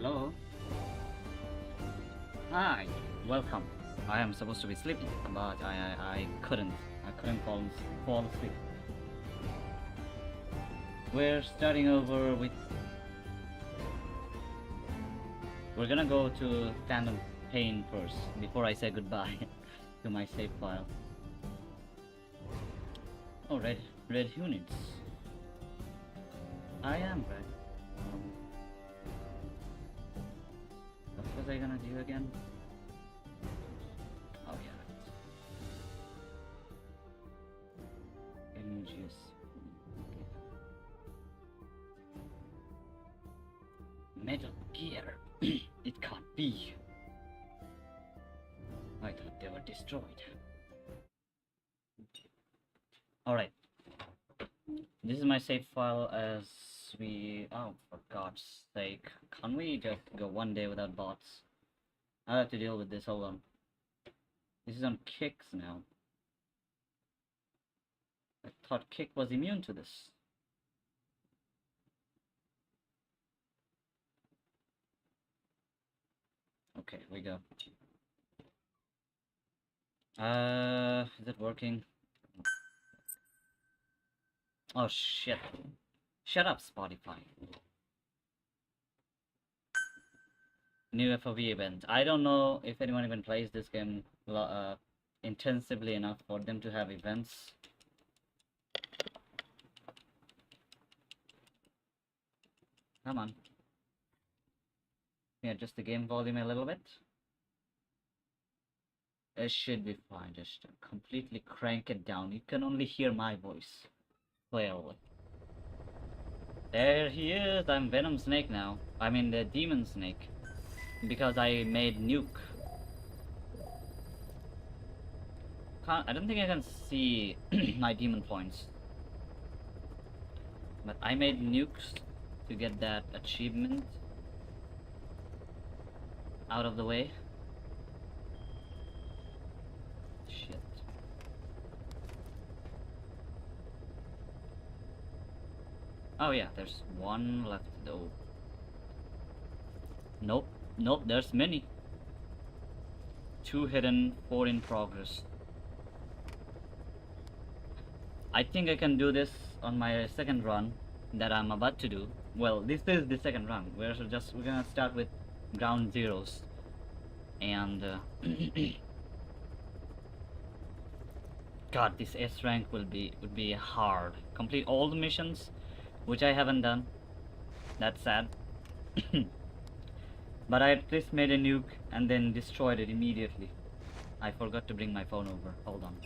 Hello. Hi. Welcome. I am supposed to be sleeping, but I couldn't. I couldn't fall asleep. We're starting over with. We're gonna go to Phantom Pain first before I say goodbye to my save file. Oh, red units. I am red. What was I gonna do again? Oh yeah. Images. Metal Gear. It can't be. I thought they were destroyed. Alright. This is my save file as we... Oh, for God's sake. Can't we just go one day without bots? I have to deal with this, hold on. This is on Kicks now. I thought Kick was immune to this. Okay, we go. Is it working? Oh shit. Shut up, Spotify. New FOV event. I don't know if anyone even plays this game intensively enough for them to have events. Come on. Yeah, just the game volume a little bit. It should be fine. Just completely crank it down. You can only hear my voice clearly. There he is. I'm Venom Snake now. I mean the Demon Snake. Because I made Nuke. I don't think I can see my demon points. But I made nukes to get that achievement out of the way. Shit. Oh yeah, there's one left though. Nope, nope, there's many. 2 hidden, 4 in progress. I think I can do this on my second run that I'm about to do. Well, this is the second run. We're gonna start with ground zeros, and God, this S rank would be hard. Complete all the missions, which I haven't done. That's sad. But I at least made a nuke and then destroyed it immediately. I forgot to bring my phone over. Hold on.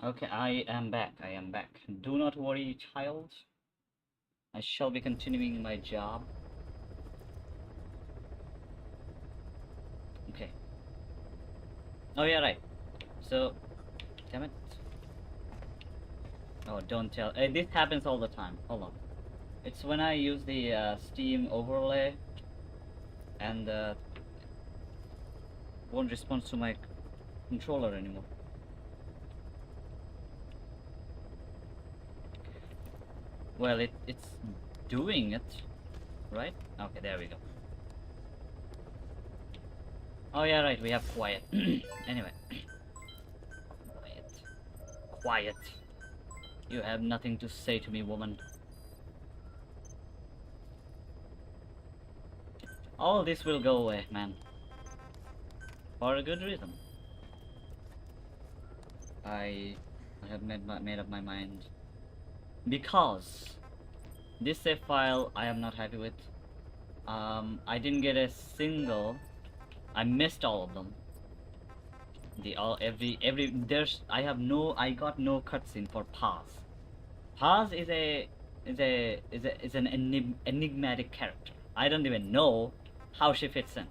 Okay, I am back. I am back. Do not worry, child. I shall be continuing my job. Okay. Oh yeah, right. So, damn it. Oh, don't tell. This happens all the time. Hold on. It's when I use the Steam overlay and won't respond to my controller anymore. Well, it's doing it, right? Okay, there we go. Oh yeah, right. We have quiet. Anyway, quiet, quiet. You have nothing to say to me, woman. All this will go away, man. For a good reason. I have made up my mind because this save file I am not happy with. I didn't get a single. I missed all of them. The all every there's I got no cutscene for Paz. Paz is an enigmatic character. I don't even know how she fits in.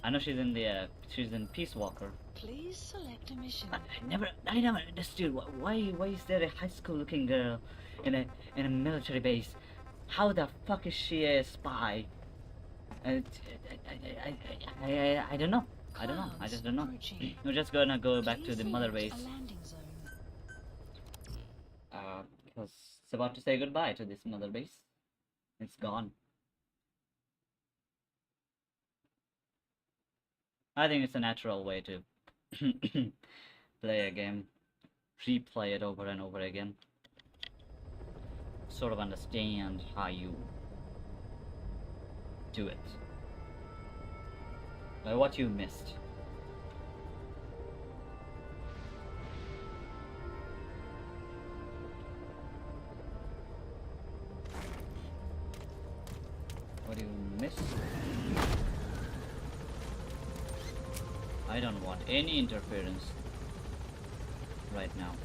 I know she's in Peace Walker. Please select a mission. I never understood why is there a high school looking girl in a military base? How the fuck is she a spy? I don't know. I don't know. I just don't know. We're just gonna go back to the mother base. Because it's about to say goodbye to this mother base. It's gone. I think it's a natural way to play a game, replay it over and over again, sort of understand how you do it, like what you missed. What do you miss? I don't want any interference right now.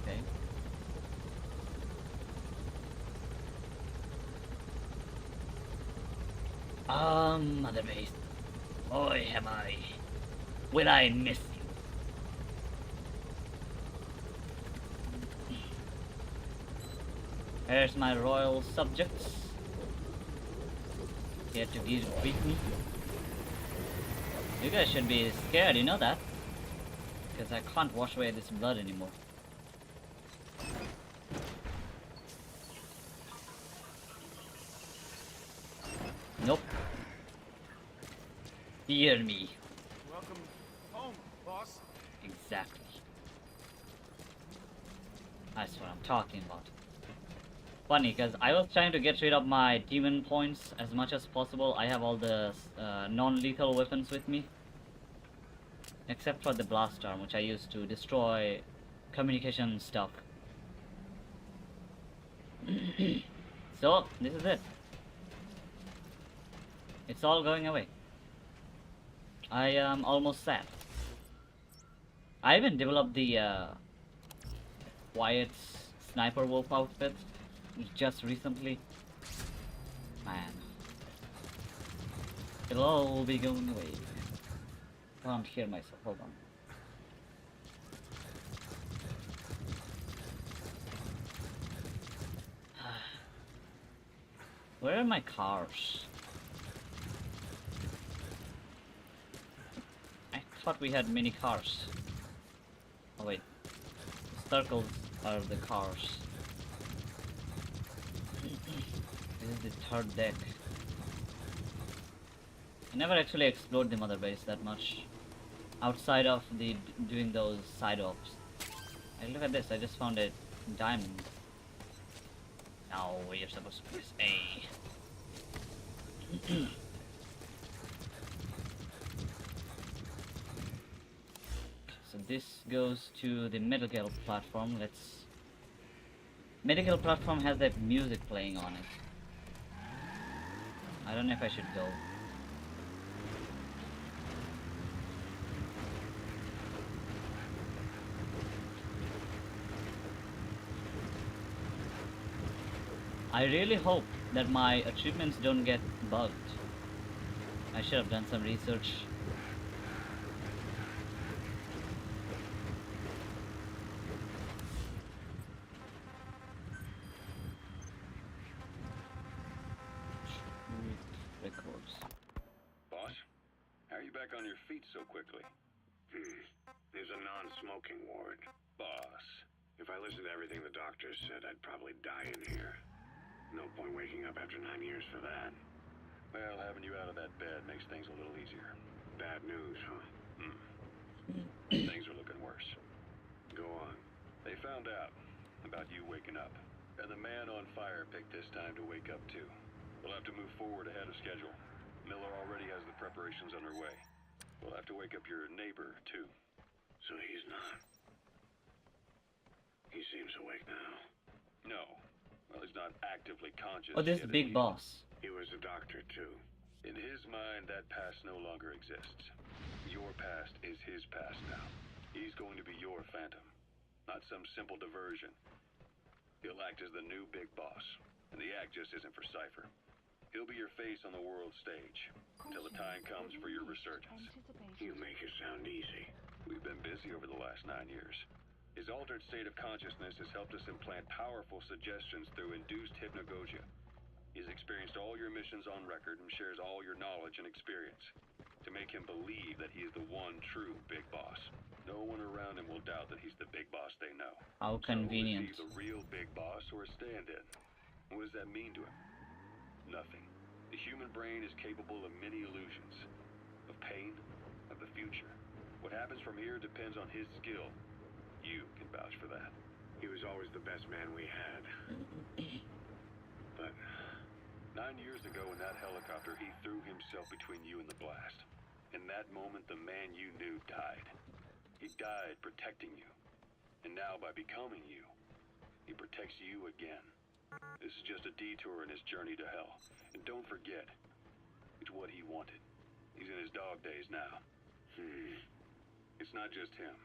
Okay. Mother base. Boy, am I. Will I miss you? Here's my royal subjects. Here to greet me. You guys should be scared, you know that? Because I can't wash away this blood anymore. Nope. Fear me. Welcome home, boss. Exactly. That's what I'm talking about. Funny, because I was trying to get rid of my demon points as much as possible. I have all the non-lethal weapons with me. Except for the blast arm, which I use to destroy communication stuff. So, this is it. It's all going away. I am almost sad. I even developed the Wyatt's Sniper Wolf outfit just recently. Man. It'll all be going away. Can't hear myself, hold on. Where are my cars? I thought we had many cars. Oh wait. Circles are the cars. This is the third deck. I never actually explored the mother base that much. Outside of the doing those side ops. Hey, look at this, I just found a diamond. Now you're supposed to press A. So this goes to the medical platform. Medical platform has that music playing on it. I don't know if I should go. I really hope that my achievements don't get bugged. I should have done some research. Records. Boss, how are you back on your feet so quickly? There's a non-smoking ward. Boss, If I listened to everything the doctors said, I'd probably die in here. No point waking up after 9 years for that. well, having you out of that bed makes things a little easier. Bad news, huh? Things are looking worse. Go on. They found out about you waking up, and the man on fire picked this time to wake up too. We'll have to move forward ahead of schedule. Miller already has the preparations underway. We'll have to wake up your neighbor too. So he's not. He seems awake now. No. Well, he's not actively conscious. Oh, this yet big either. boss. He was a doctor, too. In his mind, that past no longer exists. Your past is his past now. He's going to be your phantom, not some simple diversion. He'll act as the new big boss, and the act just isn't for Cypher. He'll be your face on the world stage, until the time comes for your resurgence. You make it sound easy. We've been busy over the last 9 years. His altered state of consciousness has helped us implant powerful suggestions through induced hypnagogia. He's experienced all your missions on record and shares all your knowledge and experience to make him believe that he is the one true big boss. No one around him will doubt that he's the big boss they know. How convenient. So is he the real big boss or a stand-in? What does that mean to him? Nothing. The human brain is capable of many illusions. Of pain, of the future. What happens from here depends on his skill. You can vouch for that. He was always the best man we had. But 9 years ago in that helicopter, he threw himself between you and the blast. In that moment, the man you knew died. He died protecting you. And now, by becoming you, he protects you again. This is just a detour in his journey to hell. And don't forget, it's what he wanted. He's in his dog days now. It's not just him.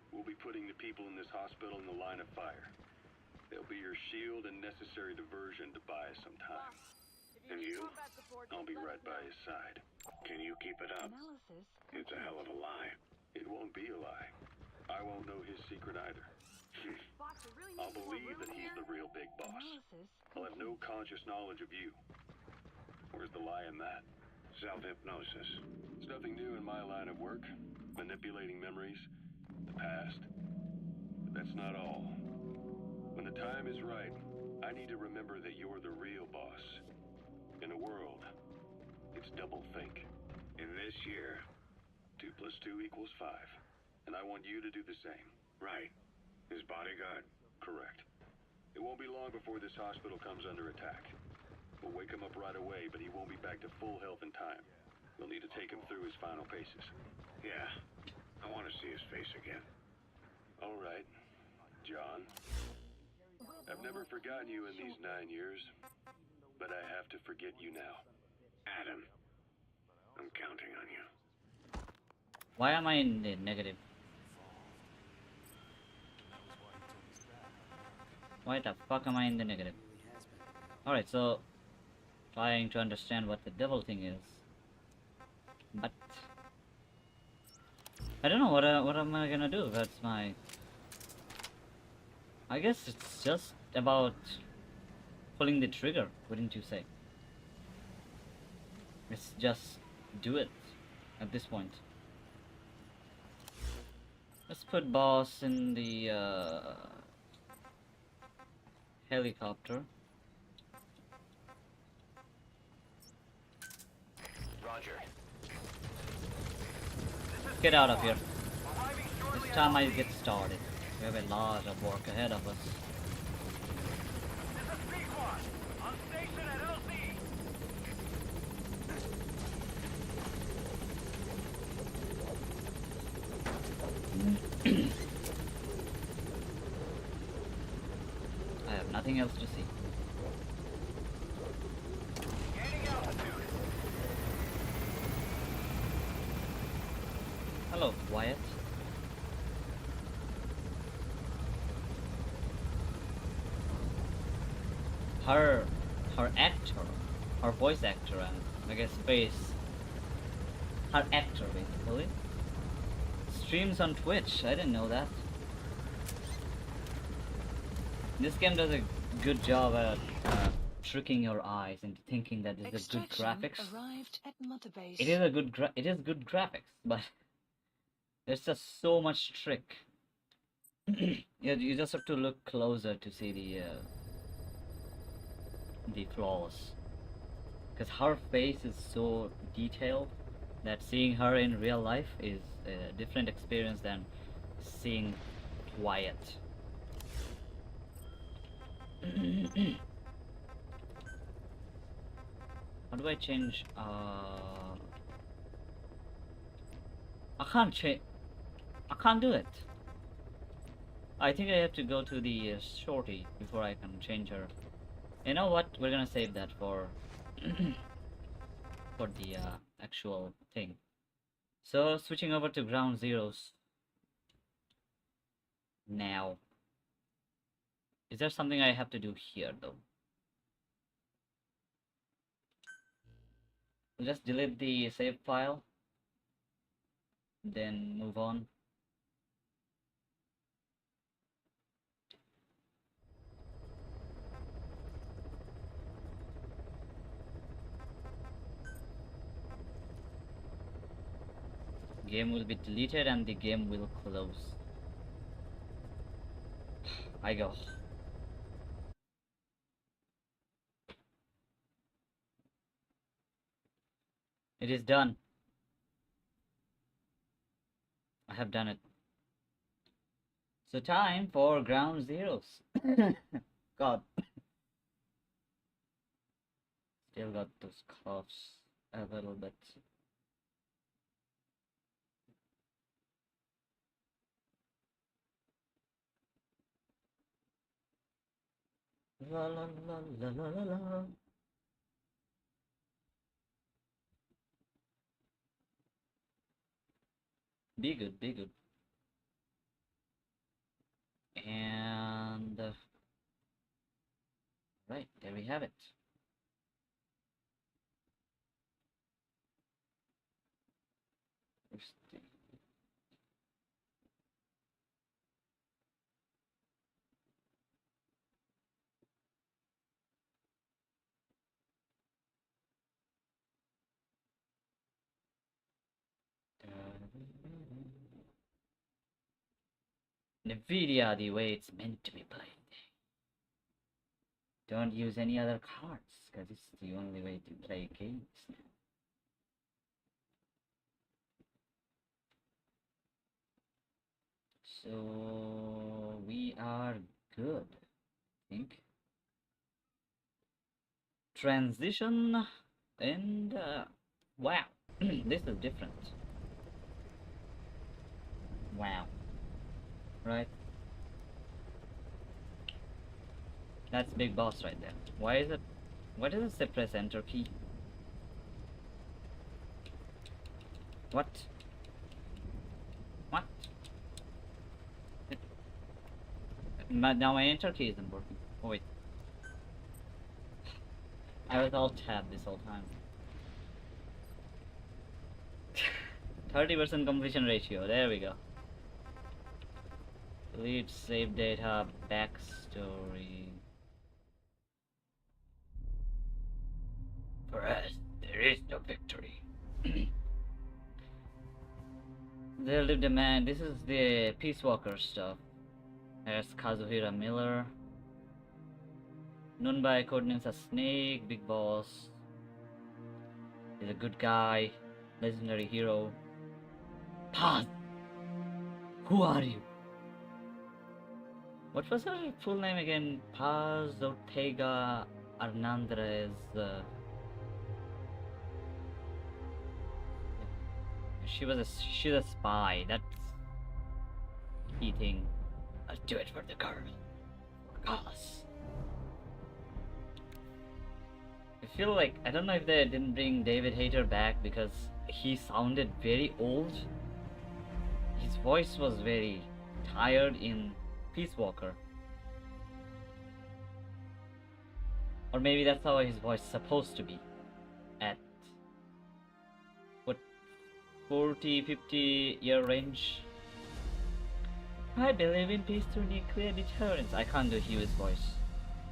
We'll be putting the people in this hospital in the line of fire. They'll be your shield and necessary diversion to buy us some time. And you? I'll be right by his side. Can you keep it up? It's a hell of a lie. It won't be a lie. I won't know his secret either. I'll believe that he's the real big boss. I'll have no conscious knowledge of you. Where's the lie in that? Self-hypnosis. It's nothing new in my line of work. Manipulating memories, the past. But that's not all. When the time is right, I need to remember that you're the real boss. In a world, it's double think. In this year. 2 + 2 = 5. And I want you to do the same. Right. His bodyguard? Correct. It won't be long before this hospital comes under attack. We'll wake him up right away, but he won't be back to full health in time. We'll need to take him through his final paces. Yeah. I want to see his face again. All right, John. I've never forgotten you in these 9 years, but I have to forget you now. Adam, I'm counting on you. Why am I in the negative? Why the fuck am I in the negative? Alright, so trying to understand what the devil thing is. But I don't know what am I gonna do. That's my... I guess it's just about pulling the trigger, wouldn't you say? Let's just do it at this point. Let's put boss in the helicopter. Roger. Get out of here. This time I get started. We have a lot of work ahead of us. This is P-Squad. On station at LC. I have nothing else to see. Gaining altitude. Hello, Wyatt. Her actor, her voice actor, and I guess her actor basically, streams on Twitch. I didn't know that. This game does a good job at tricking your eyes into thinking that this is a good graphics. Arrived at Mother Base. It is a good it is good graphics, but there's just so much trick. Yeah, you just have to look closer to see the flaws. Because her face is so detailed that seeing her in real life is a different experience than seeing Wyatt. How do I change? I can't do it. I think I have to go to the shorty before I can change her. You know what? We're gonna save that for for the actual thing. So switching over to ground zeros now. Is there something I have to do here though? Just delete the save file, then move on. Game will be deleted and the game will close. I go. It is done. I have done it. So time for ground zeros. God. Still got those coughs a little bit. La la la la la la la. Be good, be good. And right, there we have it. Where's the- Nvidia the way it's meant to be played. Don't use any other cards, because it's the only way to play games. So we are good, I think. Transition and wow, this is different. Wow, right? That's big boss right there. Why is it? Why does it say press enter key? What? What? Now my enter key isn't working. Oh wait. I was all tabbed this whole time. 30% completion ratio. There we go. Delete save data backstory. For us, there is no victory. There lived a man. This is the Peace Walker stuff. There's Kazuhira Miller. Known by codenames as Snake, Big Boss. He's a good guy, legendary hero. Paz! Who are you? What was her full name again? Paz Ortega Hernandez. She's a spy. That's key thing. I'll do it for the girl. For cause. I feel like I don't know if they didn't bring David Hayter back because he sounded very old. His voice was very tired in Peace Walker. Or maybe that's how his voice is supposed to be. At what 40-50 year range. I believe in peace through nuclear deterrence. I can't do Huey's voice.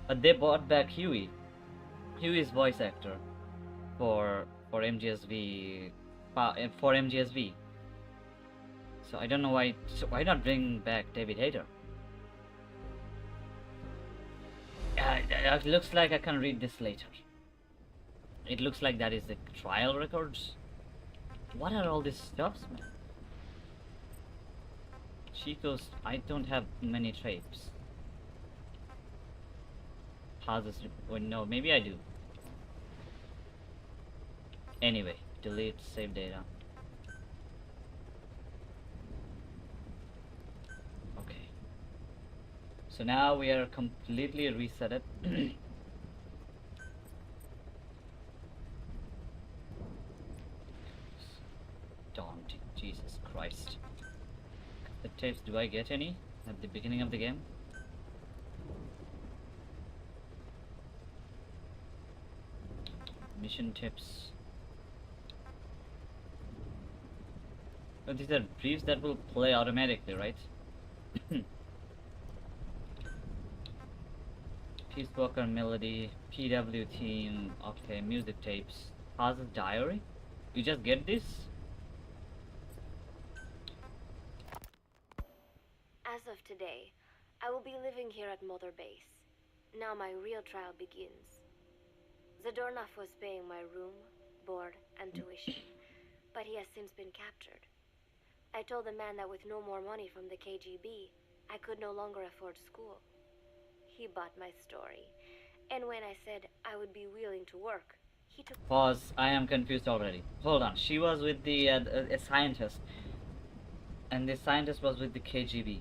But they brought back Huey. Huey's voice actor for MGSV for MGSV. So I don't know why. So why not bring back David Hayter? It looks like I can read this later. It looks like that is the trial records. What are all these stuffs, man? Chico's. I don't have many traits. Pauses. Oh, no, maybe I do. Anyway, delete save data. So now we are completely reset it. Daunting, Jesus Christ. The tapes, do I get any at the beginning of the game? Mission tips. Oh, these are briefs that will play automatically, right? Peace Walker melody, PW theme, okay, music tapes. Haz's diary? You just get this? As of today, I will be living here at Mother Base. Now my real trial begins. Zadornov was paying my room, board, and tuition, but he has since been captured. I told the man that with no more money from the KGB, I could no longer afford school. He bought my story, and when I said I would be willing to work, he took... Pause, I am confused already. Hold on, she was with the a scientist, and the scientist was with the KGB.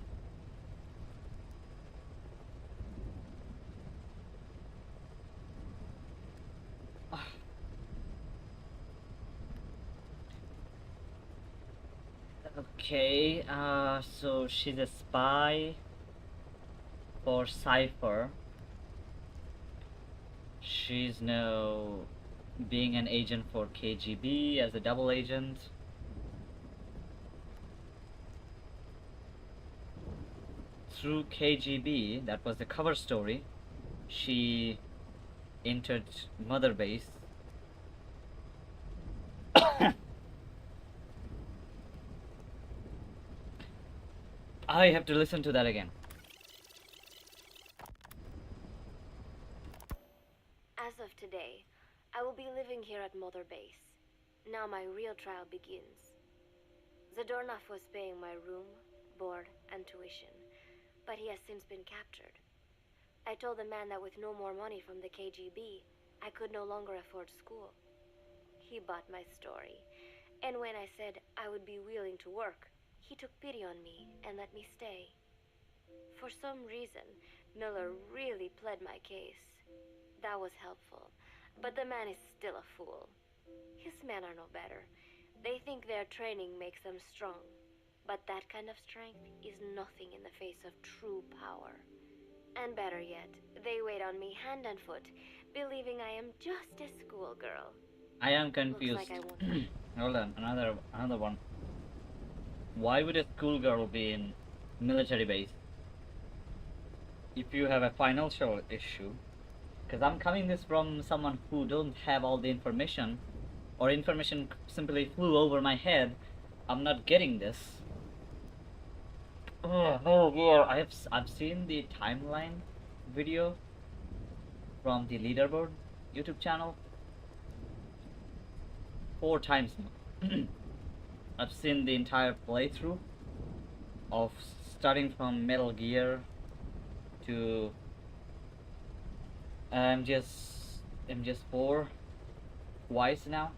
Okay, so she's a spy for Cypher. She's now being an agent for KGB as a double agent. Through KGB, that was the cover story, she entered Mother Base. I have to listen to that again. As of today, I will be living here at Mother Base. Now my real trial begins. Zadornov was paying my room, board, and tuition, but he has since been captured. I told the man that with no more money from the KGB, I could no longer afford school. He bought my story, and when I said I would be willing to work, he took pity on me and let me stay. For some reason, Miller really pled my case. That was helpful, but the man is still a fool. His men are no better. They think their training makes them strong, but that kind of strength is nothing in the face of true power. And better yet, they wait on me hand and foot, believing I am just a schoolgirl. I am confused. Looks like I won't. Hold on, another one. Why would a schoolgirl be in military base if you have a financial issue? Because I'm coming this from someone who don't have all the information, or information simply flew over my head. I'm not getting this. Oh yeah, I've seen the timeline video from the leaderboard YouTube channel 4 times now. I've seen the entire playthrough of starting from Metal Gear to MGS4 twice now.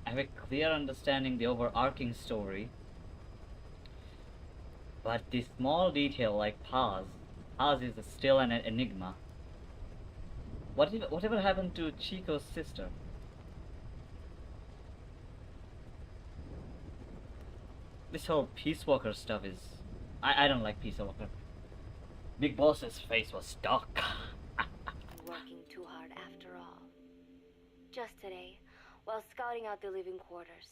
I have a clear understanding the overarching story, but the small detail like Paz is still an enigma. Whatever happened to Chico's sister? This whole Peace Walker stuff is... I don't like Peace Walker. Big Boss's face was stuck. Working too hard after all. Just today, while scouting out the living quarters,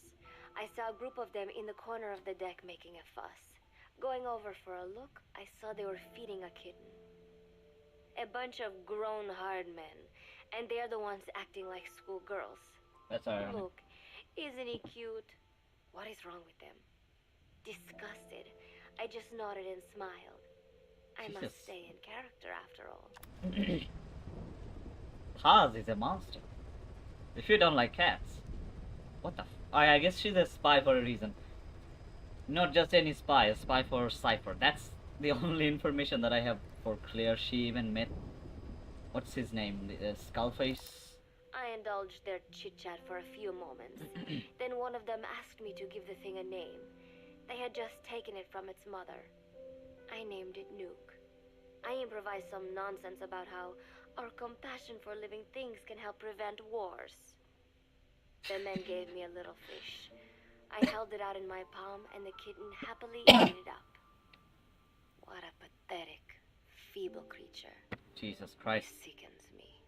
I saw a group of them in the corner of the deck making a fuss. Going over for a look, I saw they were feeding a kitten. A bunch of grown hard men, and they're the ones acting like schoolgirls. That's ironic. Look, isn't he cute? What is wrong with them? Disgusted, I just nodded and smiled. I Jesus. must stay in character after all. Paz is a monster. If you don't like cats, what the I guess she's a spy for a reason. Not just any spy, a spy for Cypher. That's the only information that I have for Claire. She even met... what's his name? Skullface? I indulged their chit-chat for a few moments. Then one of them asked me to give the thing a name. They had just taken it from its mother. I named it Nuke. I improvised some nonsense about how our compassion for living things can help prevent wars. The men gave me a little fish. I held it out in my palm, and the kitten happily ate it up. What a pathetic, feeble creature. Jesus It Christ. sickens me.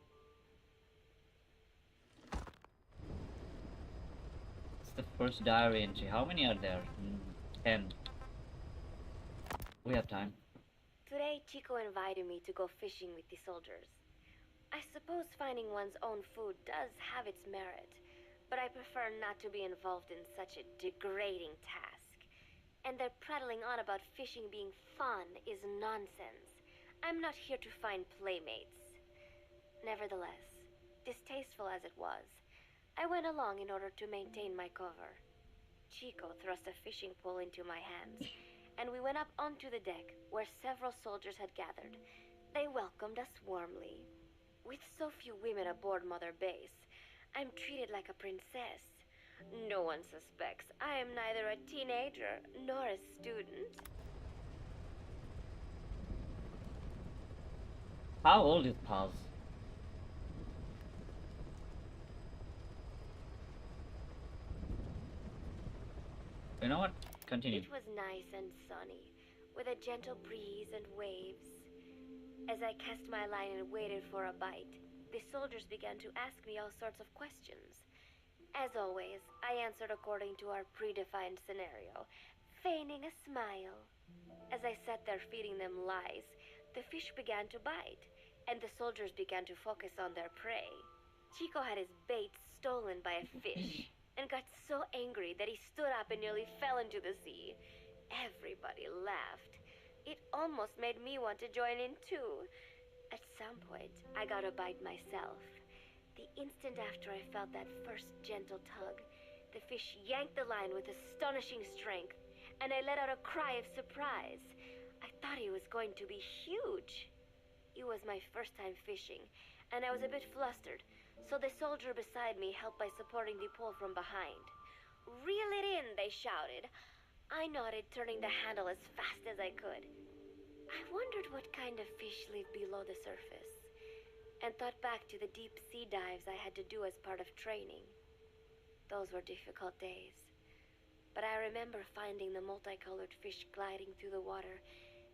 It's the first diary entry. How many are there? 10. We have time. Today, Chico invited me to go fishing with the soldiers. I suppose finding one's own food does have its merit, but I prefer not to be involved in such a degrading task. And their prattling on about fishing being fun is nonsense. I'm not here to find playmates. Nevertheless, distasteful as it was, I went along in order to maintain my cover. Chico thrust a fishing pole into my hands, and we went up onto the deck where several soldiers had gathered. They welcomed us warmly. With so few women aboard Mother Base, I'm treated like a princess. No one suspects I am neither a teenager nor a student. How old is Paz? You know what? Continue. It was nice and sunny, with a gentle breeze and waves. As I cast my line and waited for a bite, the soldiers began to ask me all sorts of questions. As always, I answered according to our predefined scenario, feigning a smile. As I sat there feeding them lies, the fish began to bite, and the soldiers began to focus on their prey. Chico had his bait stolen by a fish, and got so angry that he stood up and nearly fell into the sea. Everybody laughed. It almost made me want to join in too. At some point, I got a bite myself. The instant after I felt that first gentle tug, the fish yanked the line with astonishing strength, and I let out a cry of surprise. I thought he was going to be huge. It was my first time fishing, and I was a bit flustered, so the soldier beside me helped by supporting the pole from behind. "Reel it in," they shouted. I nodded, turning the handle as fast as I could. I wondered what kind of fish live below the surface, and thought back to the deep sea dives I had to do as part of training. Those were difficult days, but I remember finding the multicolored fish gliding through the water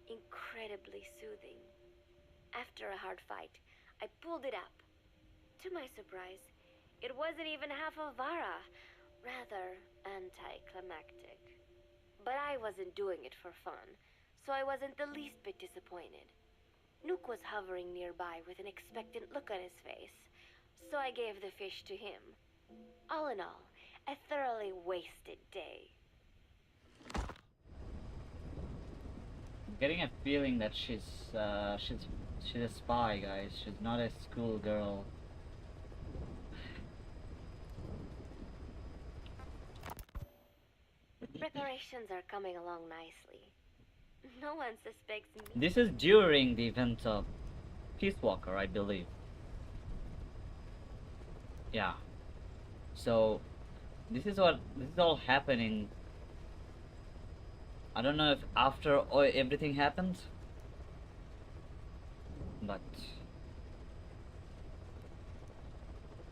incredibly soothing. After a hard fight, I pulled it up. To my surprise, it wasn't even half a vara, rather anticlimactic. But I wasn't doing it for fun, so I wasn't the least bit disappointed. Nook was hovering nearby with an expectant look on his face, so I gave the fish to him. All in all, a thoroughly wasted day. I'm getting a feeling that she's a spy, guys. She's not a schoolgirl. Preparations are coming along nicely. No one suspects me. This is during the event of Peace Walker, I believe. Yeah. So this is all happening. I don't know if after everything happened, but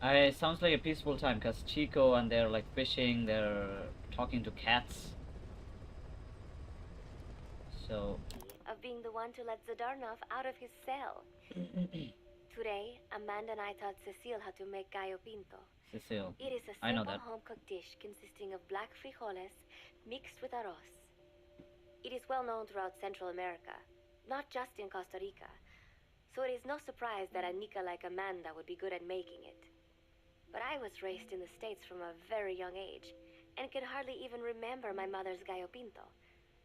it sounds like a peaceful time because Chico and they're like fishing, they're talking to cats. So Of being the one to let Zadarnov out of his cell. Today, Amanda and I taught Cecile how to make gallo pinto. Cecile, It is a I know simple that. home-cooked dish consisting of black frijoles mixed with arroz. It is well known throughout Central America, not just in Costa Rica, so it is no surprise that a Nica like Amanda would be good at making it. But I was raised in the States from a very young age, and can hardly even remember my mother's gallo pinto.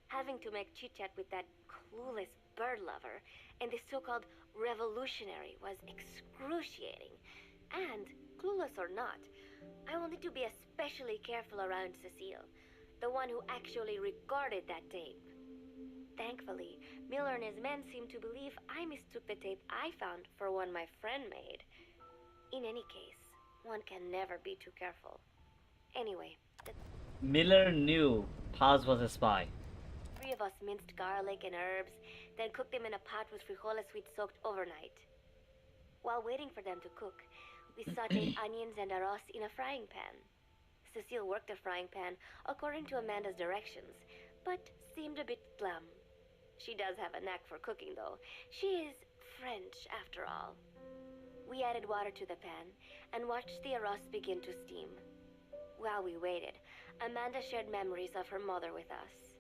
Having to make chit-chat with that clueless bird lover and the so-called revolutionary was excruciating. And, clueless or not, I will need to be especially careful around Cecile, the one who actually recorded that tape. Thankfully, Miller and his men seem to believe I mistook the tape I found for one my friend made. In any case, one can never be too careful. Anyway, the Miller knew Paz was a spy. three of us minced garlic and herbs, then cooked them in a pot with frijoles we'd soaked overnight. While waiting for them to cook, we sauteed onions and arroz in a frying pan. Cecile worked the frying pan according to Amanda's directions, but seemed a bit glum. She does have a knack for cooking, though. She is French, after all. We added water to the pan and watched the arroz begin to steam. While we waited, Amanda shared memories of her mother with us.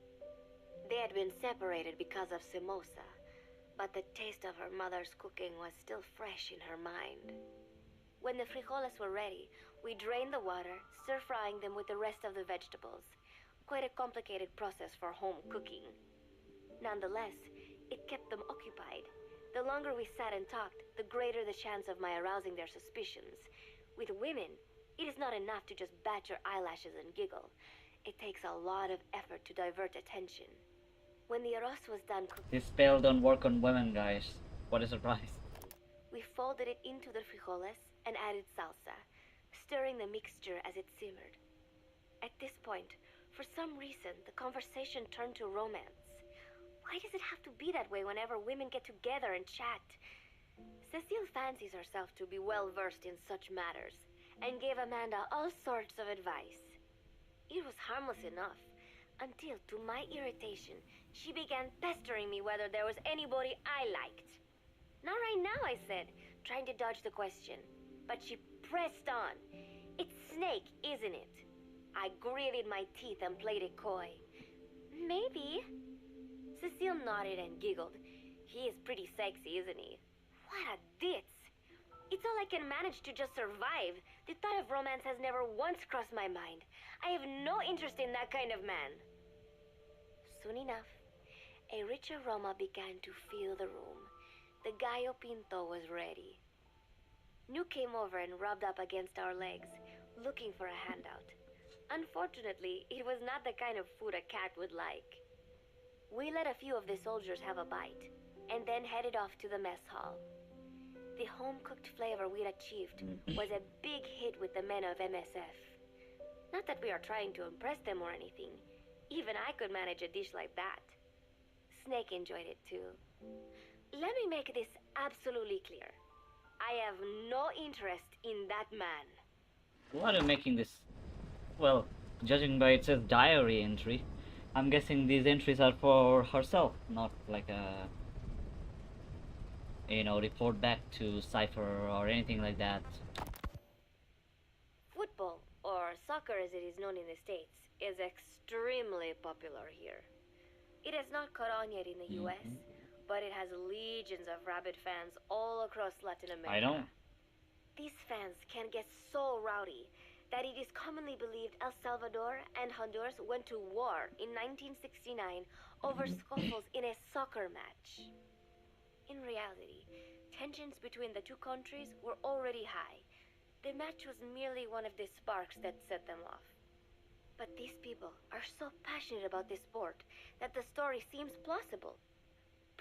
They had been separated because of Simosa, but the taste of her mother's cooking was still fresh in her mind. When the frijoles were ready, we drained the water, stir-frying them with the rest of the vegetables. Quite a complicated process for home cooking. Nonetheless, it kept them occupied. The longer we sat and talked, the greater the chance of my arousing their suspicions. With women, it is not enough to just bat your eyelashes and giggle. It takes a lot of effort to divert attention. When the arroz was done cooking, This spell don't work on women, guys. What a surprise. we folded it into the frijoles and added salsa, stirring the mixture as it simmered. At this point, for some reason, the conversation turned to romance. Why does it have to be that way whenever women get together and chat? Cecile fancies herself to be well-versed in such matters, and gave Amanda all sorts of advice. It was harmless enough, until, to my irritation, she began pestering me whether there was anybody I liked. Not right now, I said, trying to dodge the question. But she pressed on. It's Snake, isn't it? I gritted my teeth and played it coy. Maybe. Cecile nodded and giggled. He is pretty sexy, isn't he? What a ditz. It's all I can manage to just survive. The thought of romance has never once crossed my mind. I have no interest in that kind of man. Soon enough, a rich aroma began to fill the room. The gallo pinto was ready. New came over and rubbed up against our legs, looking for a handout. Unfortunately, it was not the kind of food a cat would like. We let a few of the soldiers have a bite, and then headed off to the mess hall. The home-cooked flavor we'd achieved was a big hit with the men of MSF. Not that we are trying to impress them or anything. Even I could manage a dish like that. Snake enjoyed it too. Let me make this absolutely clear. I have no interest in that man. Why are you making this? Well, judging by it says diary entry, I'm guessing these entries are for herself, not like a, report back to Cypher or anything like that. Football, or soccer as it is known in the States, is extremely popular here. It has not caught on yet in the US, but it has legions of rabid fans all across Latin America. I know. These fans can get so rowdy that it is commonly believed El Salvador and Honduras went to war in 1969 over scuffles in a soccer match. In reality, tensions between the two countries were already high. The match was merely one of the sparks that set them off. But these people are so passionate about this sport that the story seems plausible.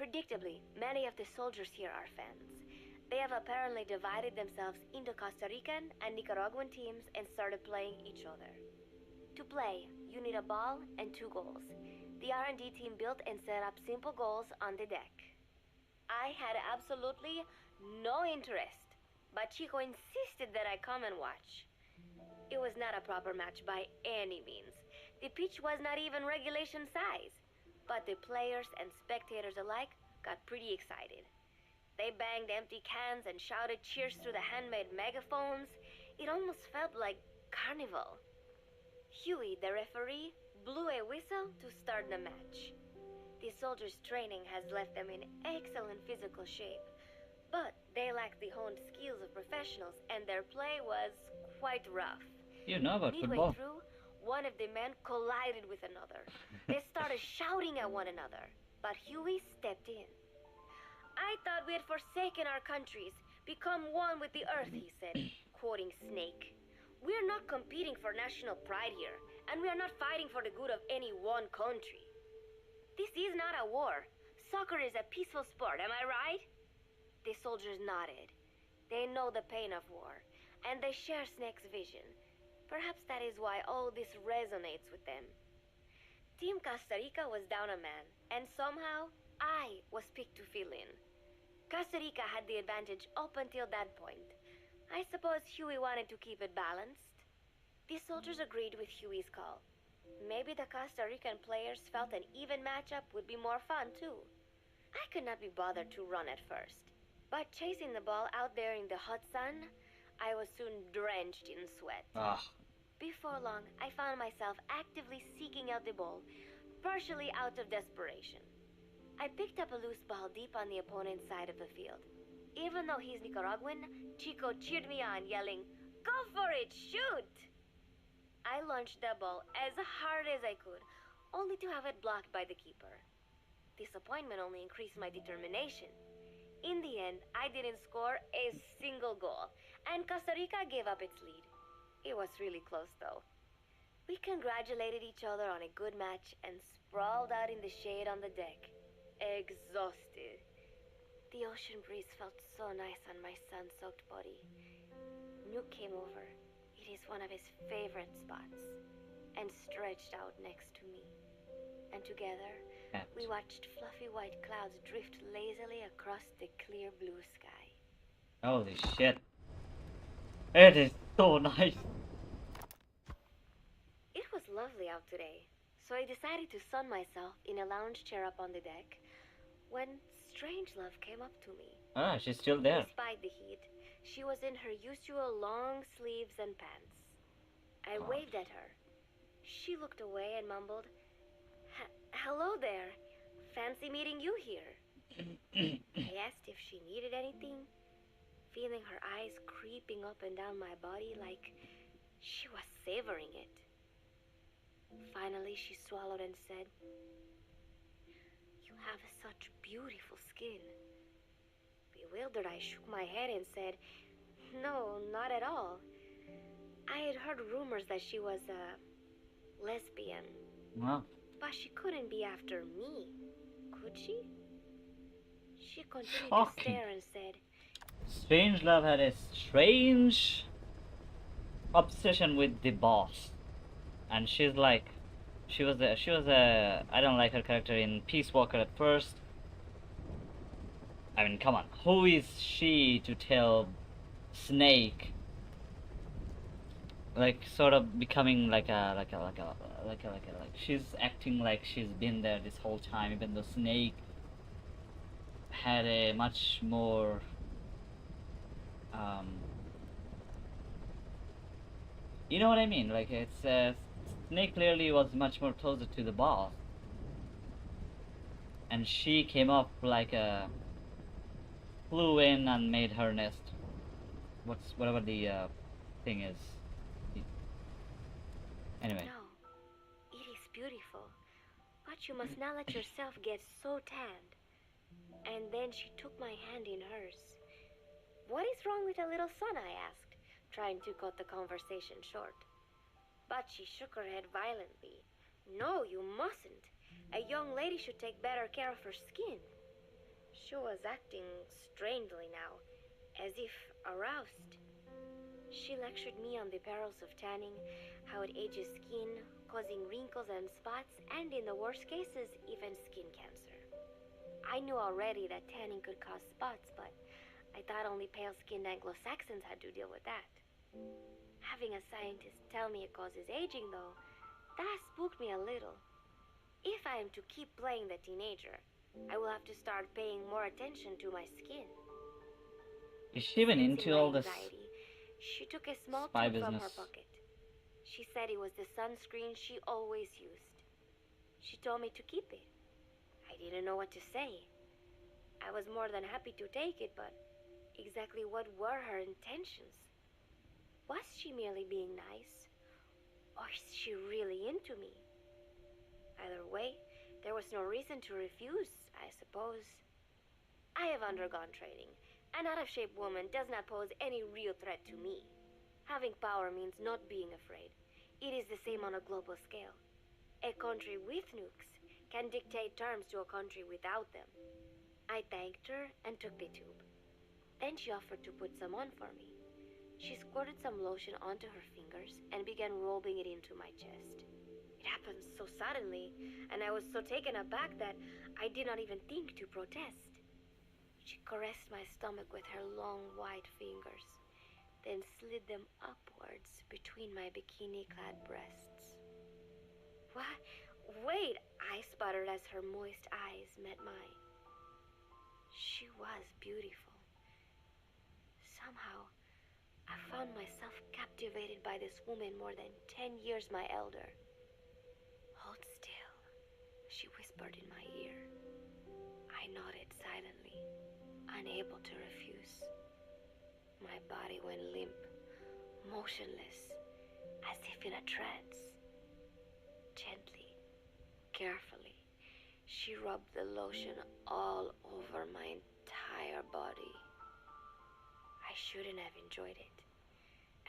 Predictably, many of the soldiers here are fans. They have apparently divided themselves into Costa Rican and Nicaraguan teams and started playing each other. To play, you need a ball and 2 goals. The R&D team built and set up simple goals on the deck. I had absolutely no interest, but Chico insisted that I come and watch. It was not a proper match by any means. The pitch was not even regulation size, but the players and spectators alike got pretty excited. They banged empty cans and shouted cheers through the handmade megaphones. It almost felt like carnival. Huey, the referee, blew a whistle to start the match. The soldiers' training has left them in excellent physical shape, but they lack the honed skills of professionals and their play was quite rough. You know about Midway football. through, one of the men collided with another. They started shouting at one another, but Huey stepped in. I thought we had forsaken our countries, become one with the earth, he said, quoting Snake. We are not competing for national pride here, and we are not fighting for the good of any one country. This is not a war. Soccer is a peaceful sport, am I right? The soldiers nodded. They know the pain of war, and they share Snake's vision. Perhaps that is why all this resonates with them. Team Costa Rica was down a man, and somehow I was picked to fill in. Costa Rica had the advantage up until that point. I suppose Huey wanted to keep it balanced. The soldiers agreed with Huey's call. Maybe the Costa Rican players felt an even matchup would be more fun too. I could not be bothered to run at first, but chasing the ball out there in the hot sun, I was soon drenched in sweat. Ah, Before long, I found myself actively seeking out the ball, partially out of desperation. I picked up a loose ball deep on the opponent's side of the field. Even though he's Nicaraguan, Chico cheered me on, yelling, "Go for it, shoot!" I launched the ball as hard as I could, only to have it blocked by the keeper. Disappointment only increased my determination. In the end, I didn't score a single goal, and Costa Rica gave up its lead. It was really close, though. We congratulated each other on a good match and sprawled out in the shade on the deck, exhausted. The ocean breeze felt so nice on my sun-soaked body. Nuke came over. It is one of his favorite spots, and stretched out next to me. And together, we watched fluffy white clouds drift lazily across the clear blue sky. holy shit. It is so nice. It was lovely out today, so I decided to sun myself in a lounge chair up on the deck when Strangelove came up to me. Ah, she's still there. Despite the heat, she was in her usual long sleeves and pants. I God. waved at her. She looked away and mumbled, "Hello there. Fancy meeting you here." I asked if she needed anything, feeling her eyes creeping up and down my body like she was savoring it. Finally, she swallowed and said, "You have such beautiful skin." Bewildered, I shook my head and said, "No, not at all. I had heard rumors that she was a lesbian, Wow. but she couldn't be after me, could she?" She continued to Shocking. stare and said, Strangelove had a strange obsession with the boss, and she's like, she was a. I don't like her character in Peace Walker at first. I mean, come on, who is she to tell Snake? Like, sort of becoming like she's acting like she's been there this whole time, even though Snake had a much more you know what I mean? Like, it's Snake clearly was much more closer to the boss, and she came up like a flew in and made her nest. Whatever the thing is. Anyway. "No, it is beautiful, but you must not let yourself get so tanned." And then she took my hand in hers. "What is wrong with a little sun?" I asked, trying to cut the conversation short. But she shook her head violently. "No, you mustn't. A young lady should take better care of her skin." She was acting strangely now, as if aroused. She lectured me on the perils of tanning, how it ages skin, causing wrinkles and spots, and in the worst cases, even skin cancer. I knew already that tanning could cause spots, but I thought only pale-skinned Anglo-Saxons had to deal with that. Having a scientist tell me it causes aging, though, that spooked me a little. If I am to keep playing the teenager, I will have to start paying more attention to my skin. Is she even Sensing into my all this anxiety, she took a small spy tube from her business? pocket. She said it was the sunscreen she always used. She told me to keep it. I didn't know what to say. I was more than happy to take it, but exactly what were her intentions? Was she merely being nice? Or is she really into me? Either way, there was no reason to refuse, I suppose. I have undergone training. An out-of-shape woman does not pose any real threat to me. Having power means not being afraid. It is the same on a global scale. A country with nukes can dictate terms to a country without them. I thanked her and took the tube. Then she offered to put some on for me. She squirted some lotion onto her fingers and began rubbing it into my chest. It happened so suddenly, and I was so taken aback that I did not even think to protest. She caressed my stomach with her long white fingers, then slid them upwards between my bikini-clad breasts. What? Wait, I sputtered as her moist eyes met mine. She was beautiful. Somehow, I found myself captivated by this woman more than 10 years my elder. Hold still, she whispered in my ear. I nodded silently, unable to refuse. My body went limp, motionless, as if in a trance. Gently, carefully, she rubbed the lotion all over my entire body. I shouldn't have enjoyed it,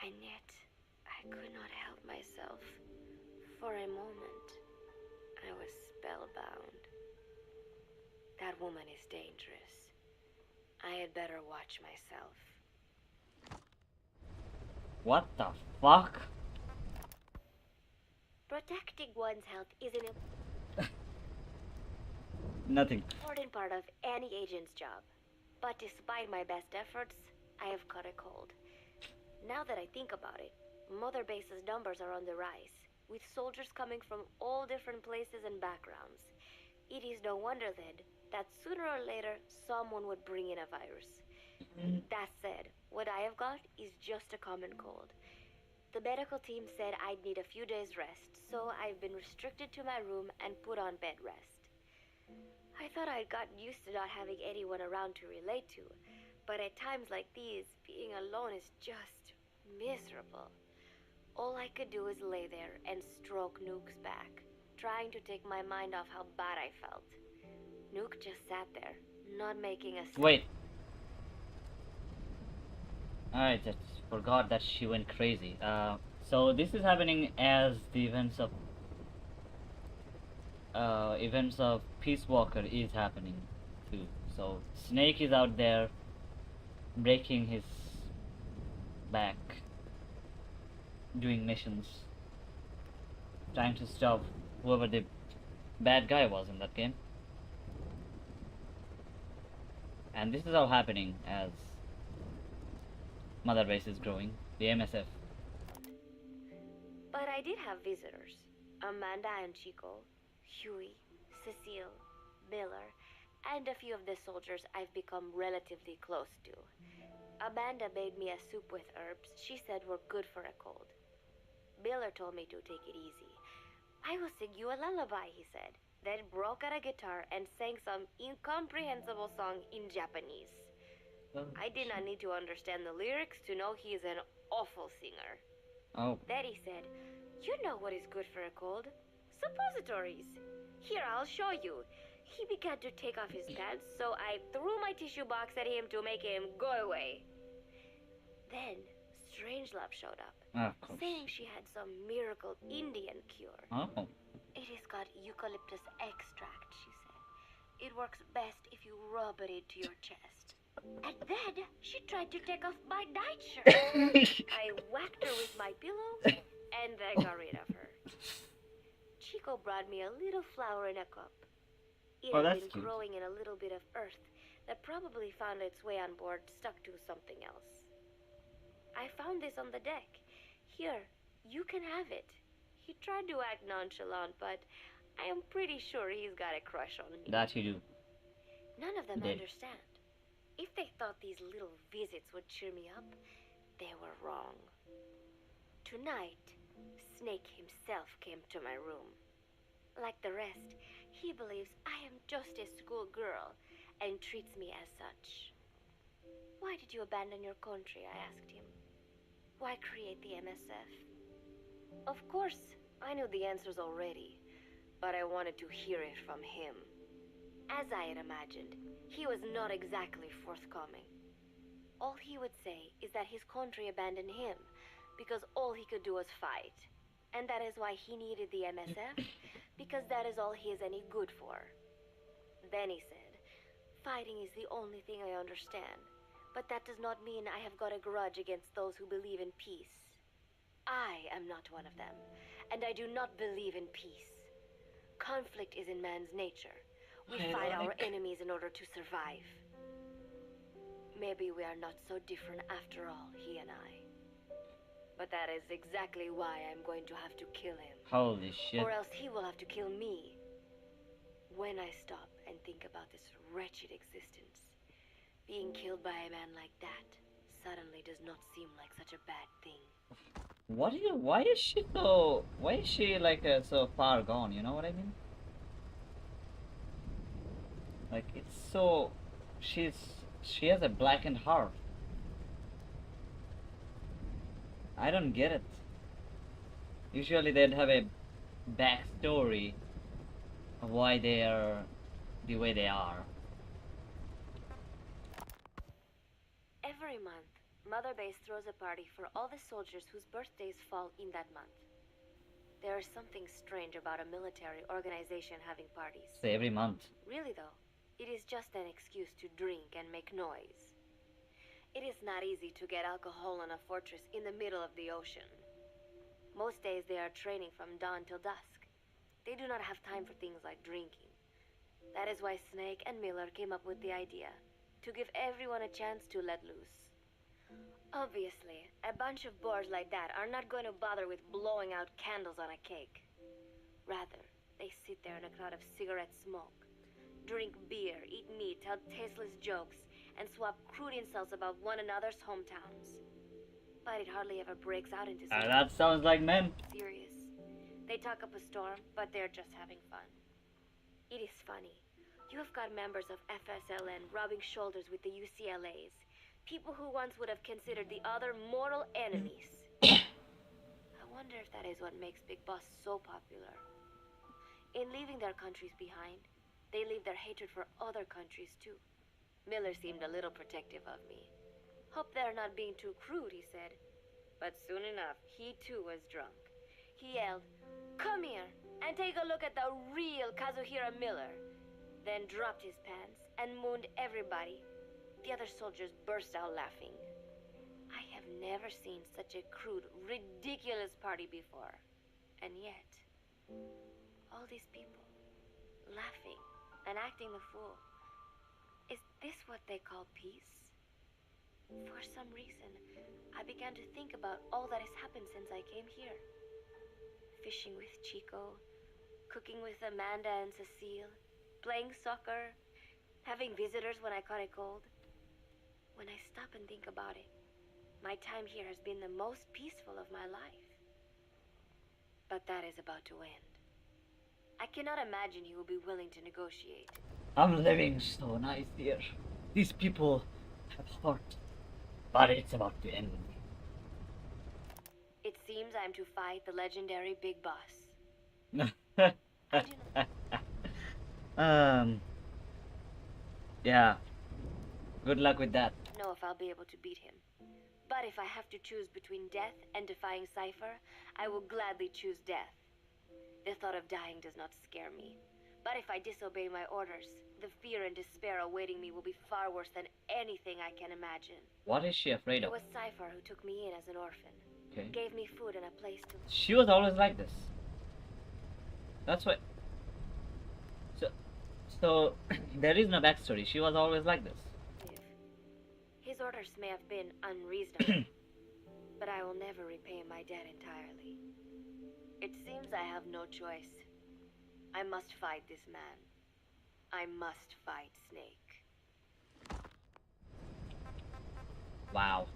and yet I could not help myself. For a moment, I was spellbound. That woman is dangerous. I had better watch myself. What the fuck? Protecting one's health is an Nothing. important part of any agent's job. But despite my best efforts, I have caught a cold. Now that I think about it, Mother Base's numbers are on the rise, with soldiers coming from all different places and backgrounds. It is no wonder then that sooner or later someone would bring in a virus. That said, what I have got is just a common cold. The medical team said I'd need a few days rest, so I've been restricted to my room and put on bed rest. I thought I'd gotten used to not having anyone around to relate to, but at times like these, being alone is just miserable. All I could do is lay there and stroke Nuke's back, trying to take my mind off how bad I felt. Nuke just sat there, not making a sound. Wait. I just forgot that she went crazy. So this is happening as the events of Peace Walker is happening too. So Snake is out there breaking his back, doing missions, trying to stop whoever the bad guy was in that game. And this is all happening as Mother Base is growing, the MSF. But I did have visitors. Amanda and Chico, Huey, Cecile, Miller, and a few of the soldiers I've become relatively close to. Amanda made me a soup with herbs she said were good for a cold. Miller told me to take it easy. I will sing you a lullaby, he said, then broke out a guitar and sang some incomprehensible song in Japanese. I did not need to understand the lyrics to know he is an awful singer. Oh. Then he said, "You know what is good for a cold? Suppositories. Here, I'll show you." He began to take off his pants, so I threw my tissue box at him to make him go away. Then, Strangelove showed up, Of course. saying she had some miracle Indian cure. Oh. It has got eucalyptus extract, she said. It works best if you rub it into your chest. And then she tried to take off my nightshirt. I whacked her with my pillow and then got rid of her. Chico brought me a little flower in a cup. It Oh, had that's been cute. growing in a little bit of earth that probably found its way on board stuck to something else. I found this on the deck. Here, you can have it. He tried to act nonchalant, but I am pretty sure he's got a crush on me. That you do. None of them Did. understand. If they thought these little visits would cheer me up, they were wrong. Tonight, Snake himself came to my room. Like the rest, he believes I am just a schoolgirl and treats me as such. Why did you abandon your country? I asked him. Why create the MSF? Of course, I knew the answers already, but I wanted to hear it from him. As I had imagined, he was not exactly forthcoming. All he would say is that his country abandoned him because all he could do was fight. And that is why he needed the MSF, because that is all he is any good for. Then he said, "Fighting is the only thing I understand, but that does not mean I have got a grudge against those who believe in peace." I am not one of them, and I do not believe in peace. Conflict is in man's nature. We fight our Ironic. enemies in order to survive. Maybe we are not so different after all, he and I. But that is exactly why I'm going to have to kill him. Holy shit. Or else he will have to kill me. When I stop and think about this wretched existence, being killed by a man like that suddenly does not seem like such a bad thing. Why is she like so far gone, you know what I mean? Like it's so, she has a blackened heart. I don't get it. Usually they'd have a backstory of why they are the way they are. Every month, Mother Base throws a party for all the soldiers whose birthdays fall in that month. There is something strange about a military organization having parties. Say every month. Really though, it is just an excuse to drink and make noise. It is not easy to get alcohol in a fortress in the middle of the ocean. Most days they are training from dawn till dusk. They do not have time for things like drinking. That is why Snake and Miller came up with the idea to give everyone a chance to let loose. Obviously, a bunch of boors like that are not going to bother with blowing out candles on a cake. Rather, they sit there in a cloud of cigarette smoke, drink beer, eat meat, tell tasteless jokes, and swap crude insults about one another's hometowns. But it hardly ever breaks out into something That sounds like men. serious. They talk up a storm, but they're just having fun. It is funny. You have got members of FSLN rubbing shoulders with the UCLAs, people who once would have considered the other mortal enemies. I wonder if that is what makes Big Boss so popular. In leaving their countries behind, they leave their hatred for other countries too. Miller seemed a little protective of me. Hope they're not being too crude, he said. But soon enough, he too was drunk. He yelled, "Come here and take a look at the real Kazuhira Miller." Then dropped his pants and mooned everybody. The other soldiers burst out laughing. I have never seen such a crude, ridiculous party before. And yet, all these people, laughing and acting the fool. Is this what they call peace? For some reason, I began to think about all that has happened since I came here. Fishing with Chico, cooking with Amanda and Cecile, playing soccer, having visitors when I caught a cold. When I stop and think about it, my time here has been the most peaceful of my life. But that is about to end. I cannot imagine he will be willing to negotiate. I'm living so nice here. These people have heart, but it's about to end. It seems I'm to fight the legendary Big Boss. I do not Yeah. Good luck with that. know if I'll be able to beat him. But if I have to choose between death and defying Cypher, I will gladly choose death. The thought of dying does not scare me. But if I disobey my orders, the fear and despair awaiting me will be far worse than anything I can imagine. What is she afraid It of? was Cypher who took me in as an orphan, Okay. gave me food and a place to She was always like this. That's why. So there is no backstory. She was always like this. live. His orders may have been unreasonable, but I will never repay my debt entirely. It seems I have no choice. I must fight this man. I must fight Snake. Wow.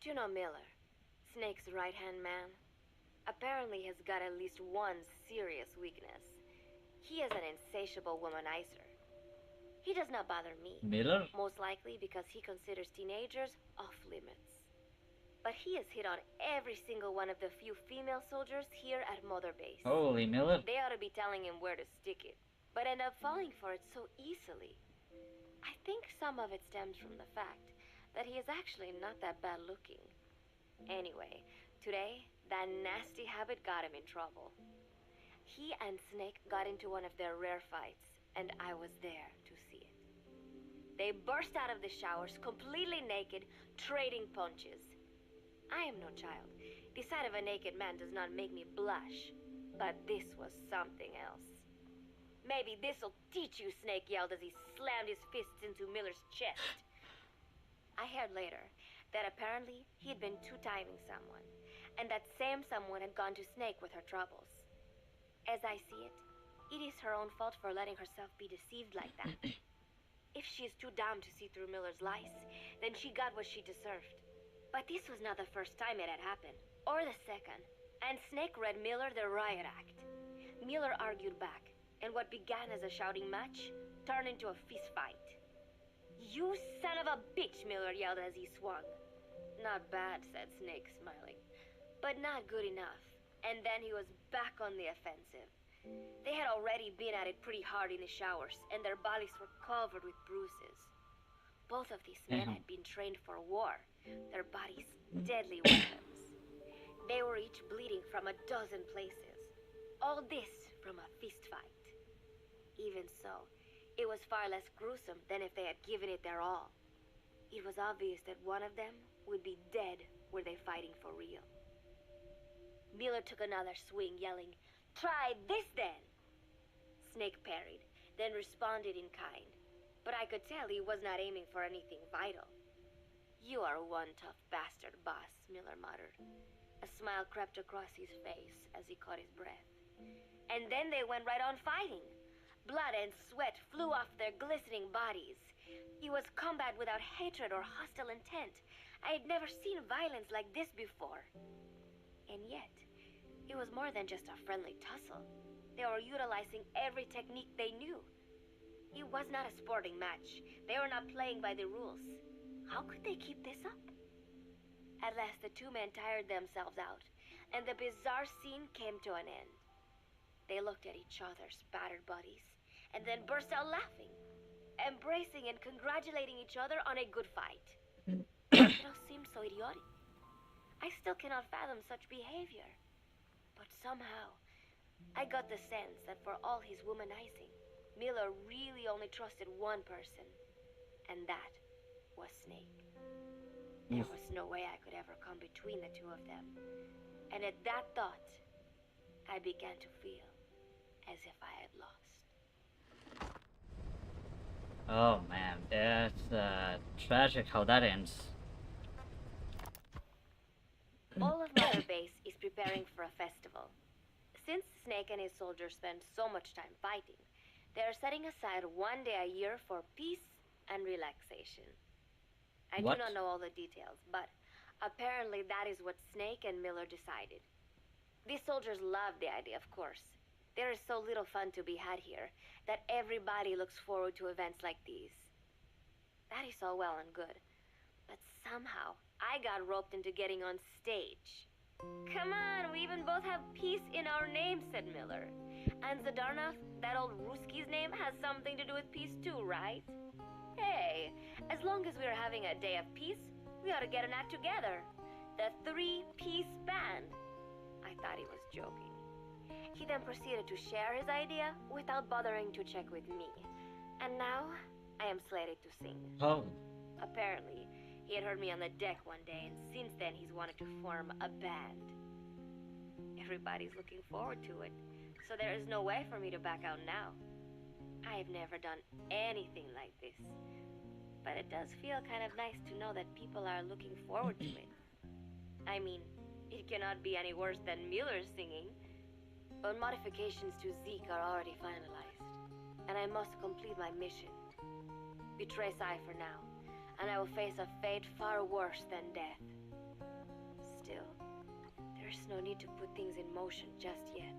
Do you know Miller, Snake's right-hand man? Apparently has got at least one serious weakness. He is an insatiable womanizer. He does not bother me. Miller? Most likely because he considers teenagers off limits. But he has hit on every single one of the few female soldiers here at Mother Base. Holy Miller. They ought to be telling him where to stick it, but end up falling for it so easily. I think some of it stems from the fact that he is actually not that bad looking. Anyway, today, that nasty habit got him in trouble. He and Snake got into one of their rare fights, and I was there to see it. They burst out of the showers, completely naked, trading punches. I am no child. The sight of a naked man does not make me blush. But this was something else. Maybe this'll teach you, Snake yelled as he slammed his fists into Miller's chest. I heard later that apparently he'd been two-timing someone, and that same someone had gone to Snake with her troubles. As I see it, it is her own fault for letting herself be deceived like that. If she's too dumb to see through Miller's lies, then she got what she deserved. But this was not the first time it had happened, or the second, and Snake read Miller the riot act. Miller argued back, and what began as a shouting match turned into a fist fight. You son of a bitch, Miller yelled as he swung. Not bad, said Snake, smiling, but not good enough. And then he was back on the offensive. They had already been at it pretty hard in the showers, and their bodies were covered with bruises. Both of these men had been trained for war, their bodies deadly weapons. They were each bleeding from a dozen places. All this from a fist fight. Even so, it was far less gruesome than if they had given it their all. It was obvious that one of them would be dead were they fighting for real. Miller took another swing, yelling, "Try this then!" Snake parried, then responded in kind. But I could tell he was not aiming for anything vital. "You are one tough bastard, boss," Miller muttered. A smile crept across his face as he caught his breath. And then they went right on fighting. Blood and sweat flew off their glistening bodies. It was combat without hatred or hostile intent. I had never seen violence like this before. And yet, it was more than just a friendly tussle. They were utilizing every technique they knew. It was not a sporting match. They were not playing by the rules. How could they keep this up? At last, the two men tired themselves out, and the bizarre scene came to an end. They looked at each other's battered bodies, and then burst out laughing, embracing and congratulating each other on a good fight. It all seemed so idiotic. I still cannot fathom such behavior. But somehow, I got the sense that for all his womanizing, Miller really only trusted one person, and that was Snake. There was no way I could ever come between the two of them. And at that thought, I began to feel as if I had lost. Oh man, that's tragic how that ends. All of Mother Base is preparing for a festival. Since Snake and his soldiers spend so much time fighting, they are setting aside one day a year for peace and relaxation. I What? do not know all the details, but apparently that is what Snake and Miller decided. These soldiers love the idea, of course. There is so little fun to be had here that everybody looks forward to events like these. That is all well and good, but somehow I got roped into getting on stage. Come on, we even both have peace in our name, said Miller. And Zadarnov, that old Ruski's name, has something to do with peace too, right? Hey, as long as we're having a day of peace, we ought to get an act together. The Three-Piece Band. I thought he was joking. He then proceeded to share his idea without bothering to check with me. And now, I am slated to sing. Oh. Apparently, he had heard me on the deck one day, and since then he's wanted to form a band. Everybody's looking forward to it, so there is no way for me to back out now. I have never done anything like this, but it does feel kind of nice to know that people are looking forward to it. I mean, it cannot be any worse than Miller's singing, but modifications to Zeke are already finalized, and I must complete my mission. Betray Cypher now, and I will face a fate far worse than death. Still, there's no need to put things in motion just yet.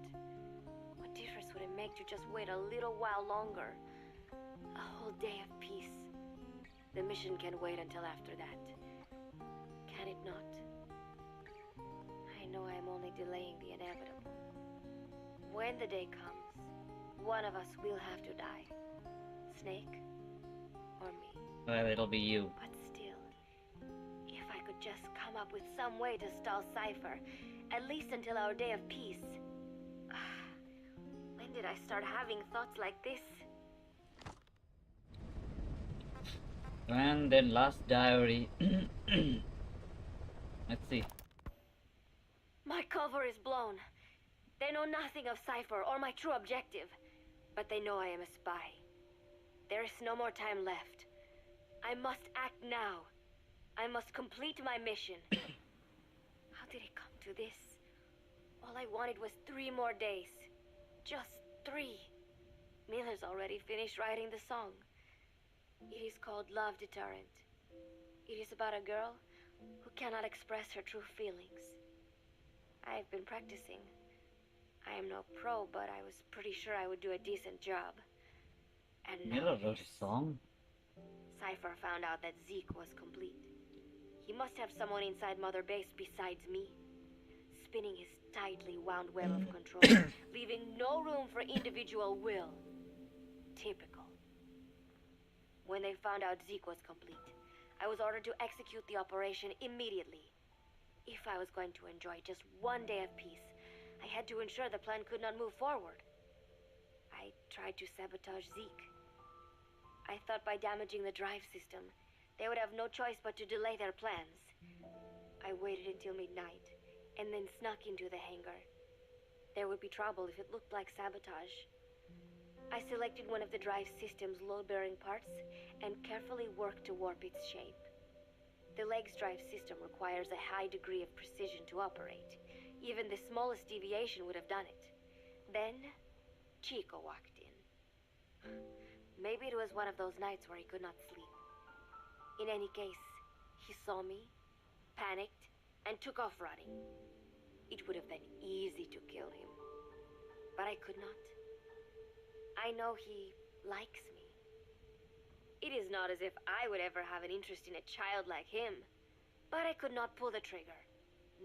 What difference would it make to just wait a little while longer? A whole day of peace. The mission can wait until after that. Can it not? I know I am only delaying the inevitable. When the day comes, one of us will have to die. Snake or me. Well, it'll be you. But still, if I could just come up with some way to stall Cypher, at least until our day of peace. When did I start having thoughts like this? And then last diary. Let's see. My cover is blown. They know nothing of Cypher or my true objective, but they know I am a spy. There is no more time left. I must act now. I must complete my mission. How did it come to this? All I wanted was 3 more days. Just 3. Miller's already finished writing the song. It is called Love Deterrent. It is about a girl who cannot express her true feelings. I have been practicing. I am no pro, but I was pretty sure I would do a decent job. And now Miller wrote this. a song? Cypher found out that Zeke was complete. He must have someone inside Mother Base besides me, spinning his tightly wound web of control, leaving no room for individual will. Typical. When they found out Zeke was complete, I was ordered to execute the operation immediately. If I was going to enjoy just 1 day of peace, I had to ensure the plan could not move forward. I tried to sabotage Zeke. I thought by damaging the drive system, they would have no choice but to delay their plans. I waited until midnight, and then snuck into the hangar. There would be trouble if it looked like sabotage. I selected one of the drive system's load-bearing parts and carefully worked to warp its shape. The leg's drive system requires a high degree of precision to operate. Even the smallest deviation would have done it. Then, Chico walked in. Maybe it was one of those nights where he could not sleep. In any case, he saw me, panicked, and took off running. It would have been easy to kill him, but I could not. I know he likes me. It is not as if I would ever have an interest in a child like him, but I could not pull the trigger.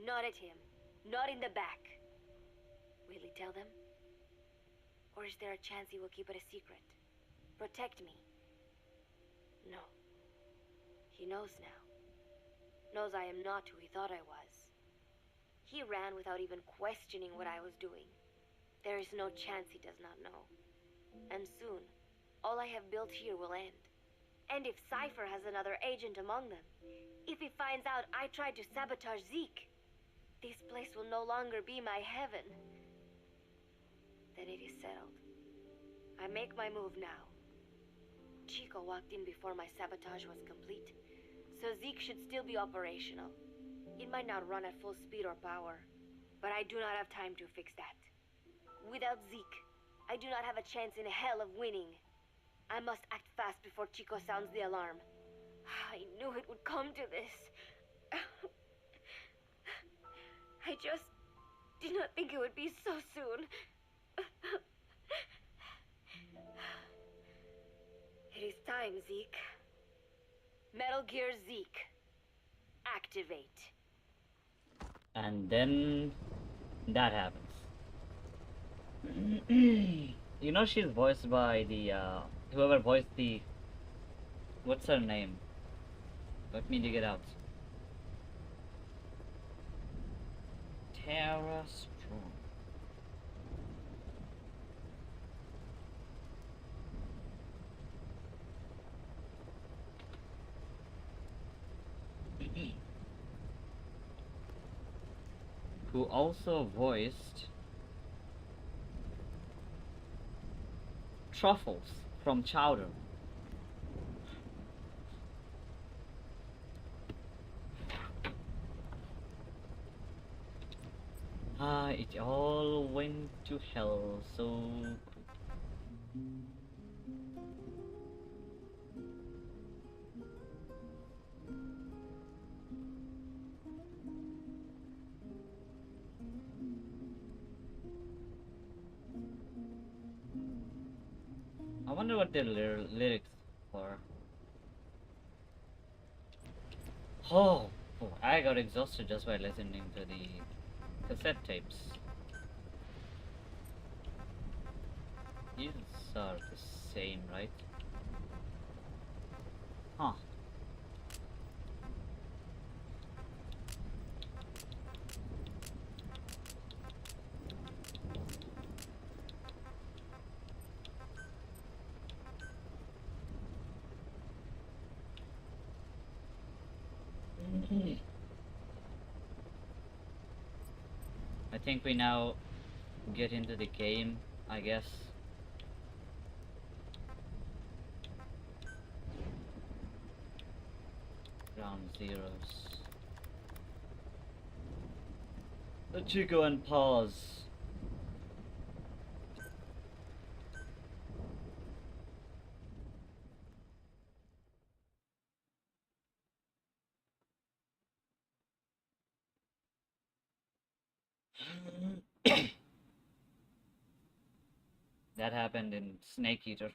Not at him. Not in the back. Will he tell them? Or is there a chance he will keep it a secret? Protect me? No. He knows now. Knows I am not who he thought I was. He ran without even questioning what I was doing. There is no chance he does not know. And soon, all I have built here will end. And if Cypher has another agent among them, if he finds out I tried to sabotage Zeke, this place will no longer be my heaven. Then it is settled. I make my move now. Chico walked in before my sabotage was complete, so Zeke should still be operational. It might not run at full speed or power, but I do not have time to fix that. Without Zeke, I do not have a chance in hell of winning. I must act fast before Chico sounds the alarm. I knew it would come to this. I just did not think it would be so soon. It is time, Zeke. Metal Gear Zeke. Activate. And then that happens. You know she's voiced by the whoever voiced the, what's her name? Let me dig it out. Tara Strong. Who also voiced Truffles from Chowder. It all went to hell so quick. I wonder what their lyrics were. Oh, I got exhausted just by listening to the cassette tapes. These are the same, right? Huh. I think we now get into the game, I guess. Ground zeros. The Chico and pause. That happened in Snake Eater.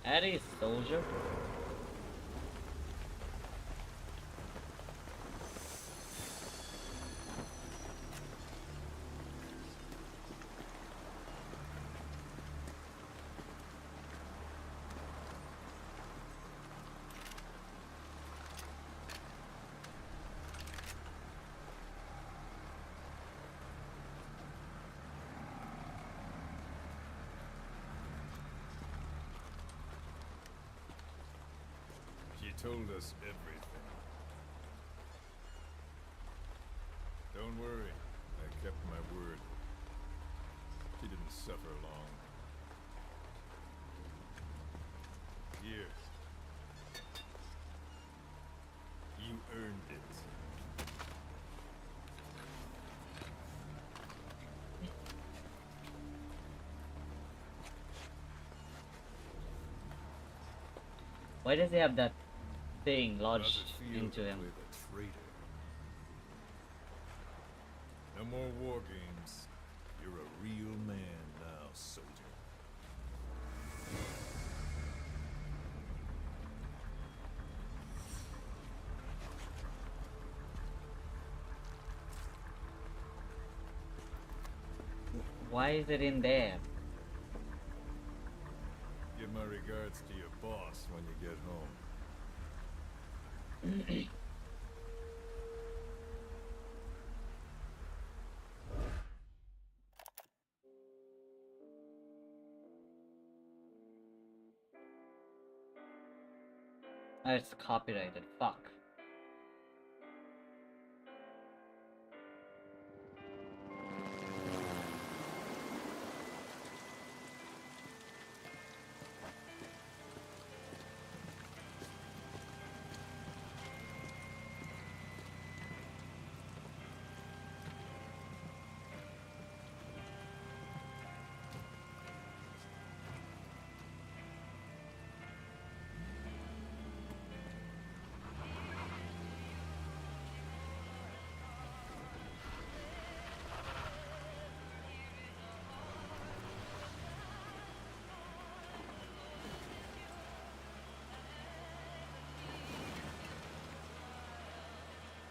Eddie, soldier. She told us everything. Don't worry, I kept my word. She didn't suffer long. Here. You earned it. Why does he have that thing How's lodged it feel into to him? play the traitor? No more war games. You're a real man now, soldier. Why is it in there? Give my regards to your boss when you get home. Oh, it's copyrighted. Fuck.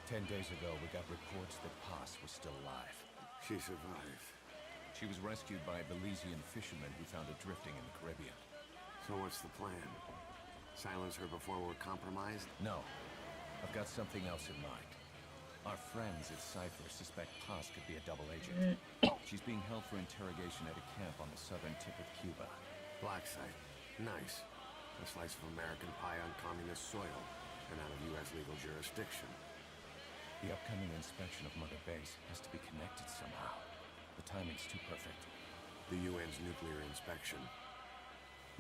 Ten days ago, we got reports that Paz was still alive. She survived. She was rescued by a Belizean fisherman who found her drifting in the Caribbean. So what's the plan? Silence her before we're compromised? No, I've got something else in mind. Our friends at Cypher suspect Paz could be a double agent. She's being held for interrogation at a camp on the southern tip of Cuba. Black site. Nice. A slice of American pie on communist soil and out of U.S. legal jurisdiction. The upcoming inspection of Mother Base has to be connected somehow. The timing's too perfect. The UN's nuclear inspection.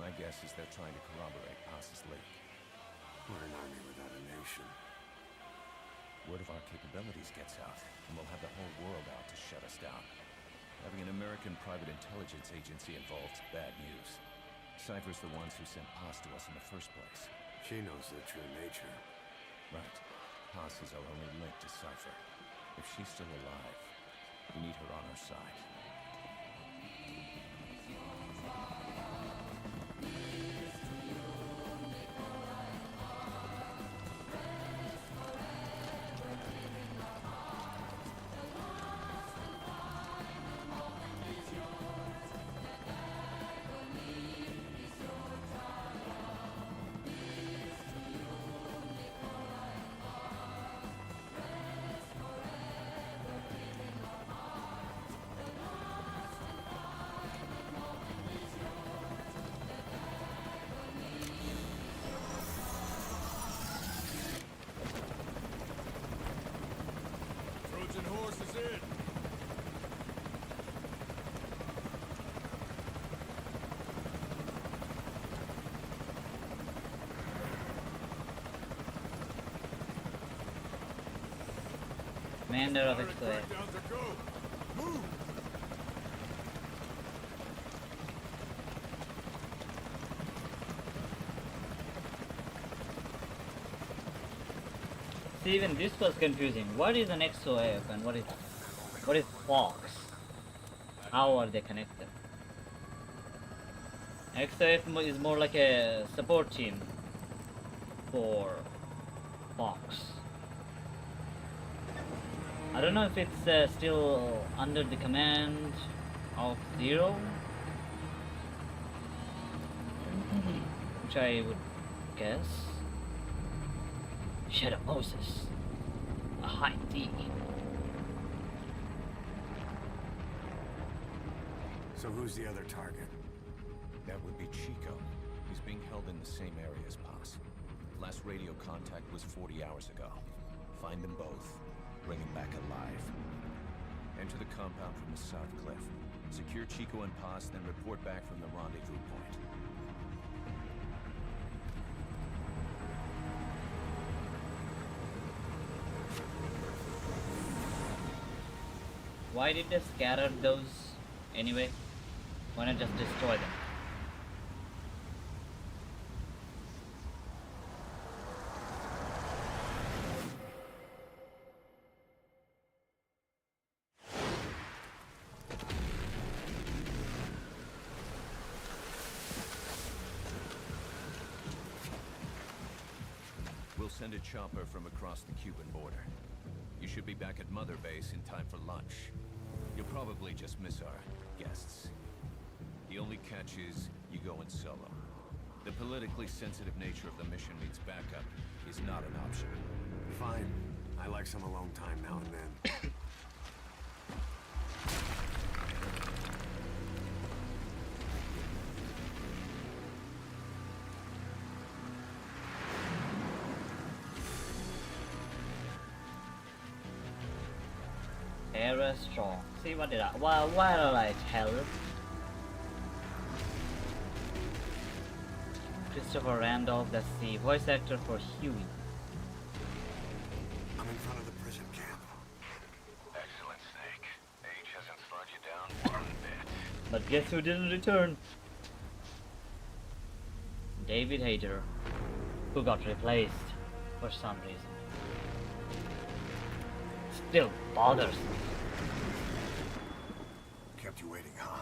My guess is they're trying to corroborate Paz's leak. We're an army without a nation. Word of our capabilities gets out, and we'll have the whole world out to shut us down. Having an American private intelligence agency involved's bad news. Cypher's the ones who sent Paz to us in the first place. She knows their true nature. Right. Paz is our only link to Cypher. If she's still alive, we need her on our side. Trojan horse is in. Commander of Pirate X-Way. breakdowns are go. Move. See, even this was confusing. What is an XOF and what is Fox? How are they connected? XOF is more like a support team for Fox. I don't know if it's still under the command of Zero, which I would guess. Shadow Moses, a high D. So who's the other target? That would be Chico. He's being held in the same area as Paz. Last radio contact was 40 hours ago. Find them both. Bring him back alive. Enter the compound from the south cliff. Secure Chico and Paz, then report back from the rendezvous point. Why did they scatter those anyway? Why not just destroy them? We'll send a chopper from across the Cuban border. You should be back at Mother Base in time for lunch. You'll probably just miss our guests. The only catch is you go in solo. The politically sensitive nature of the mission means backup is not an option. Fine. I like some alone time now and then. Era strong. See what did I? Why did I tell him? Christopher Randolph, that's the voice actor for Huey. I'm in front of the prison camp. Excellent, Snake. Age hasn't slowed you down one bit. But guess who didn't return? David Hayter, who got replaced for some reason. Still bothers me. Kept you waiting, huh?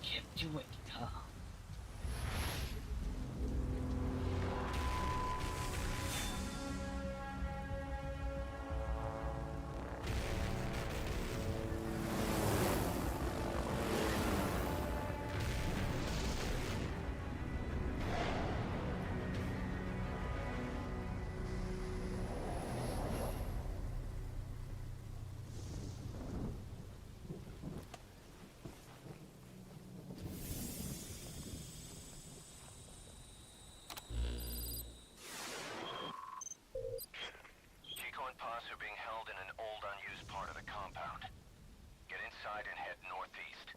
Kept you waiting, huh? Chico and Paz are being held in an old unused part of the compound. Get inside and head northeast.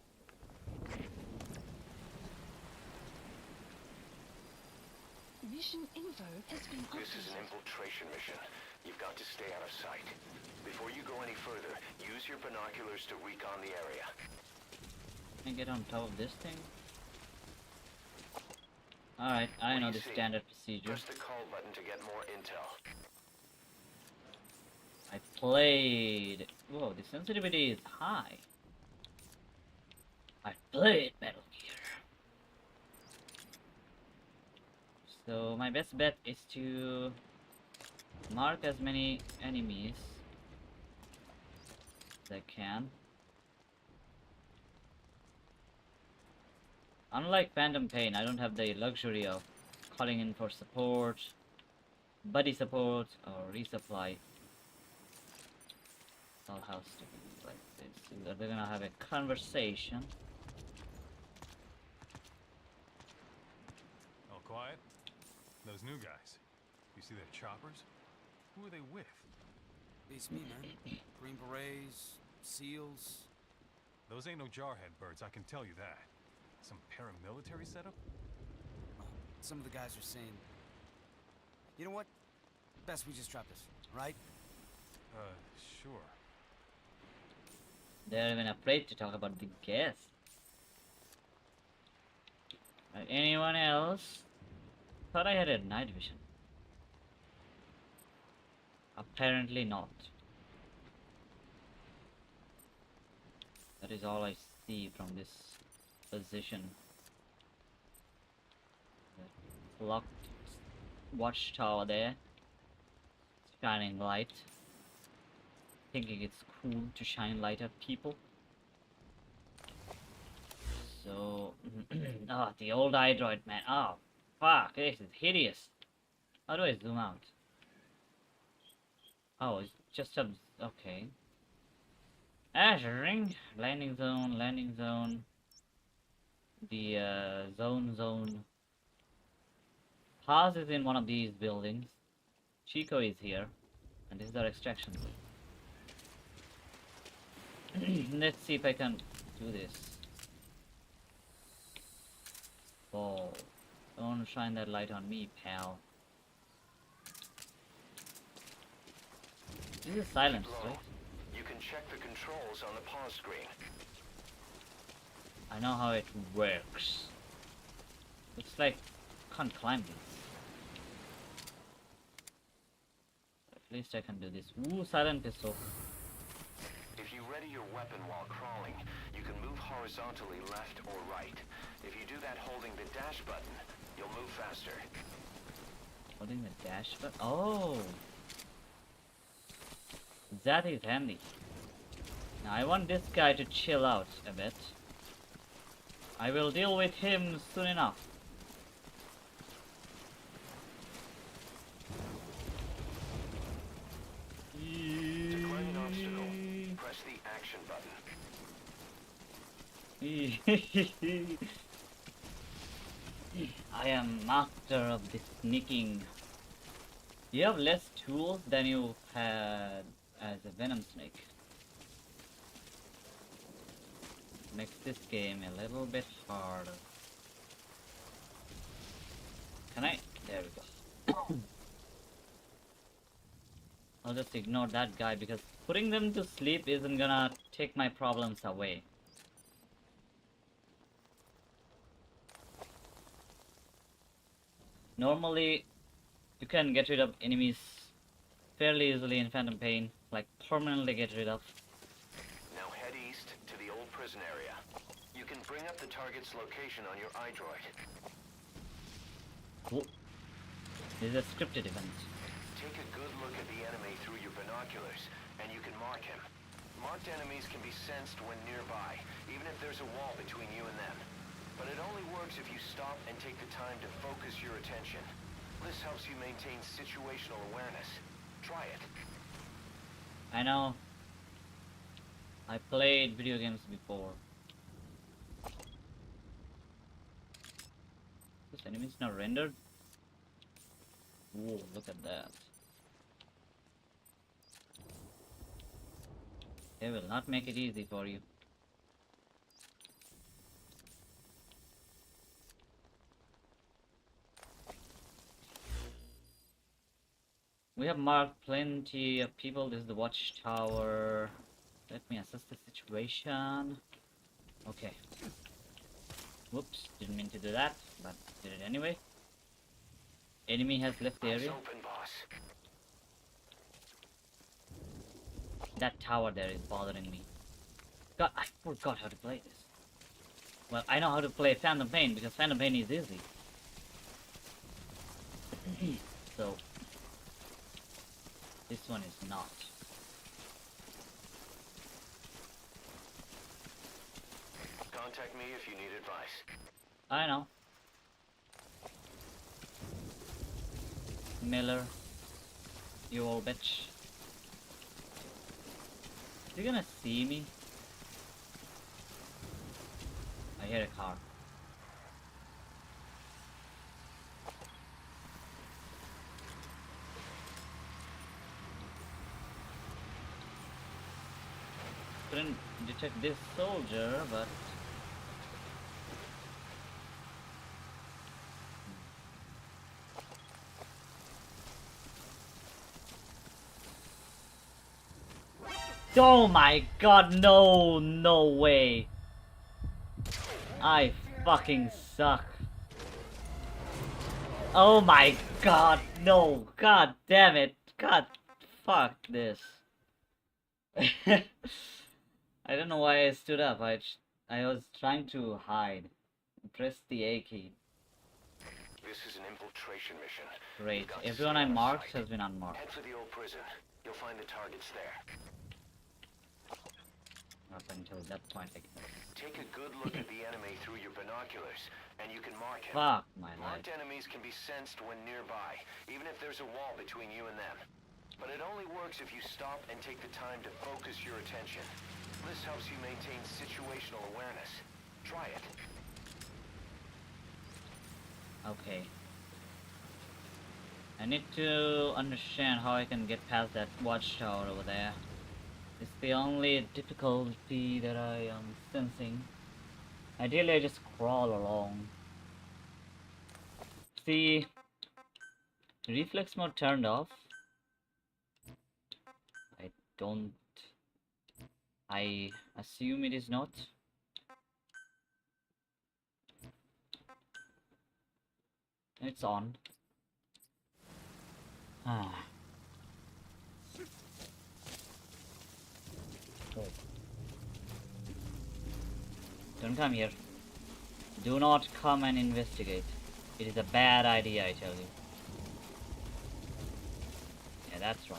Mission info has been This is an updated. infiltration mission. You've got to stay out of sight. Before you go any further, use your binoculars to recon the area. Can I get on top of this thing? Alright, I What do know you the see? standard procedure. Press the call button to get more intel. I played Whoa, the sensitivity is high. I played Metal Gear. So my best bet is to mark as many enemies as I can. Unlike Phantom Pain, I don't have the luxury of calling in for support, buddy support, or resupply. It all has to be like this. Either they're gonna have a conversation. All quiet? Those new guys. You see their choppers? Who are they with? Beats me, man. Green Berets, SEALs. Those ain't no jarhead birds, I can tell you that. Some paramilitary setup? Some of the guys are saying... You know what? Best we just drop this, right? Sure. They're even afraid to talk about the gas. Anyone else? Thought I had a night vision. Apparently not. That is all I see from this position. The locked watchtower there. Shining light. Thinking it's cool to shine light at people. So, oh, the old iDroid, man. Oh, fuck, this is hideous. How do I zoom out? Oh, it's just a... okay. Ashering. Landing zone, landing zone. The, zone. Paz is in one of these buildings. Chico is here. And this is our extraction zone. Let's see if I can do this. Oh, don't shine that light on me, pal. This is silence, right? You can check the controls on the pause screen. I know how it works. Looks like I can't climb this. At least I can do this. Ooh, silent pistol. If you ready your weapon while crawling, you can move horizontally left or right. If you do that holding the dash button, you'll move faster. Holding the dash button? Oh! That is handy. Now I want this guy to chill out a bit. I will deal with him soon enough. To climb an obstacle, press the action button. I am master of the sneaking. You have less tools than you had as a Venom Snake. Makes this game a little bit harder. Can I? There we go. I'll just ignore that guy because putting them to sleep isn't gonna take my problems away. Normally, you can get rid of enemies fairly easily in Phantom Pain, like permanently get rid of. Now head east to the old prison area. You can bring up the target's location on your iDroid. Cool. This is a scripted event. Take a good look at the enemy through your binoculars, and you can mark him. Marked enemies can be sensed when nearby, even if there's a wall between you and them. But it only works if you stop and take the time to focus your attention. This helps you maintain situational awareness. Try it. I know. I played video games before. This enemy is not rendered. Whoa, look at that. They will not make it easy for you. We have marked plenty of people. This is the watchtower. Let me assess the situation. Okay. Whoops, didn't mean to do that, but did it anyway. Enemy has left the Eyes area. open, boss. That tower there is bothering me. God, I forgot how to play this. Well, I know how to play Phantom Pain because Phantom Pain is easy. So, this one is not. Contact me if you need advice. I know. Miller, you old bitch. Is he gonna see me? I hear a car. Couldn't detect this soldier, but oh my god, no, no way. I fucking suck. Oh my god, no, god damn it. God, fuck this. I don't know why I stood up. I was trying to hide. Press the A key. This is an infiltration mission. Great. You've got to Everyone stay I out of marked sight. has been unmarked. Head for the old prison. You'll find the targets there. Up until that point, I guess. Take a good look at the enemy through your binoculars, and you can mark him. Fuck my life. Marked enemies can be sensed when nearby, even if there's a wall between you and them. But it only works if you stop and take the time to focus your attention. This helps you maintain situational awareness. Try it. Okay. I need to understand how I can get past that watchtower over there. It's the only difficulty that I am sensing. Ideally, I just crawl along. See, reflex mode turned off. I assume it is not. It's on. Ah. Don't come here. Do not come and investigate. It is a bad idea, I tell you. Yeah, that's right.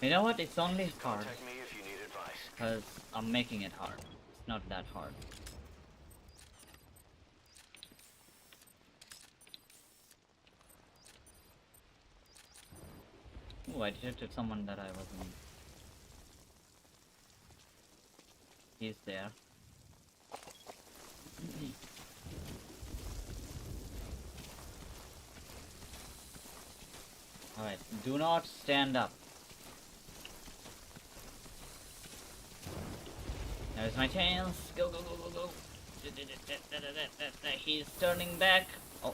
You know what? It's only hard. Contact me if you need advice. Because I'm making it hard. It's not that hard. Oh, I detected someone that I wasn't. He's there. Alright, do not stand up. There's my chance. Go, go, go, go, go. He's turning back. Oh.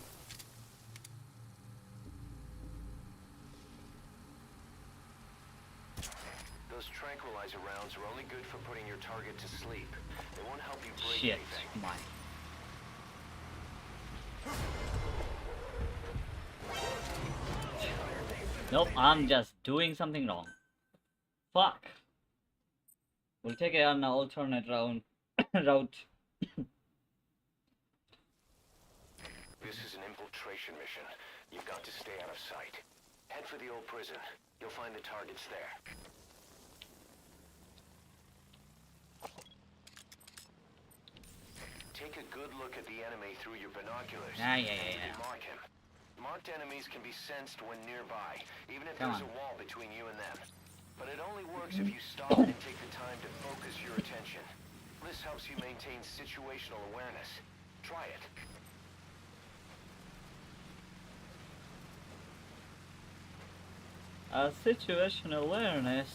Those tranquilizer rounds are only good for putting your target to sleep. They won't help you break Shit, anything. my. Nope, I'm just doing something wrong. Fuck. We'll take an alternate route. This is an infiltration mission. You've got to stay out of sight. Head for the old prison. You'll find the targets there. Take a good look at the enemy through your binoculars. Yeah. And mark him. Marked enemies can be sensed when nearby, even if Come there's on. a wall between you and them. But it only works if you stop and take the time to focus your attention. This helps you maintain situational awareness. Try it. Situational awareness.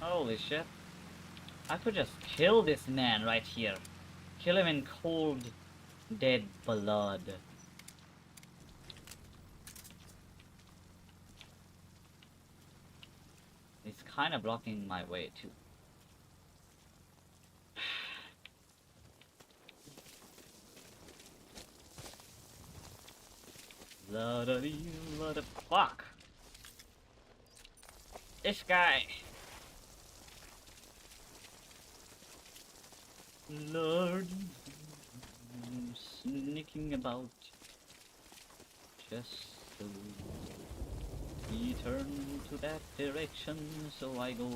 Holy shit. I could just kill this man right here. Kill him in cold, dead blood. It's kind of blocking my way too. What the fuck? This guy. Lord, sneaking about just so he turned to that direction, so I go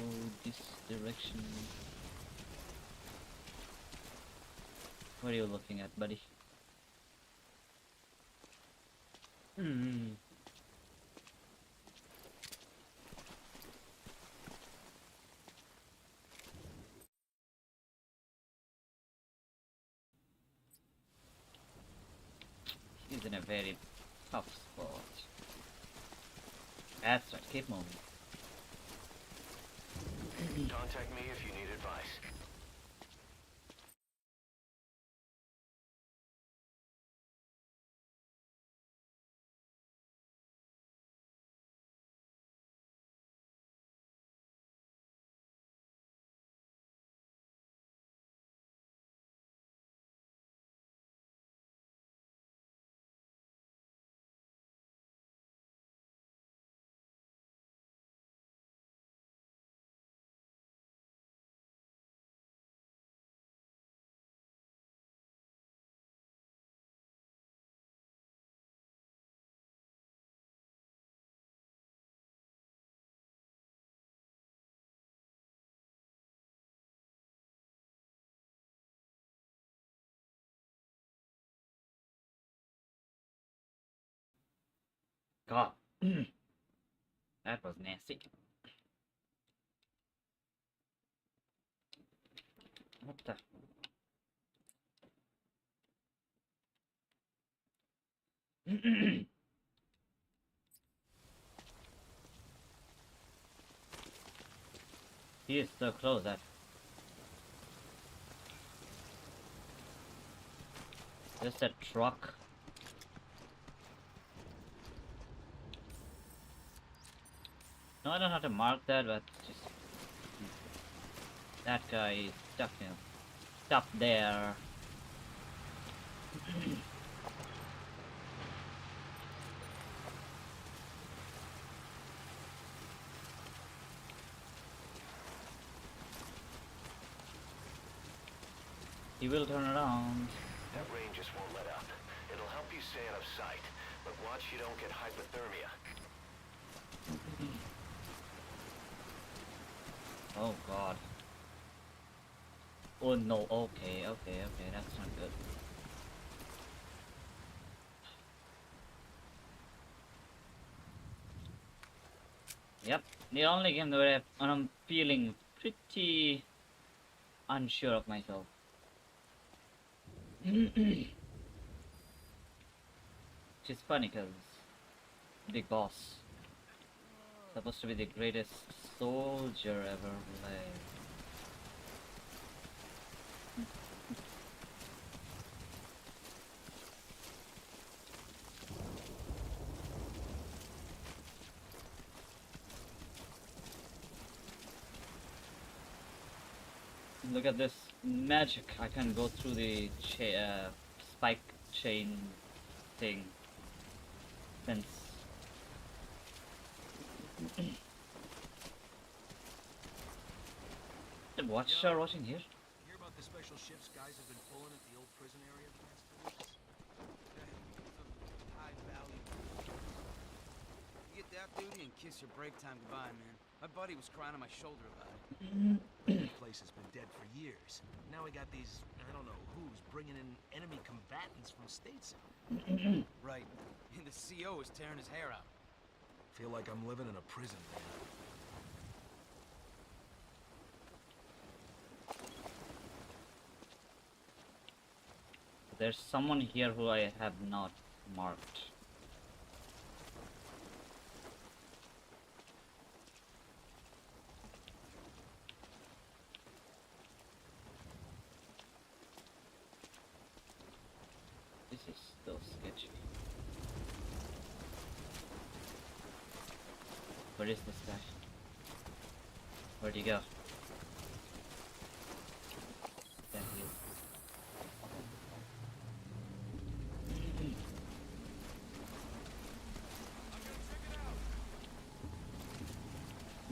this direction. What are you looking at, buddy? He's in a very tough spot. That's right, keep moving. Contact me if you need advice. God, that was nasty. What the? He is so close that. Just a truck. No, I don't have to mark that, but just that guy is stuck in, stuck there. He will turn around. That rain just won't let up. It'll help you stay out of sight, but watch you don't get hypothermia. Oh God. Oh no, okay, that's not good. Yep, the only game where I'm feeling pretty unsure of myself. Which is funny because Big Boss supposed to be the greatest soldier ever lived. Look at this magic! I can go through the spike chain thing. Fence. The watcher watching here? Hear about the special ships guys have been pulling at the old prison area the past 2 weeks? High value. You get that duty and kiss your break time goodbye, man. My buddy was crying on my shoulder about it. The place has been dead for years. Now we got these, I don't know who's, bringing in enemy combatants from stateside. Right. And the CO is tearing his hair out. Feel like I'm living in a prison, man. There's someone here who I have not marked. This is still sketchy. Where is this guy? Where'd he go? There he is.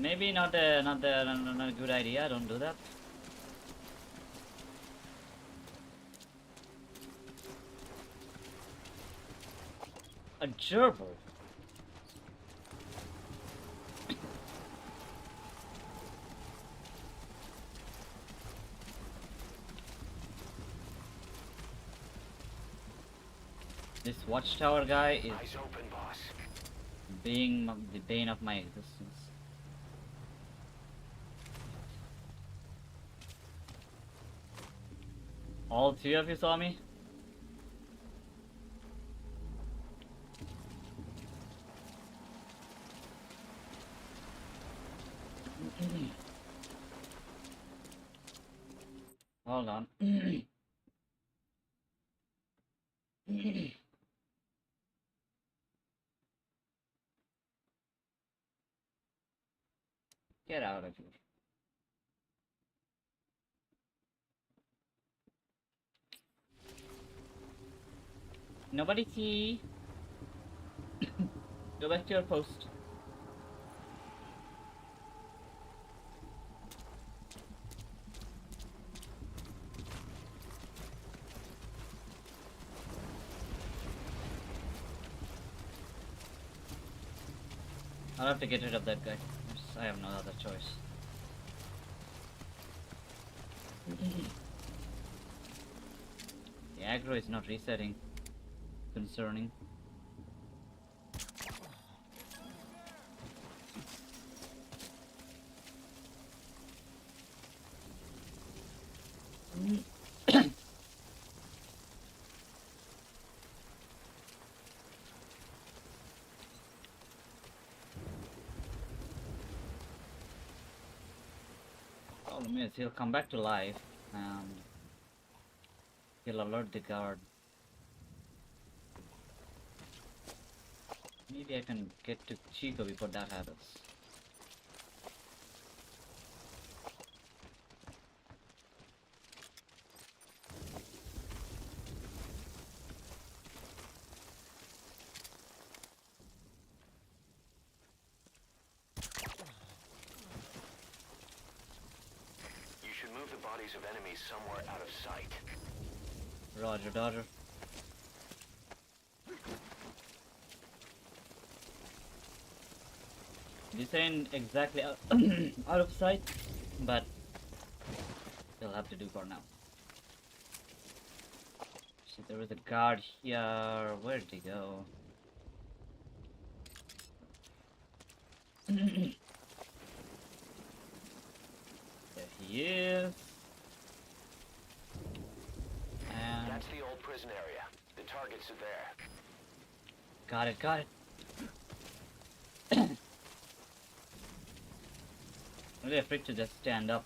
Maybe not a good idea. Don't do that. A gerbil. This watchtower guy is Eyes open, boss. being the bane of my existence. All three of you saw me? Hold on. Get out of here. Nobody see. Go back to your post. I'll have to get rid of that guy. I have no other choice. The aggro is not resetting. Concerning. Problem is, he'll come back to life and he'll alert the guard. Maybe I can get to Chico before that happens. You should move the bodies of enemies somewhere out of sight. Roger, Dodger. This ain't exactly out, out of sight, but they'll have to do for now. See, there was a guard here. Where did he go? There he is. And That's the old prison area. The targets are there. got it, got it. Really afraid to just stand up.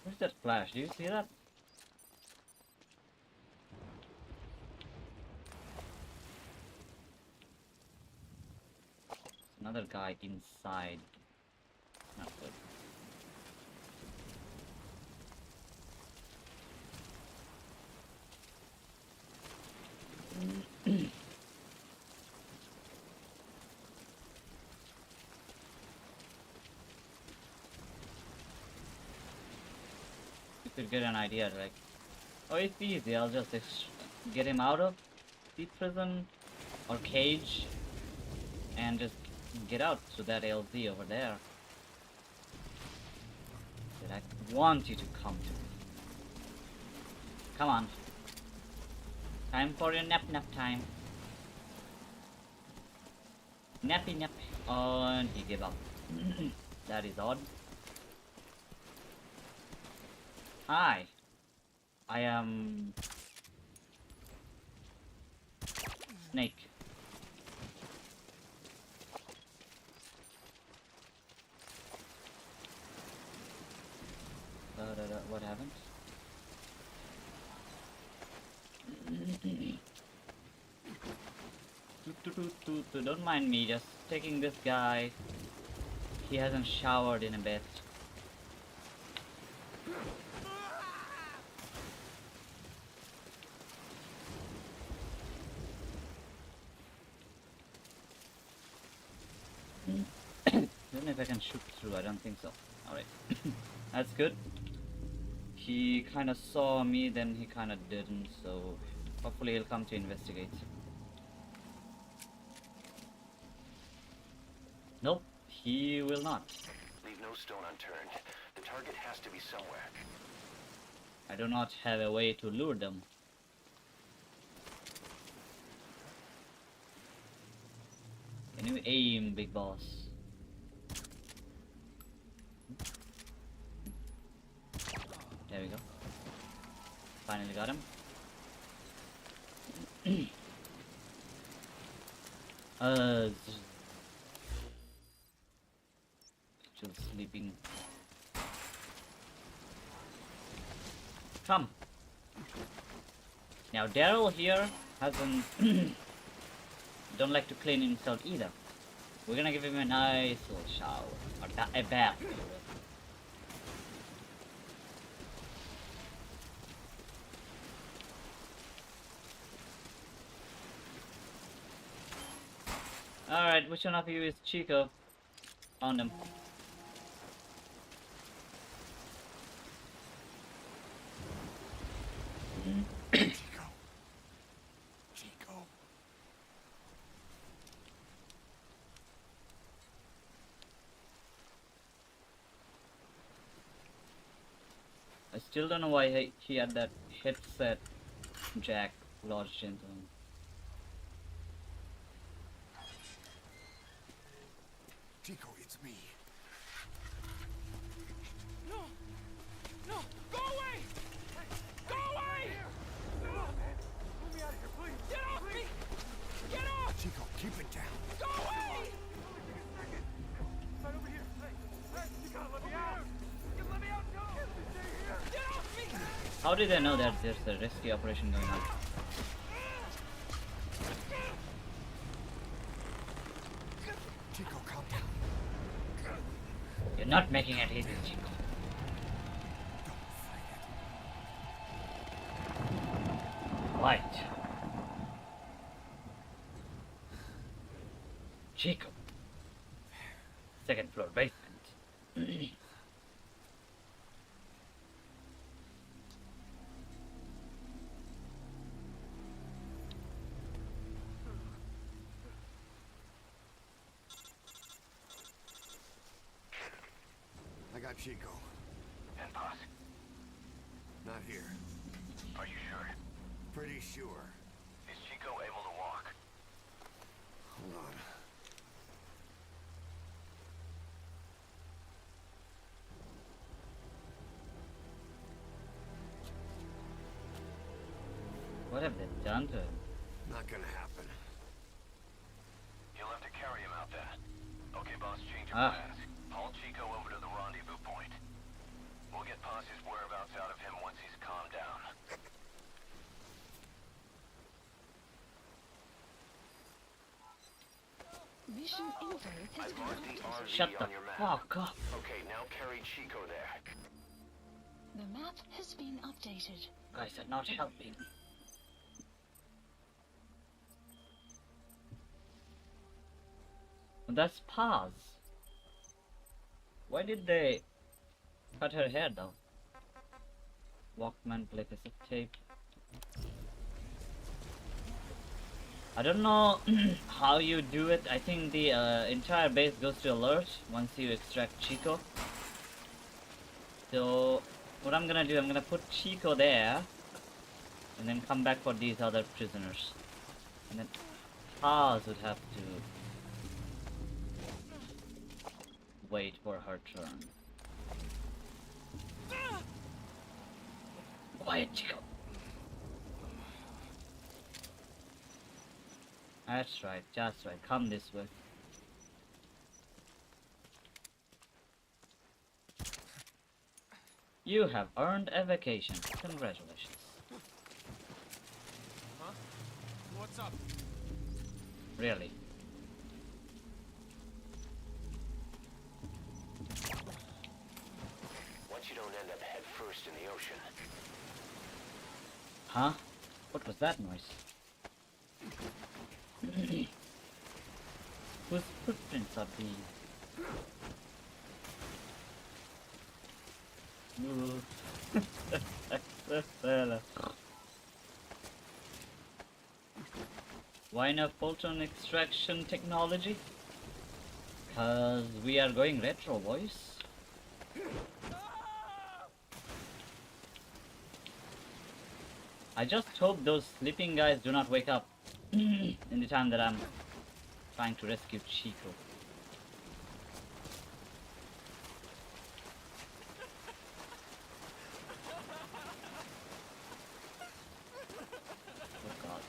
Where's that flash? Do you see that? Another guy inside. Not good. You could get an idea, like, oh, it's easy. I'll just get him out of the prison or cage and just get out to that LZ over there. But I want you to come to me. Come on. Time for your nap time. Nappy nap. Oh, and he gave up. That is odd. Hi. I am Snake. What happened? Don't mind me, just taking this guy. He hasn't showered in a bit. Even if I can shoot through, I don't think so. Alright. That's good. He kind of saw me, then he kind of didn't, so hopefully he'll come to investigate. Nope, he will not. Leave no stone unturned. The target has to be somewhere. I do not have a way to lure them. Can you aim, big boss? There we go. Finally got him. Still sleeping. Come. Now Daryl here hasn't don't like to clean himself either. We're gonna give him a nice little shower or a bath. Alright, which one of you is Chico? Found him. Chico. I still don't know why he had that headset jack lodged into him. Chico, it's me. No! No! Go away! Go away! Move me out of here, please. Get off me! Get off! Chico, keep it down. Go away! Right over here. Hey, you gotta let me out. You let me out, no! Stay here. Get off me! How did they know that there's a rescue operation going on? Chico, calm down. You're not making it easy, Chico. Right. Chico. Second floor basement. I got Chico. And Boss, Not here. are you sure? Pretty sure. Is Chico able to walk? Hold on. What have they done to him? Not gonna happen. You'll have to carry him out there. Okay, boss, change your Ah. plans. Haul Chico over to the rendezvous point. We'll get Posse's whereabouts out of him once he's calmed down. Mission info has I've been marked the updated. RV Shut the on your map. fuck up. Okay, now carry Chico there. The map has been updated. Guys are not helping. That's Paz. Why did they cut her hair though? Walkman, play cassette tape. I don't know how you do it. I think the entire base goes to alert once you extract Chico. So what I'm gonna do, I'm gonna put Chico there and then come back for these other prisoners. And then Paz would have to wait for her turn. Quiet, Chico. That's right, just right. Come this way. You have earned a vacation. Congratulations. Huh? What's up? Really. Once you don't end up head first in the ocean. Huh? What was that noise? Whose footprints are these? Why no photon extraction technology? Cause we are going retro, boys. I just hope those sleeping guys do not wake up in the time that I'm trying to rescue Chico. Oh god.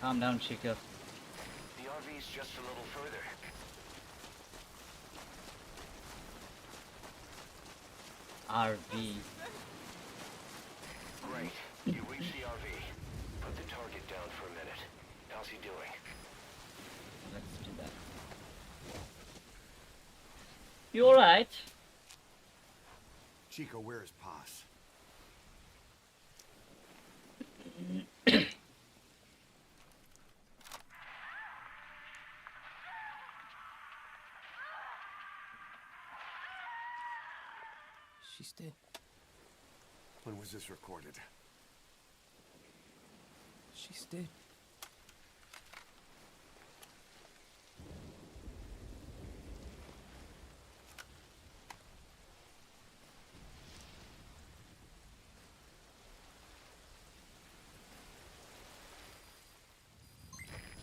Calm down, Chico. The RV's just a little further. RV. Great. You reach the RV. Put the target down for a minute. How's he doing? Let's do that. You alright? Chico, where is Paz? She's dead. When was this recorded? She's dead.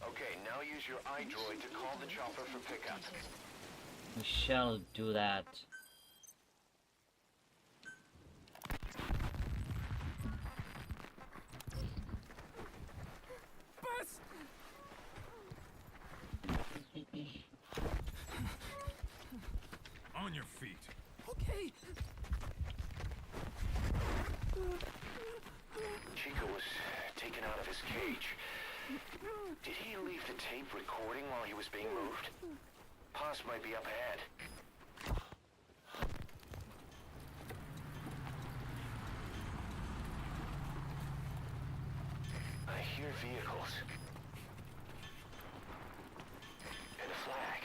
Okay, now use your iDroid to call the chopper for pickup. We shall do that. On your feet. Okay. Chico was taken out of his cage. Did he leave the tape recording while he was being moved? Paz might be up ahead. I hear vehicles. And a flag.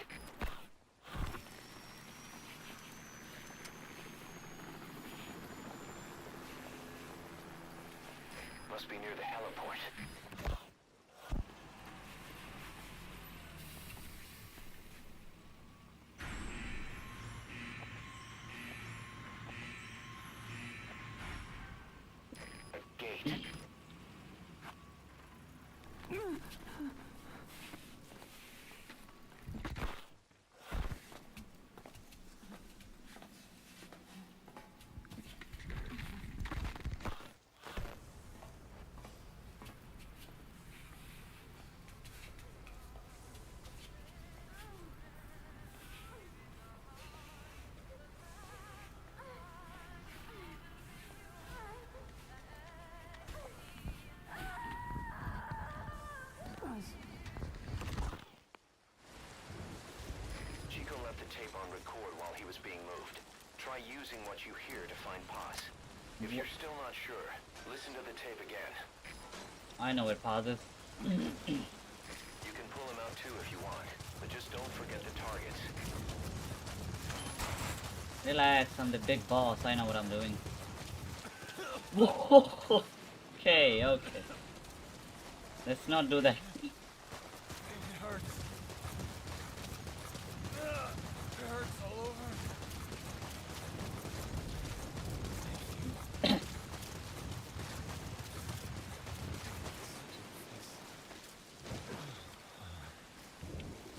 Must be near the heliport. A gate. Chico left the tape on record while he was being moved. Try using what you hear to find Paz. If you're still not sure, listen to the tape again. I know where Paz is. You can pull him out too if you want, but just don't forget the targets. Relax, I'm the big boss. I know what I'm doing. Okay, okay. Let's not do that. It hurts. It hurts all over.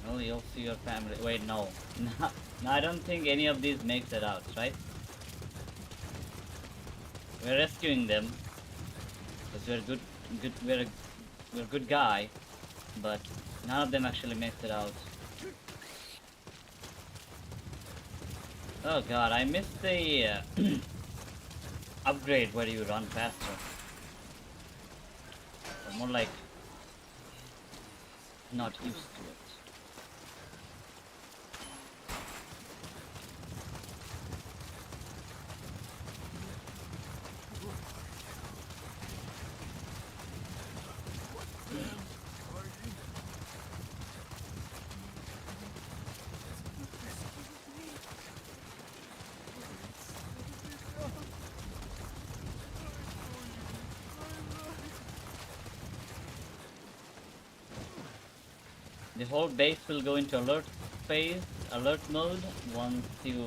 Oh, you'll see your family. Wait, no. No, I don't think any of these makes it out, right? We're rescuing them because we're we're a good guy, but none of them actually makes it out. Oh god, I missed the upgrade where you run faster. Or more like not used to it. The whole base will go into alert phase, alert mode once you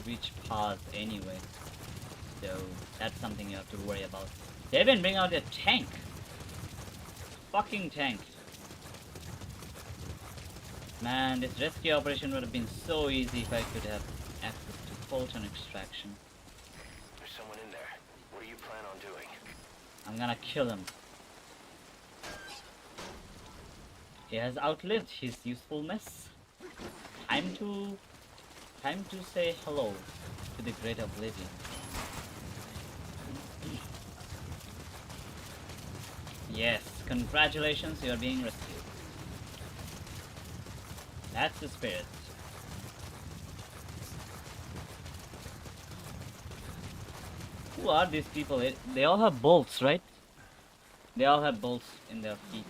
reach pause anyway. So that's something you have to worry about. They even bring out a tank. Fucking tank. Man, this rescue operation would have been so easy if I could have access to photon extraction. There's someone in there. What do you plan on doing? I'm gonna kill him. He has outlived his usefulness. Time to say hello to the great oblivion. Yes, congratulations, you are being rescued. That's the spirit. Who are these people? They all have bolts, right? They all have bolts in their feet.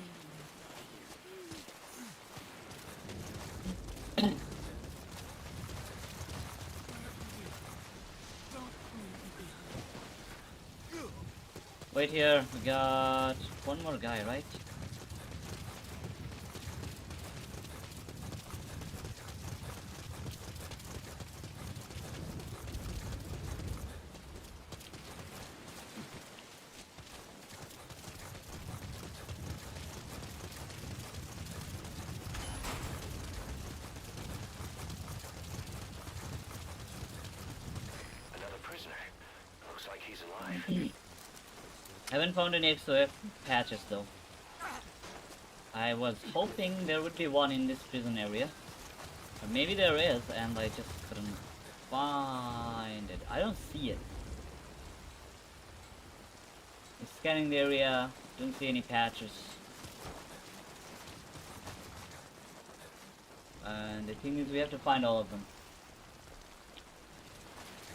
Wait here, we got one more guy, right? Another prisoner. Looks like he's alive. Haven't found any XOF patches though. I was hoping there would be one in this prison area. Or maybe there is and I just couldn't find it. I don't see it. I'm scanning the area, don't see any patches. And the thing is we have to find all of them.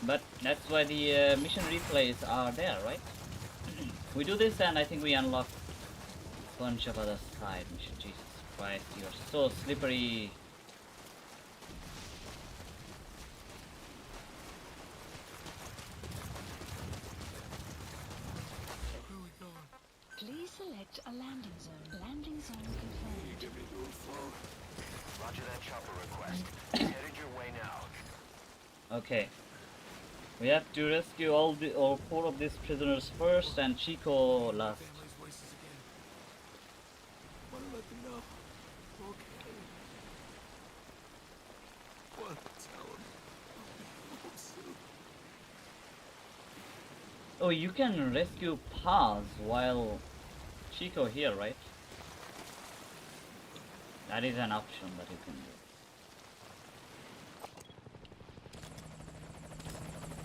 But that's why the mission replays are there, right? We do this and I think we unlock a bunch of other side missions. Jesus Christ, you're so slippery. Please select a landing zone. Landing zone confirmed. Roger that chopper request. Headed your way now. Okay. We have to rescue all 4 of these prisoners first and Chico last. Family's voices again. Want to let them know. Okay. Want to tell them. I'll be home soon. Oh, you can rescue Paz while Chico here, right? That is an option that you can do.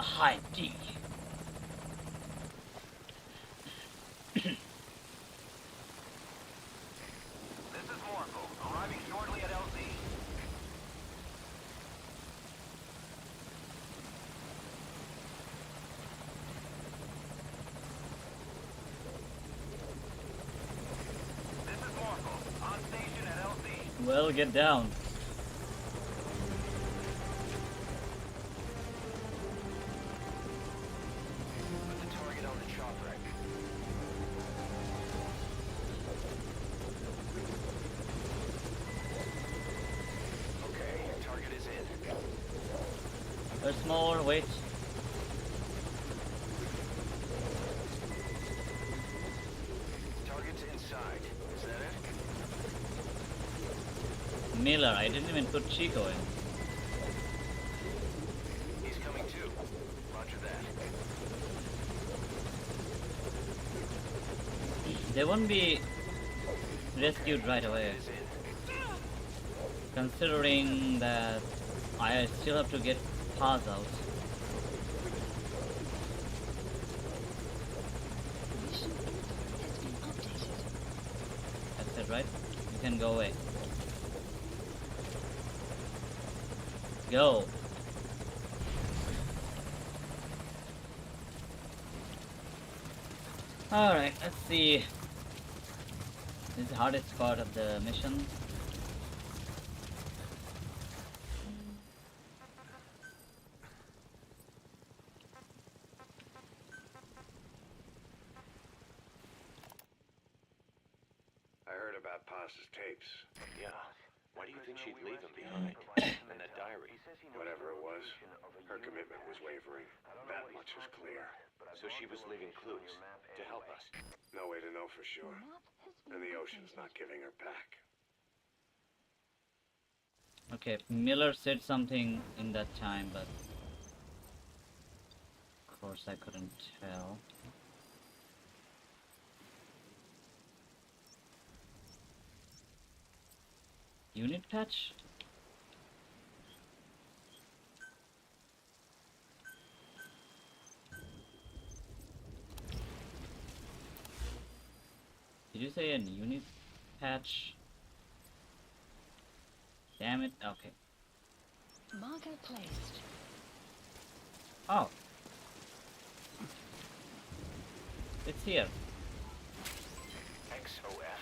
High D. This is Morphle, arriving shortly at LZ. This is Morphle, on station at LZ. Well, get down. Put the target on the chopper. Okay, target is in. There's more, wait. Target's inside. Is that it? Miller, I didn't even put Chico in. He's coming too. Roger that. They won't be rescued right away. Is in. Considering that I still have to get Paz out. Mission info has been updated. That's it, right? You can go away. Go. Alright, let's see. This is the hardest part of the mission. I heard about Haas's tapes. Yeah. Why do you think she'd leave him behind? And that diary? Whatever it was, her commitment was wavering. That much is clear. So she was leaving clues to help us. No way to know for sure. The map has And been the ocean's updated. not giving her back. Okay, Miller said something in that time, but of course I couldn't tell. Unit patch? Did you say a unit patch? Damn it. Okay. Marker placed. Oh. It's here. XOF.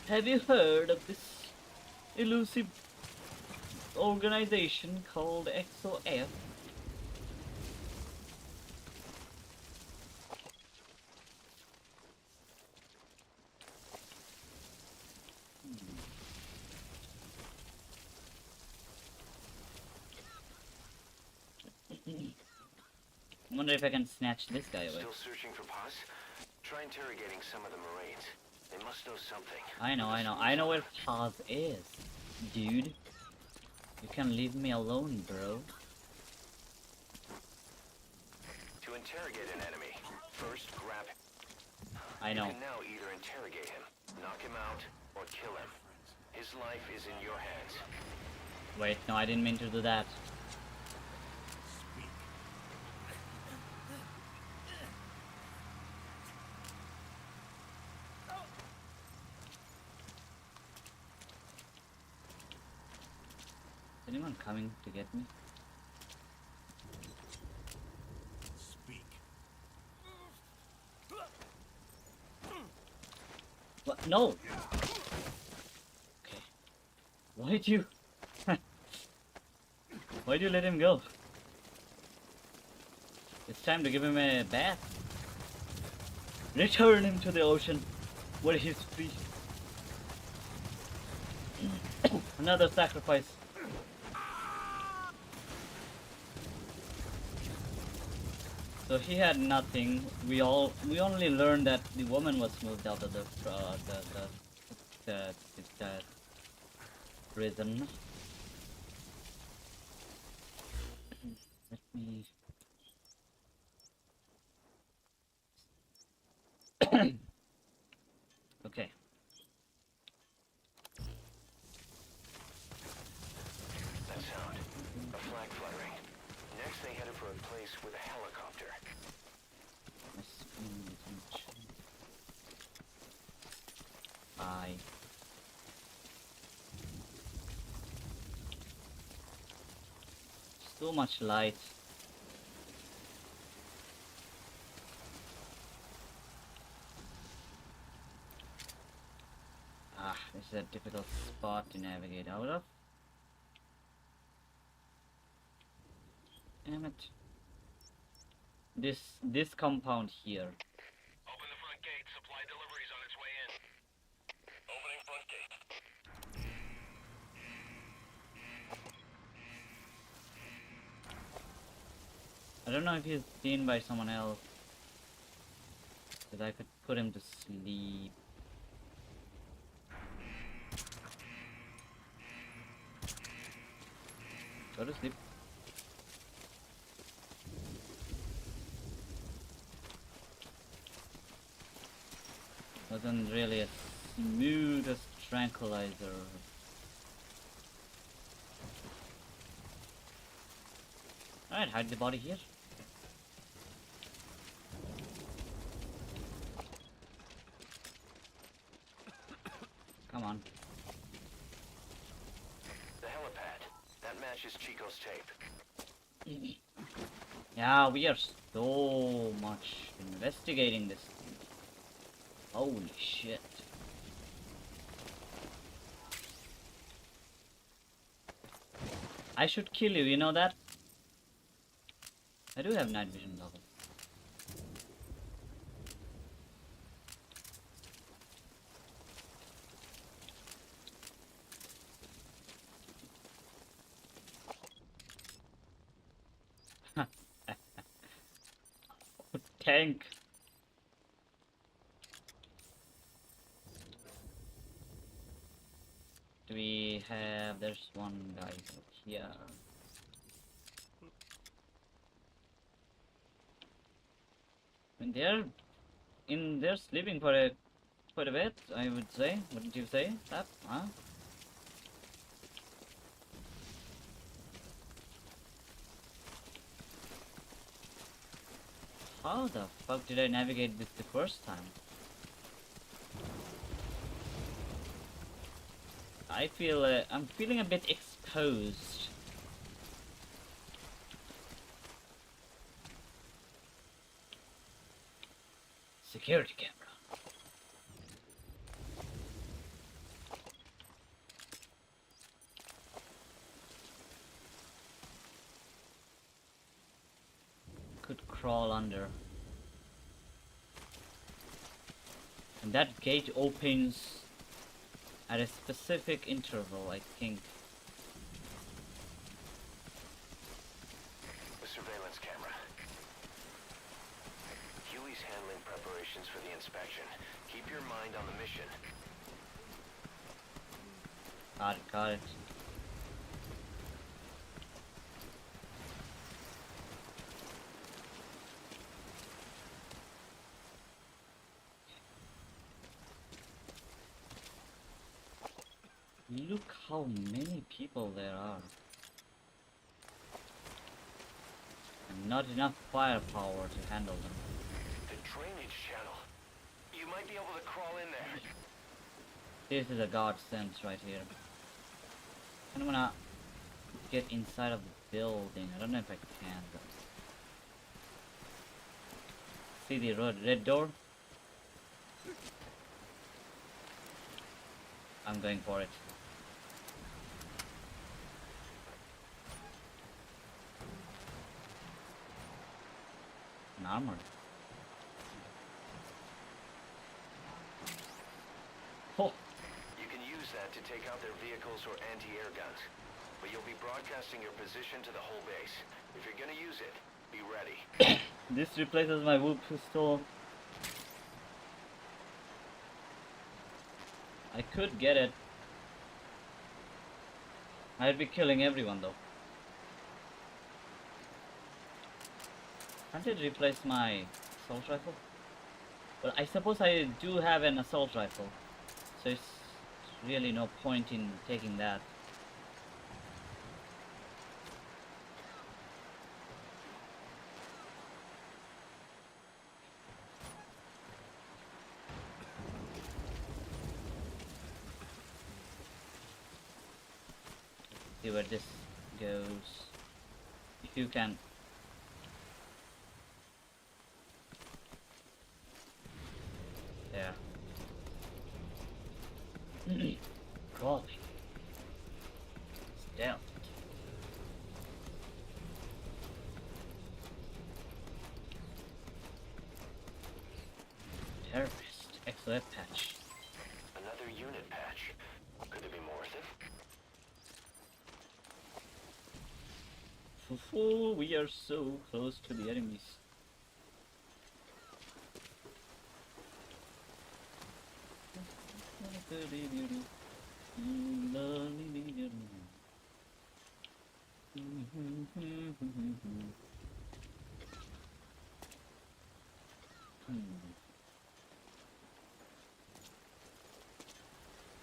Have you heard of this elusive organization called XOF? I wonder if I can snatch this guy away. Still searching for Paz? Try interrogating some of the Marines. They must know something. I know where Paz is, dude. You can leave me alone, bro. To interrogate an enemy, first grab him. I know. You can now either interrogate him, knock him out, or kill him. His life is in your hands. Wait, no, I didn't mean to do that. Is anyone coming to get me? Speak. What? No! Okay. Why'd you... Why'd you let him go? It's time to give him a bath. Return him to the ocean where he's free. Another sacrifice. So he had nothing. We only learned that the woman was moved out of the prison. Let me. Okay. That sound. A flag fluttering. Next they headed for a place with a helicopter. Bye. So much light. Ah, this is a difficult spot to navigate out of. Damn it. This compound here. Open the front gate. Supply deliveries on its way in. Opening front gate. I don't know if he's seen by someone else. But I could put him to sleep. Go to sleep. Wasn't really as smooth as tranquilizer. Alright, hide the body here. Come on. The helipad. That matches Chico's tape. Yeah, we are so much investigating this thing. Holy shit. I should kill you, you know that? I do have night vision goggles. tank. Do we have? There's one guy here. And they're sleeping for quite a bit, I would say. Wouldn't you say that? Huh? How the fuck did I navigate this the first time? I'm feeling a bit exposed. Security camera. Could crawl under. And that gate opens at a specific interval, I think. The surveillance camera. Huey's handling preparations for the inspection. Keep your mind on the mission. Got it. Look how many people there are. And not enough firepower to handle them. The drainage channel. You might be able to crawl in there. This is a godsend right here. I don't wanna get inside of the building. I don't know if I can though. See the red door? I'm going for it. An armor. Oh. You can use that to take out their vehicles or anti-air guns. But you'll be broadcasting your position to the whole base. If you're gonna use it, be ready. This replaces my wood pistol. I could get it. I'd be killing everyone though. Can't it replace my assault rifle? But I suppose I do have an assault rifle, so it's really no point in taking that. See where this goes. If you can. There. Crawling. Stealth. Terrorist. XOF patch. Another unit patch. Could there be more of them? We are so close to the enemies.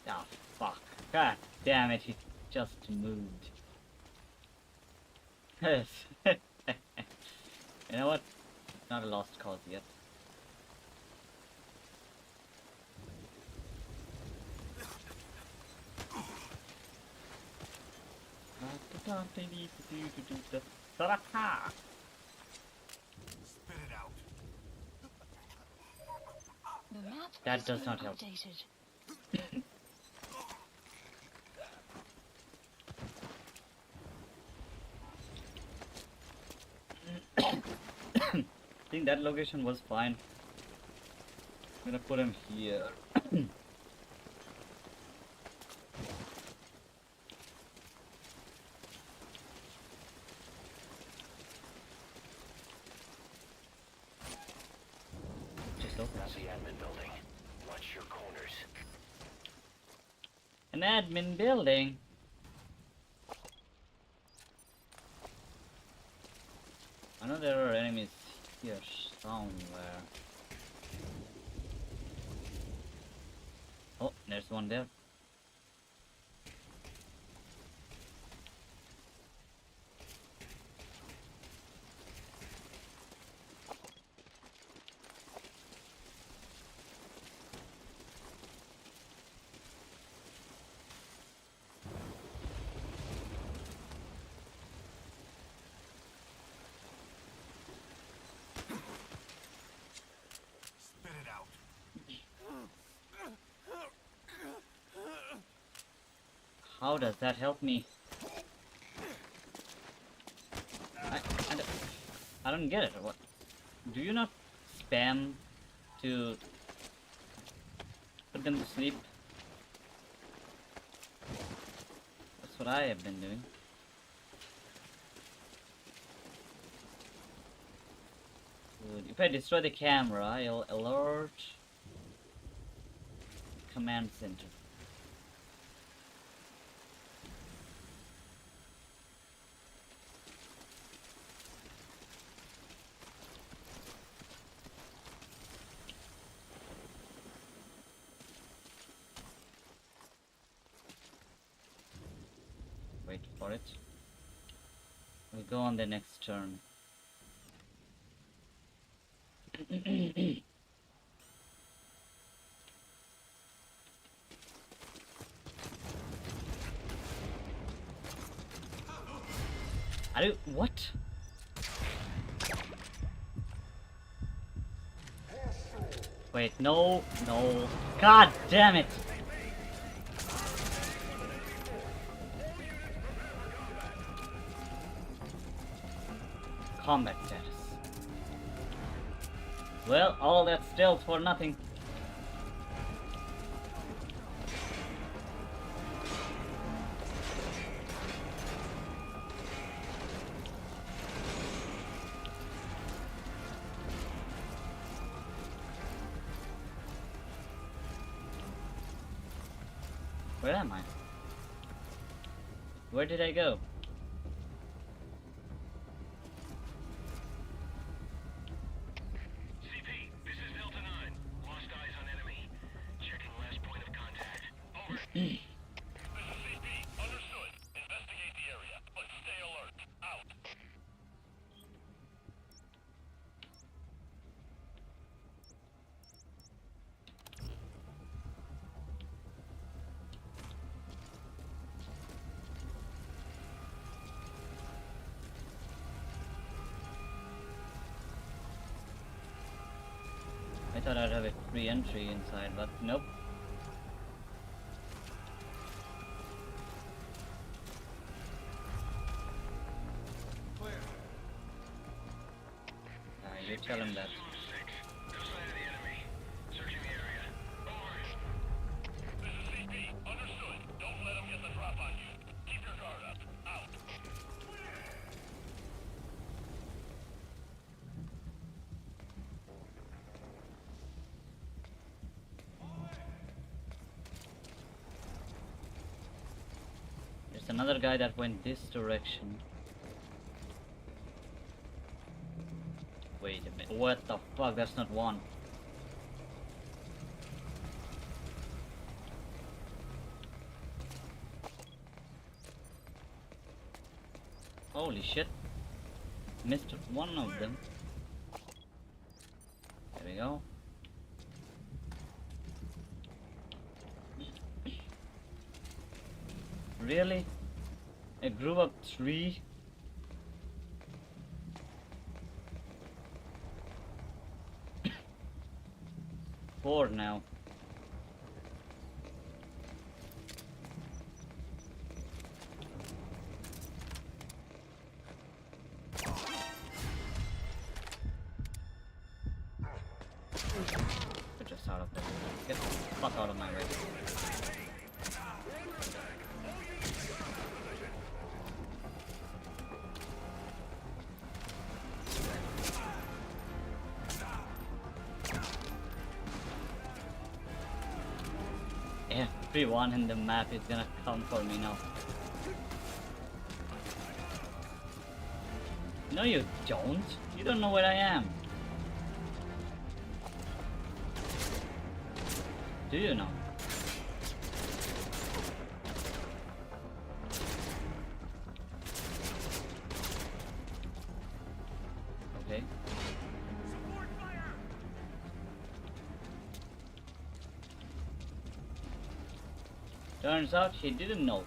Ah, fuck. God damn it, he just moved. You know what? Not a lost cause yet. Spit it out. The map That has does been not help. updated. I think that location was fine. I'm gonna put him here. the admin building. Watch your corners. An admin building. I know there are enemies here somewhere. Oh, there's one there. Spit it out. How does that help me? I don't get it. What? Do you not spam to put them to sleep? That's what I have been doing. Good. If I destroy the camera, I'll alert command center. Wait for it. We'll go on the next turn. What? Wait, no. God damn it! Combat status. Well, all that stealth for nothing. Where am I? Where did I go? CP, this is Delta 9. Lost eyes on enemy. Checking last point of contact. Over. This is CP. Understood. Investigate the area, but stay alert. Out. I thought I'd have a free entry inside, but nope. You tell him that. There's another guy that went this direction. Wait a minute. What the fuck? That's not one. Holy shit. Missed one of them. There we go. Really? I grew up 3? Four now. Get just out of there. Get the fuck out of my way. Everyone in the map is gonna come for me now. No, you don't. You don't know where I am. Do you know? Okay. Turns out he didn't know.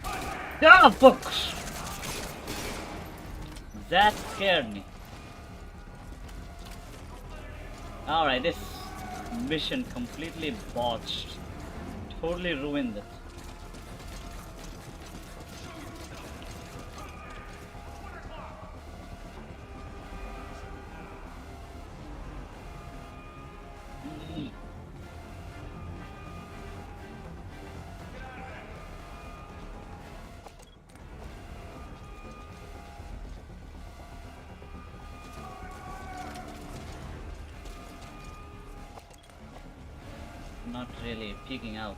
Ah, fuck! That scared me. Alright, this mission completely botched. Totally ruined it. Not really peeking out.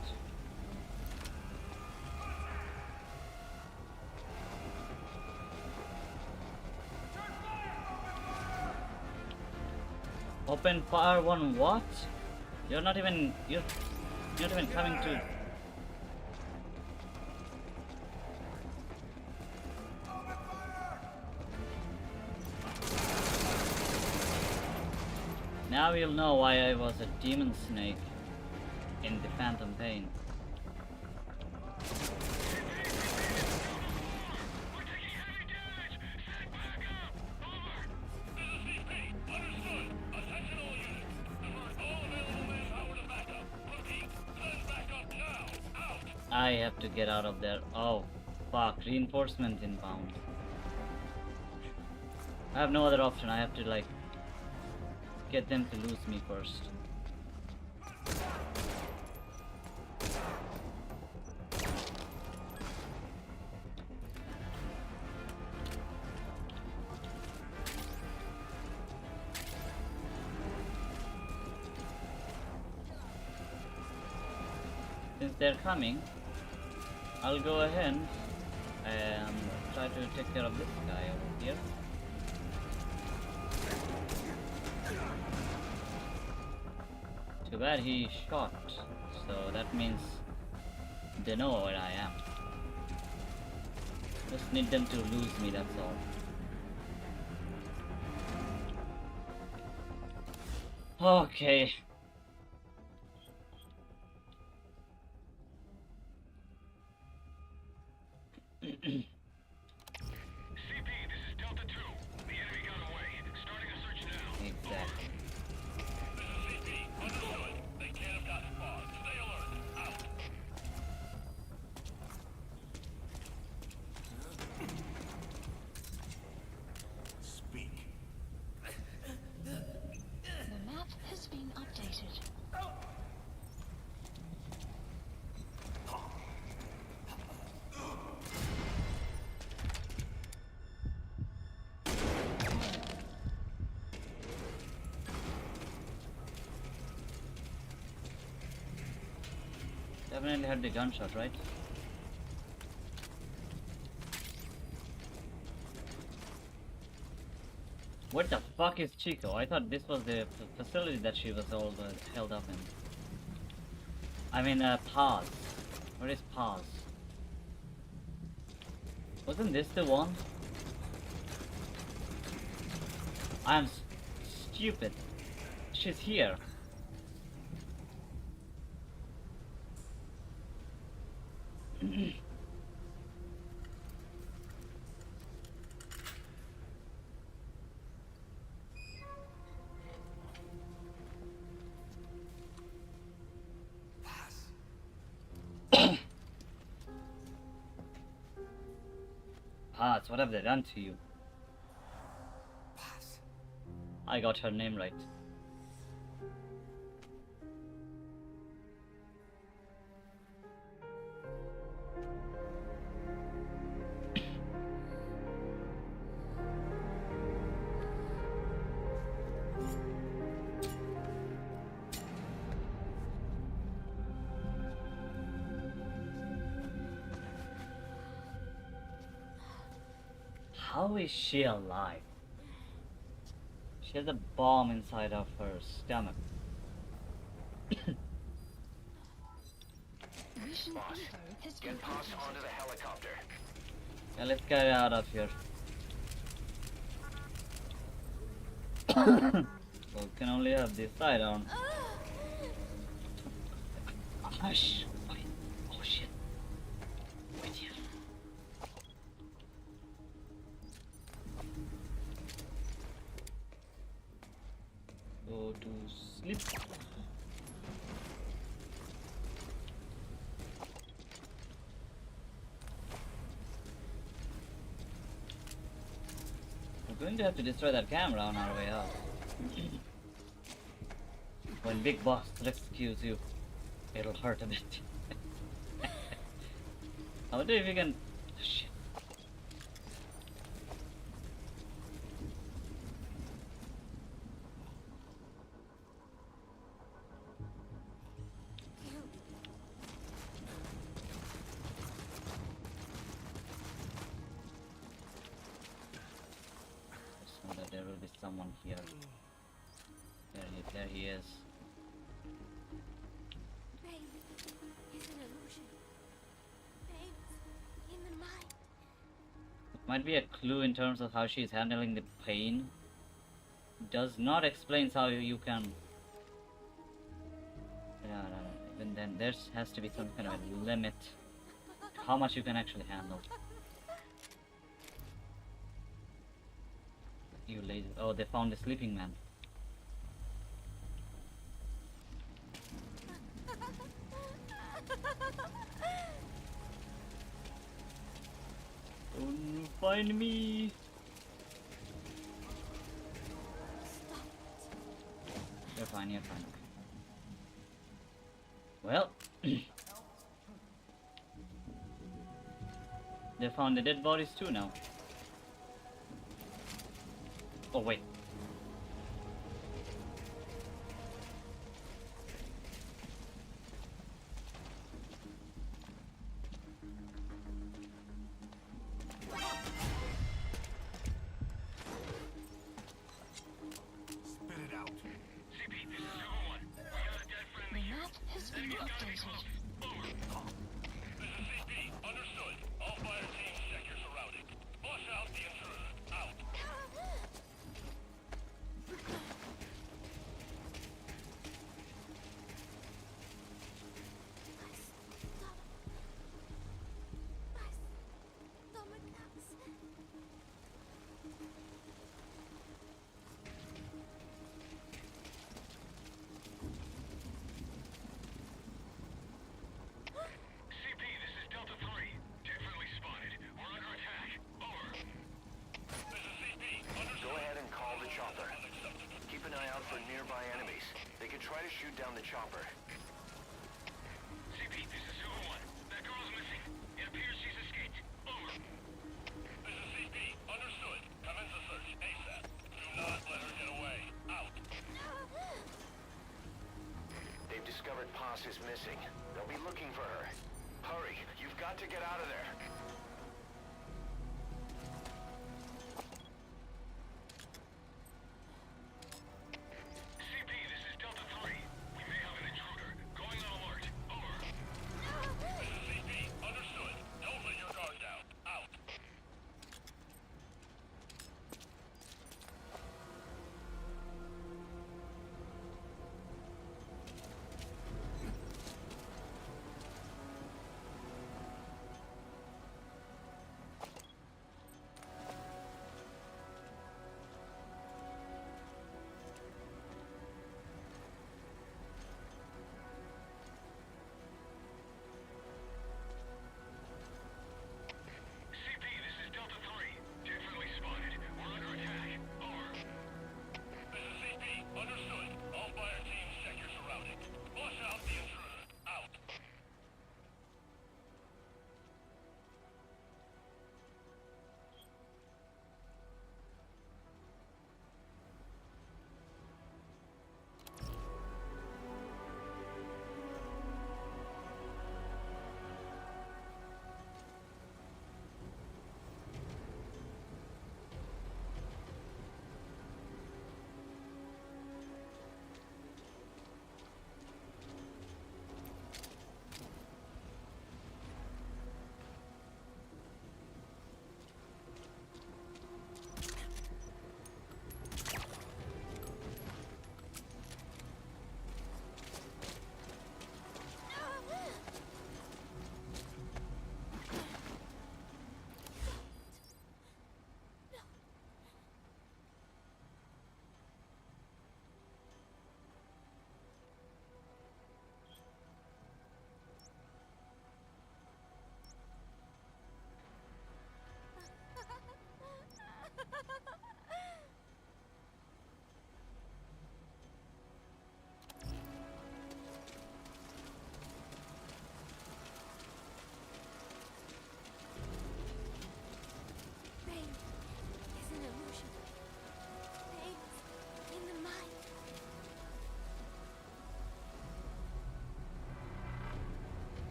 Open fire one what? You're not even coming to. Now you'll know why I was a demon snake in the Phantom Pain. I have to get out of there. Oh, fuck. Reinforcement inbound. I have no other option. I have to, like, get them to lose me first. Since they're coming, I'll go ahead and try to take care of this guy over here. Too bad he shot, so that means they know where I am. Just need them to lose me, that's all. Okay. Exactly. Speak. The map has been updated. Definitely heard the gunshot, right? What the fuck is Chico? I thought this was the facility that she was all held up in. I mean, Paz. Where is Paz? Wasn't this the one? I'm stupid. She's here. Paz, what have they done to you? Paz. I got her name right. How is she alive? She has a bomb inside of her stomach. Mission Boss, info has been get Pass updated. onto the helicopter. Yeah, let's get out of here. Well, we can only have this side on. Hush! Wait. Oh shit. Wait here. Go to sleep. We're going to have to destroy that camera on our way out. When Big Boss rescues you, it'll hurt a bit. I wonder if you can... Shit. Just know that there will be someone here. There he is. Pain is an illusion. Pain's in the mind. It might be a clue in terms of how she's handling the pain. Does not explain how you can... Yeah, even then there has to be some kind of a limit. How much you can actually handle. You lazy... Oh, they found the sleeping man. Don't find me. You're fine, you're fine. Well, they found the dead bodies too now. Oh wait. Spit it out. CP, this is Silver 1. We got a dead The friendly here. map has been updated. Over. This is CP. Understood. All fire teams check your surroundings. Flush out the intruder. Out. CP, this is Delta 3. Dead friendly spotted. We're under attack. Over. This is CP. Go ahead and call the chopper. Keep an eye out for nearby enemies. They could try to shoot down the chopper. CP, this is Silver 1. That girl's missing. It appears she's escaped. Over. This is CP. Understood. Commence the search ASAP. Do not let her get away. Out. They've discovered Pass is missing. They'll be looking for her. Hurry, you've got to get out of there. CP, this is Delta 3. We may have an intruder. Going on alert. Over. This is CP. Understood. Don't let your guard down. Out.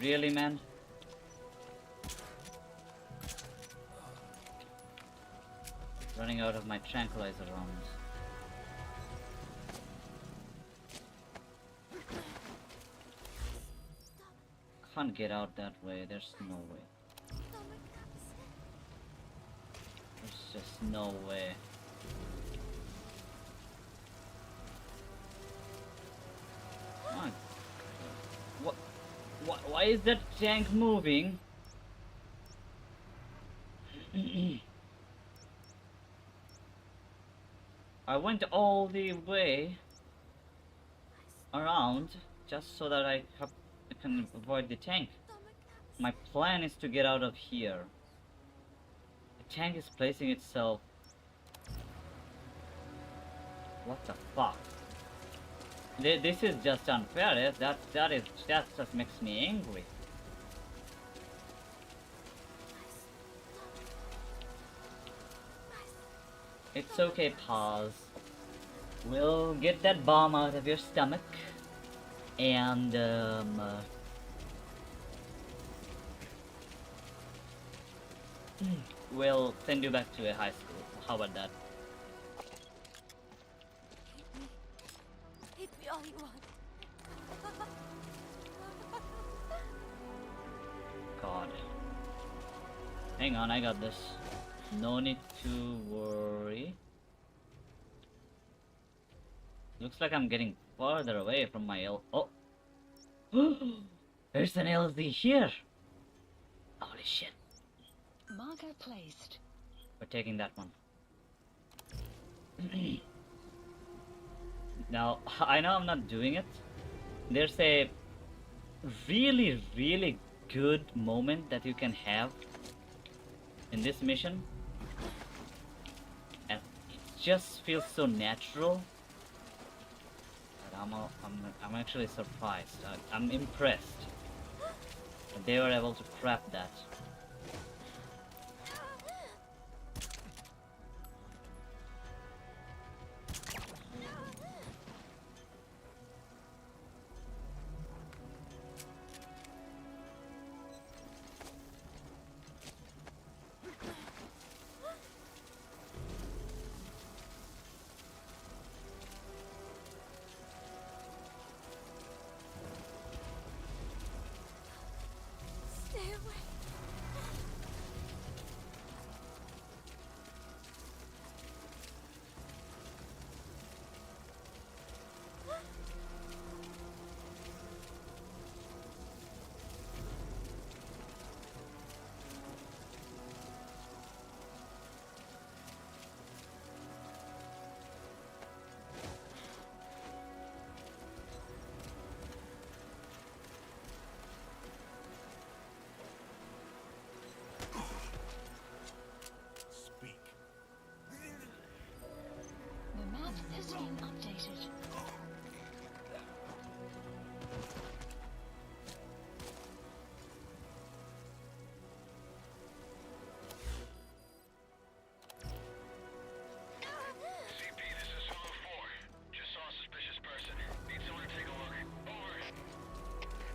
Really, man? Running out of my tranquilizer rounds. Can't get out that way, there's no way. There's just no way. My God. Why is that tank moving? I went all the way around just so that I can avoid the tank. My plan is to get out of here. The tank is placing itself. What the fuck? This is just unfair. That just makes me angry. It's okay, pause. We'll get that bomb out of your stomach, and we'll send you back to a high school. How about that? Hate me all you want. God. Hang on, I got this. No need to worry. Looks like I'm getting farther away from my Oh! There's an LZ here! Holy shit. Marker placed. We're taking that one. Now, I know I'm not doing it. There's a really, really good moment that you can have in this mission. And it just feels so natural. I'm actually surprised. I'm impressed that they were able to craft that. Stay away. Speak. The map has been updated. CP, this is Solo 4. Just saw a suspicious person. Need someone to take a look. Over.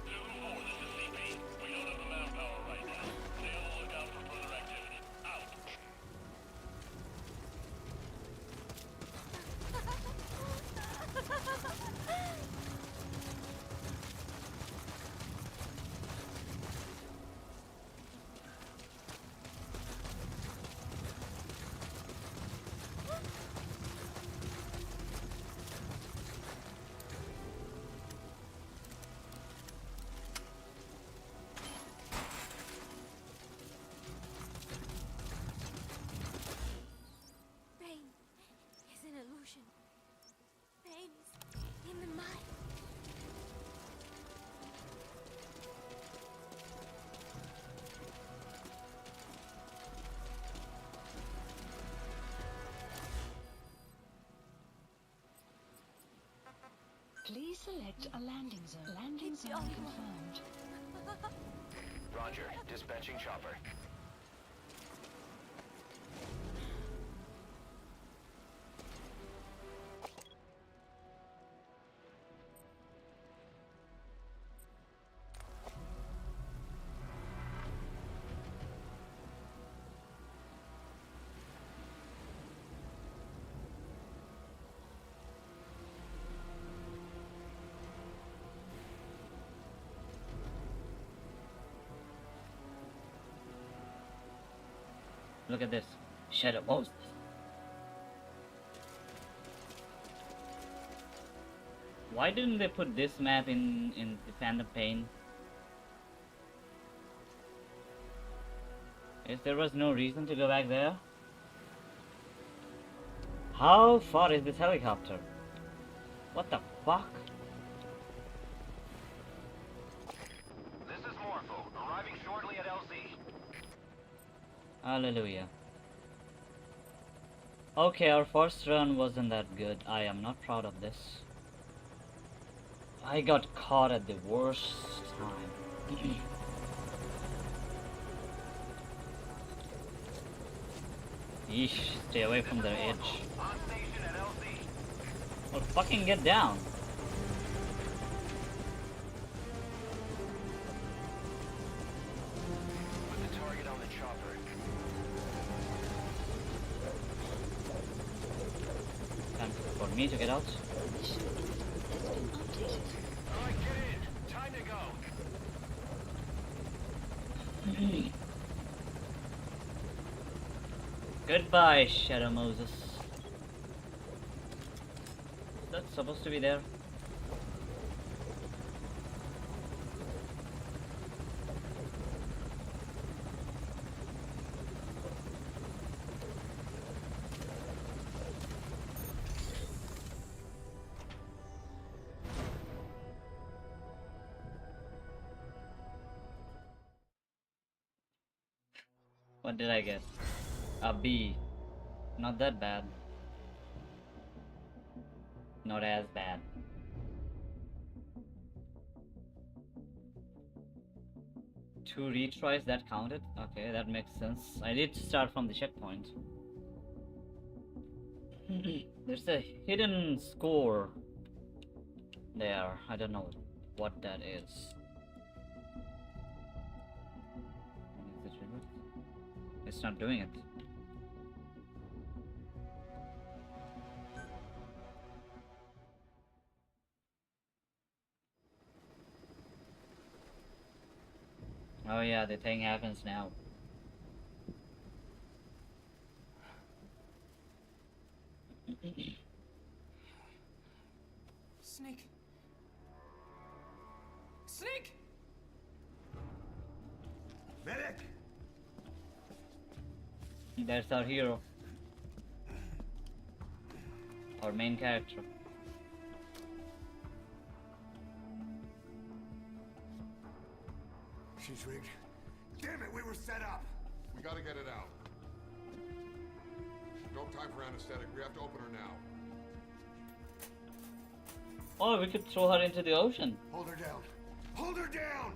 Solo 4, this is CP. We don't have the manpower right now. Stay on the lookout for further activity. Out. Pain is an illusion. Pain is in the mind. Please select a landing zone. Landing zone confirmed. Roger. Dispatching chopper. Look at this. Shadow Moses. Why didn't they put this map in the Phantom Pain? If there was no reason to go back there? How far is this helicopter? What the fuck? This is Morpho, arriving shortly at LZ. Hallelujah. Okay, our first run wasn't that good. I am not proud of this. I got caught at the worst time. Yeesh, stay away from the edge. On station at LZ. Well, fucking get down. Put the target on the chopper. Time for me to get out. Mission info has been updated. Alright, get in. Time to go. Goodbye, Shadow Moses. That's supposed to be there. What did I get? A B. Not that bad. Not as bad. Two retries, that counted? Okay, that makes sense. I did start from the checkpoint. There's a hidden score there. I don't know what that is. It's not doing it. Oh yeah, the thing happens now. Snake. Snake! Medic! That's our hero. Our main character. She's rigged. Damn it, we were set up! We gotta get it out. No time for anesthetic. We have to open her now. Oh, we could throw her into the ocean. Hold her down. Hold her down!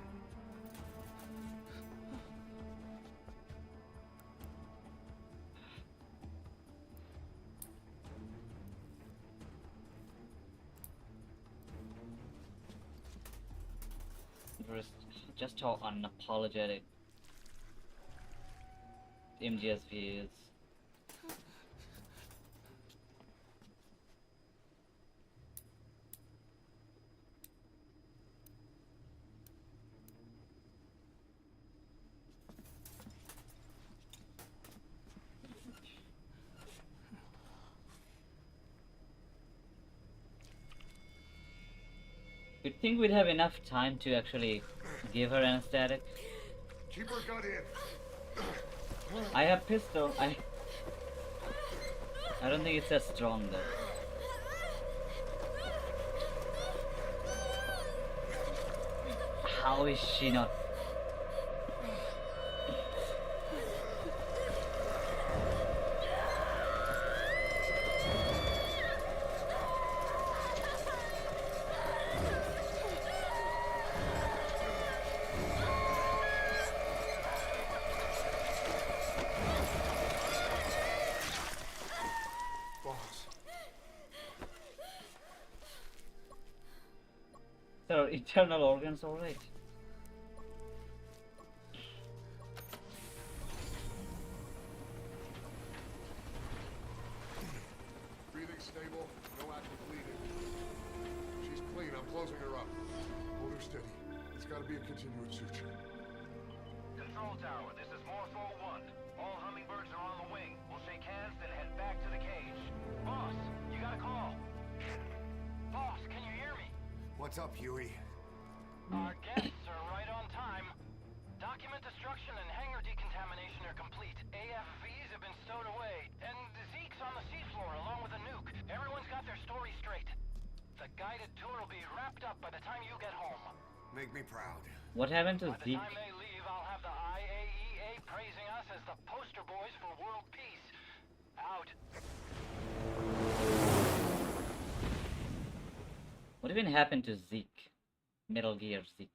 Just how unapologetic MGSV is. You'd think we'd have enough time to actually give her anesthetic. Keep her gun in. I have pistol. I don't think it's as strong though. How is she not? There are internal organs, alright. Breathing stable, no active bleeding. She's clean, I'm closing her up. Hold her steady. It's gotta be a continuous suture. Control tower, this is Morpho 1. All hummingbirds are What's up, Huey? Our guests are right on time. Document destruction and hangar decontamination are complete. AFVs have been stowed away, and Zeke's on the seafloor along with a nuke. Everyone's got their story straight. The guided tour will be wrapped up by the time you get home. Make me proud. What happened to By the Zeke? time they leave, I'll have the IAEA praising us as the poster boys for world peace. Out. What even happened to Zeke? Metal Gear Zeke.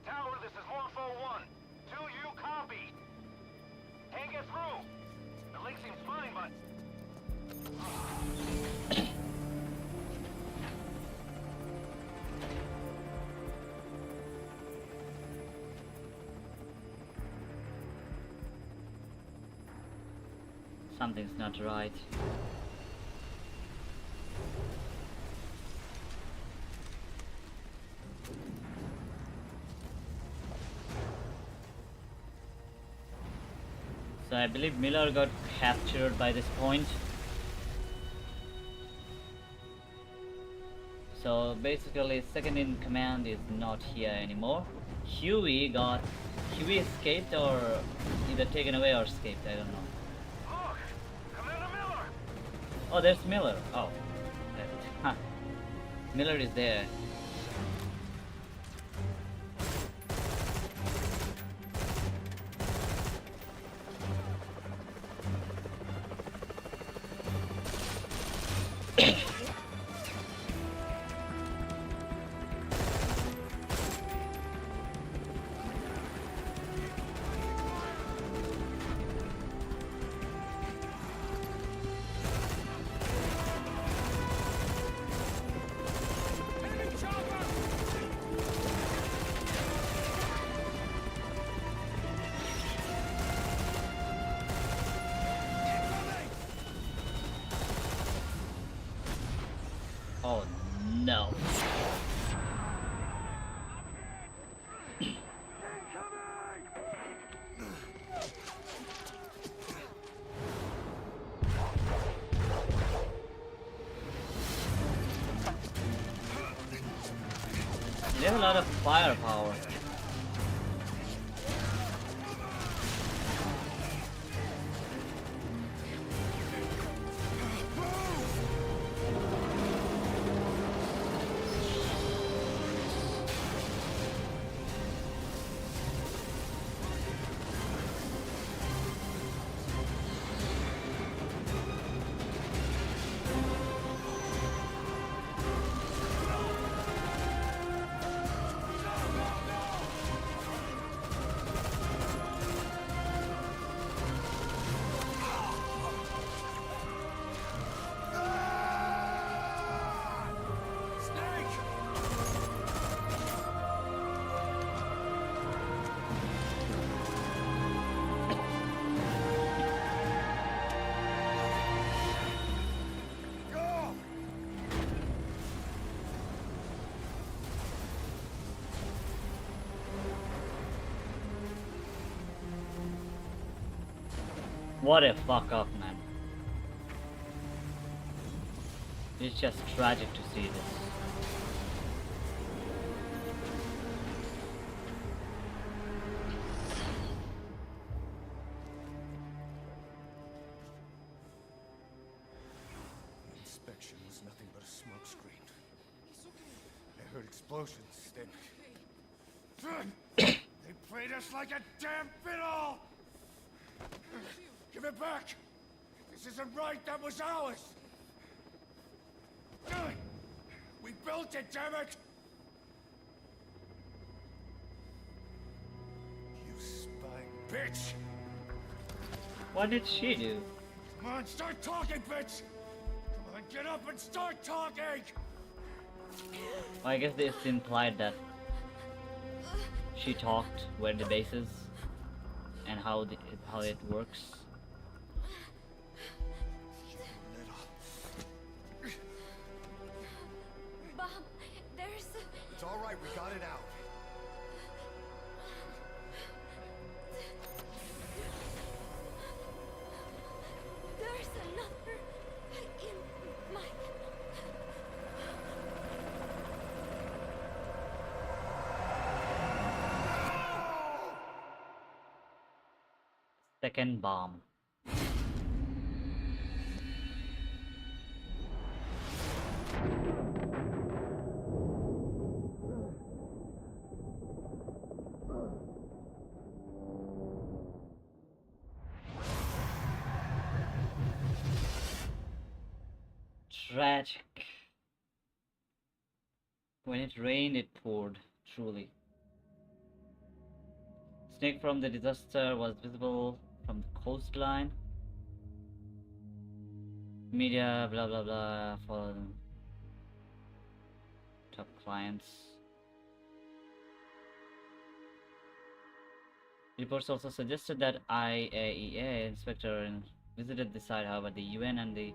Tower, this is Morpho 1. 2, you copy. Can't get through. The link seems fine, but... Something's not right. So I believe Miller got captured by this point. So basically second in command is not here anymore. Huey escaped or either taken away or escaped, I don't know. Look! Commander Miller! Oh, there's Miller. Oh. Huh. Miller is there. Oh no. They have a lot of firepower. What a fuck up, man. It's just tragic to see this. Inspection was nothing but a smokescreen. I heard explosions, then... They played us like a damn fiddle! Give it back! This isn't right, that was ours! We built it, damn it! You spy Bitch! What did she do? Come on, start talking, bitch! Come on, get up and start talking! Well, I guess it's implied that she talked where the base is and how it works. Bob, there's... It's all right, we got it out. There's another in my... second bomb. Tragic. When it rained, it poured, truly. Snake from the disaster was visible from the coastline. Media, blah blah blah, for top clients. Reports also suggested that IAEA inspector visited the site, however, the UN and the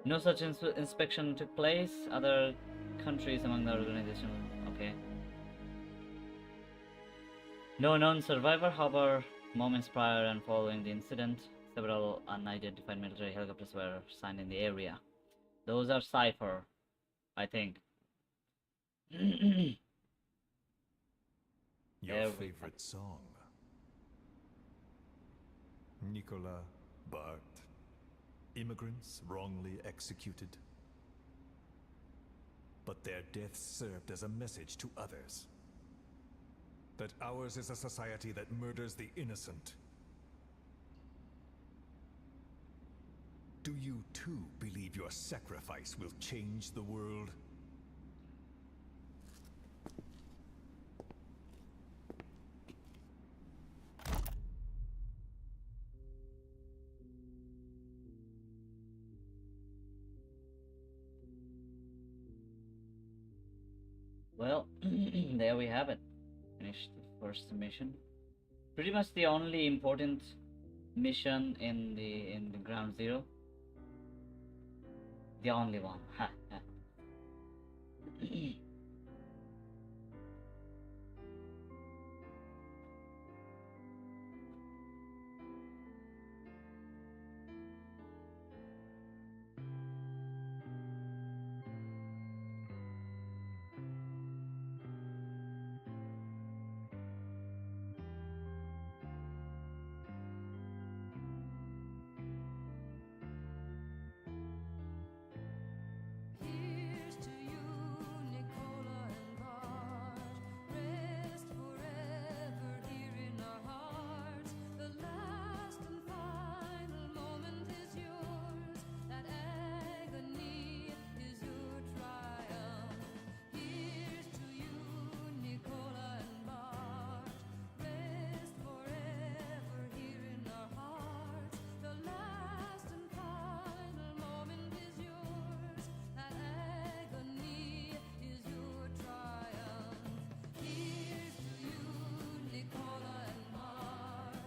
no such inspection took place. Other countries among the organization, okay. No known survivor, however, moments prior and following the incident, several unidentified military helicopters were signed in the area. Those are Cypher, I think. Your favorite song? Nicola, Bart, immigrants wrongly executed. But their deaths served as a message to others. That ours is a society that murders the innocent. Do you too believe your sacrifice will change the world? Well, there we have it. Finished the first mission. Pretty much the only important mission in the ground zero. The only one. Ha, ha. Here's to you, Nicola and Bart. Rest forever here in our hearts. The last and final moment is yours. That agony is your triumph. Here's to you, Nicola and Bart. Rest forever here in our hearts. The last and final moment is yours. That agony is your triumph. Here's to you, Nicola and Bart.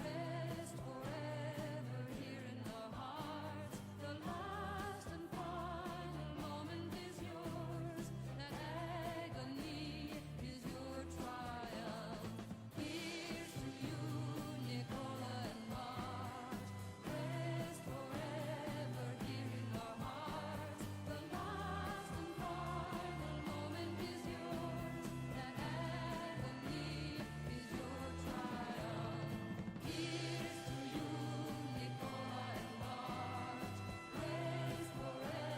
Rest forever here in our hearts. The last and final moment is yours. That agony is your triumph. Here's to you, Nicola and Bart. Rest forever here in our hearts. The last and final moment is yours. That agony is your triumph. Here's to you, Nicola and Bart. Rest forever here in our hearts. The last and final moment is yours. That agony is your triumph. Here's to you, Nicola and Bart. Rest forever here in our hearts.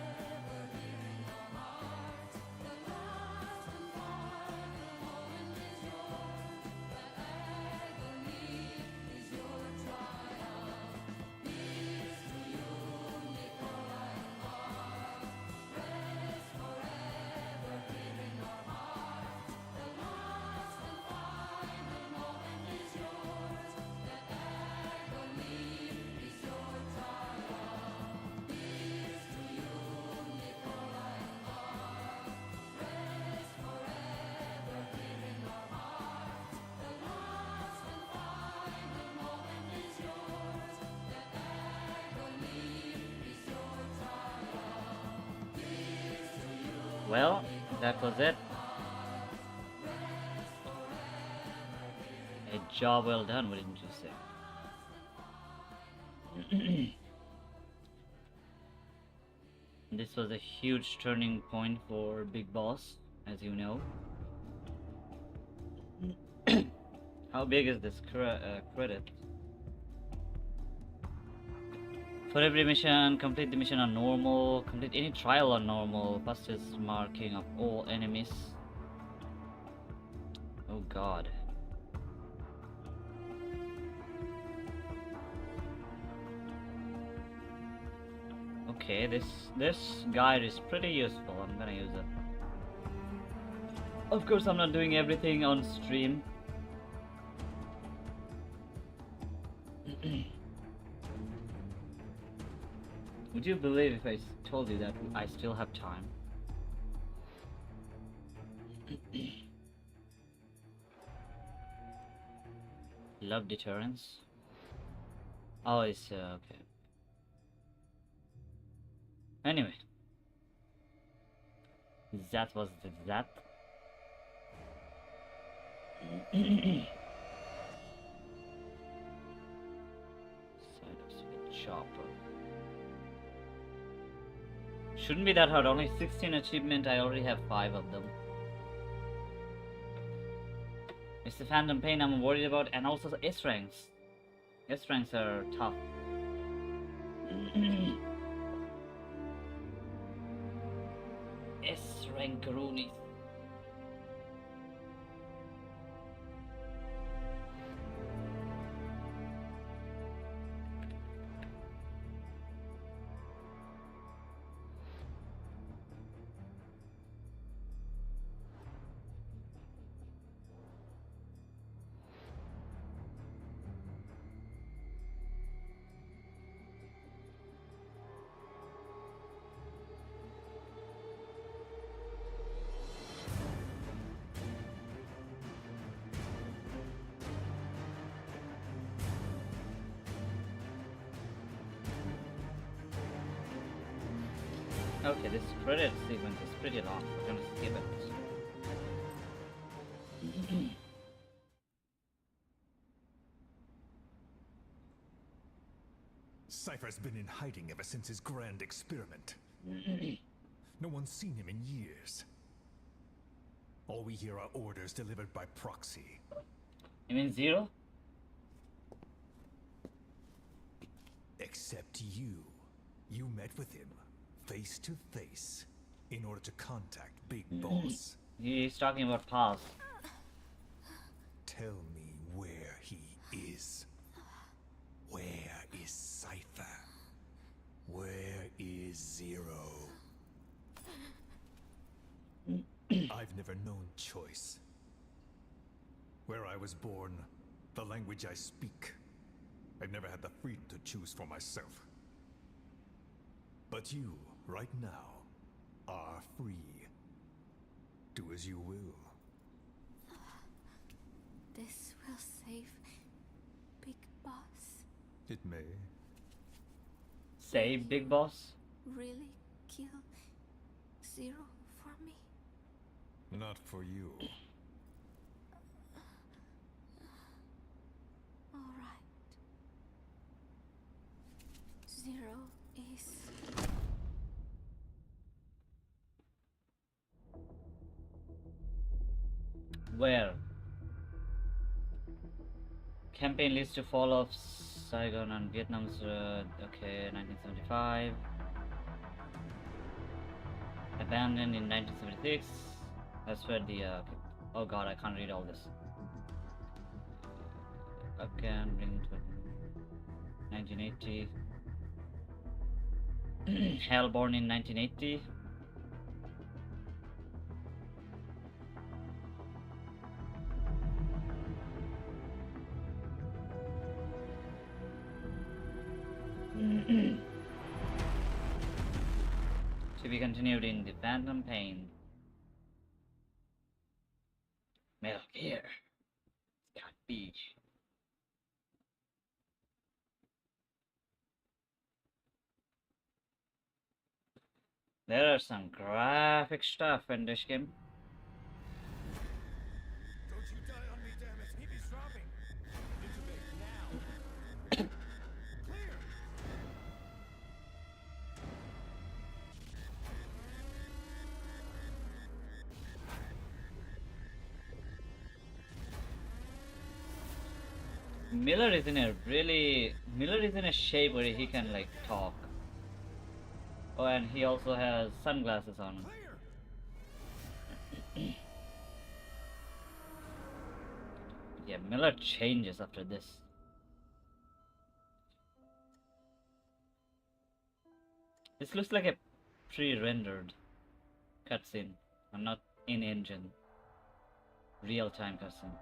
The last and final moment is yours. That agony is your triumph. Here's to you, Nicola and Bart. Rest forever here in our hearts. The last and final moment is yours. That agony is your triumph. Here's to you. Well, that was it. A job well done, wouldn't you say? This was a huge turning point for Big Boss, as you know. How big is this credit? For every mission, complete the mission on normal, complete any trial on normal, fastest marking of all enemies. Oh god. Okay, this guide is pretty useful. I'm gonna use it. Of course, I'm not doing everything on stream. Would you believe if I told you that I still have time? Love deterrence. Oh, it's okay. Anyway, that was that. Side of speed chopper. Shouldn't be that hard. Only 16 achievement. I already have 5 of them. It's the Phantom Pain I'm worried about, and also the S ranks. S ranks are tough. S rank Rooney. Okay, this credit sequence is pretty long. We're gonna skip it. Cypher's been in hiding ever since his grand experiment. No one's seen him in years. All we hear are orders delivered by proxy. You mean Zero? Except you. You met with him, face to face, in order to contact Big Boss. He's talking about past. Tell me where he is. Where is Cypher? Where is Zero? I've never known choice. Where I was born, the language I speak, I've never had the freedom to choose for myself. But you, right now, are free. Do as you will. This will save Big Boss. It may. Save Big Boss? Really kill Zero for me? Not for you. All right. Zero is... Where? Campaign leads to fall of Saigon and Vietnam's okay, 1975. Abandoned in 1976. That's where the oh god, I can't read all this. Again, bring to 1980. Hellborn in 1980. To be continued in the Phantom Pain. Metal Gear. Scott Beach. There are some graphic stuff in this game. Don't you die on me, damn it. Keep me dropping. Intubate now. Clear. Miller is in a shape where he can like talk. Oh, and he also has sunglasses on. Yeah, Miller changes after this. This looks like a pre-rendered cutscene, and not in-engine real-time cutscene.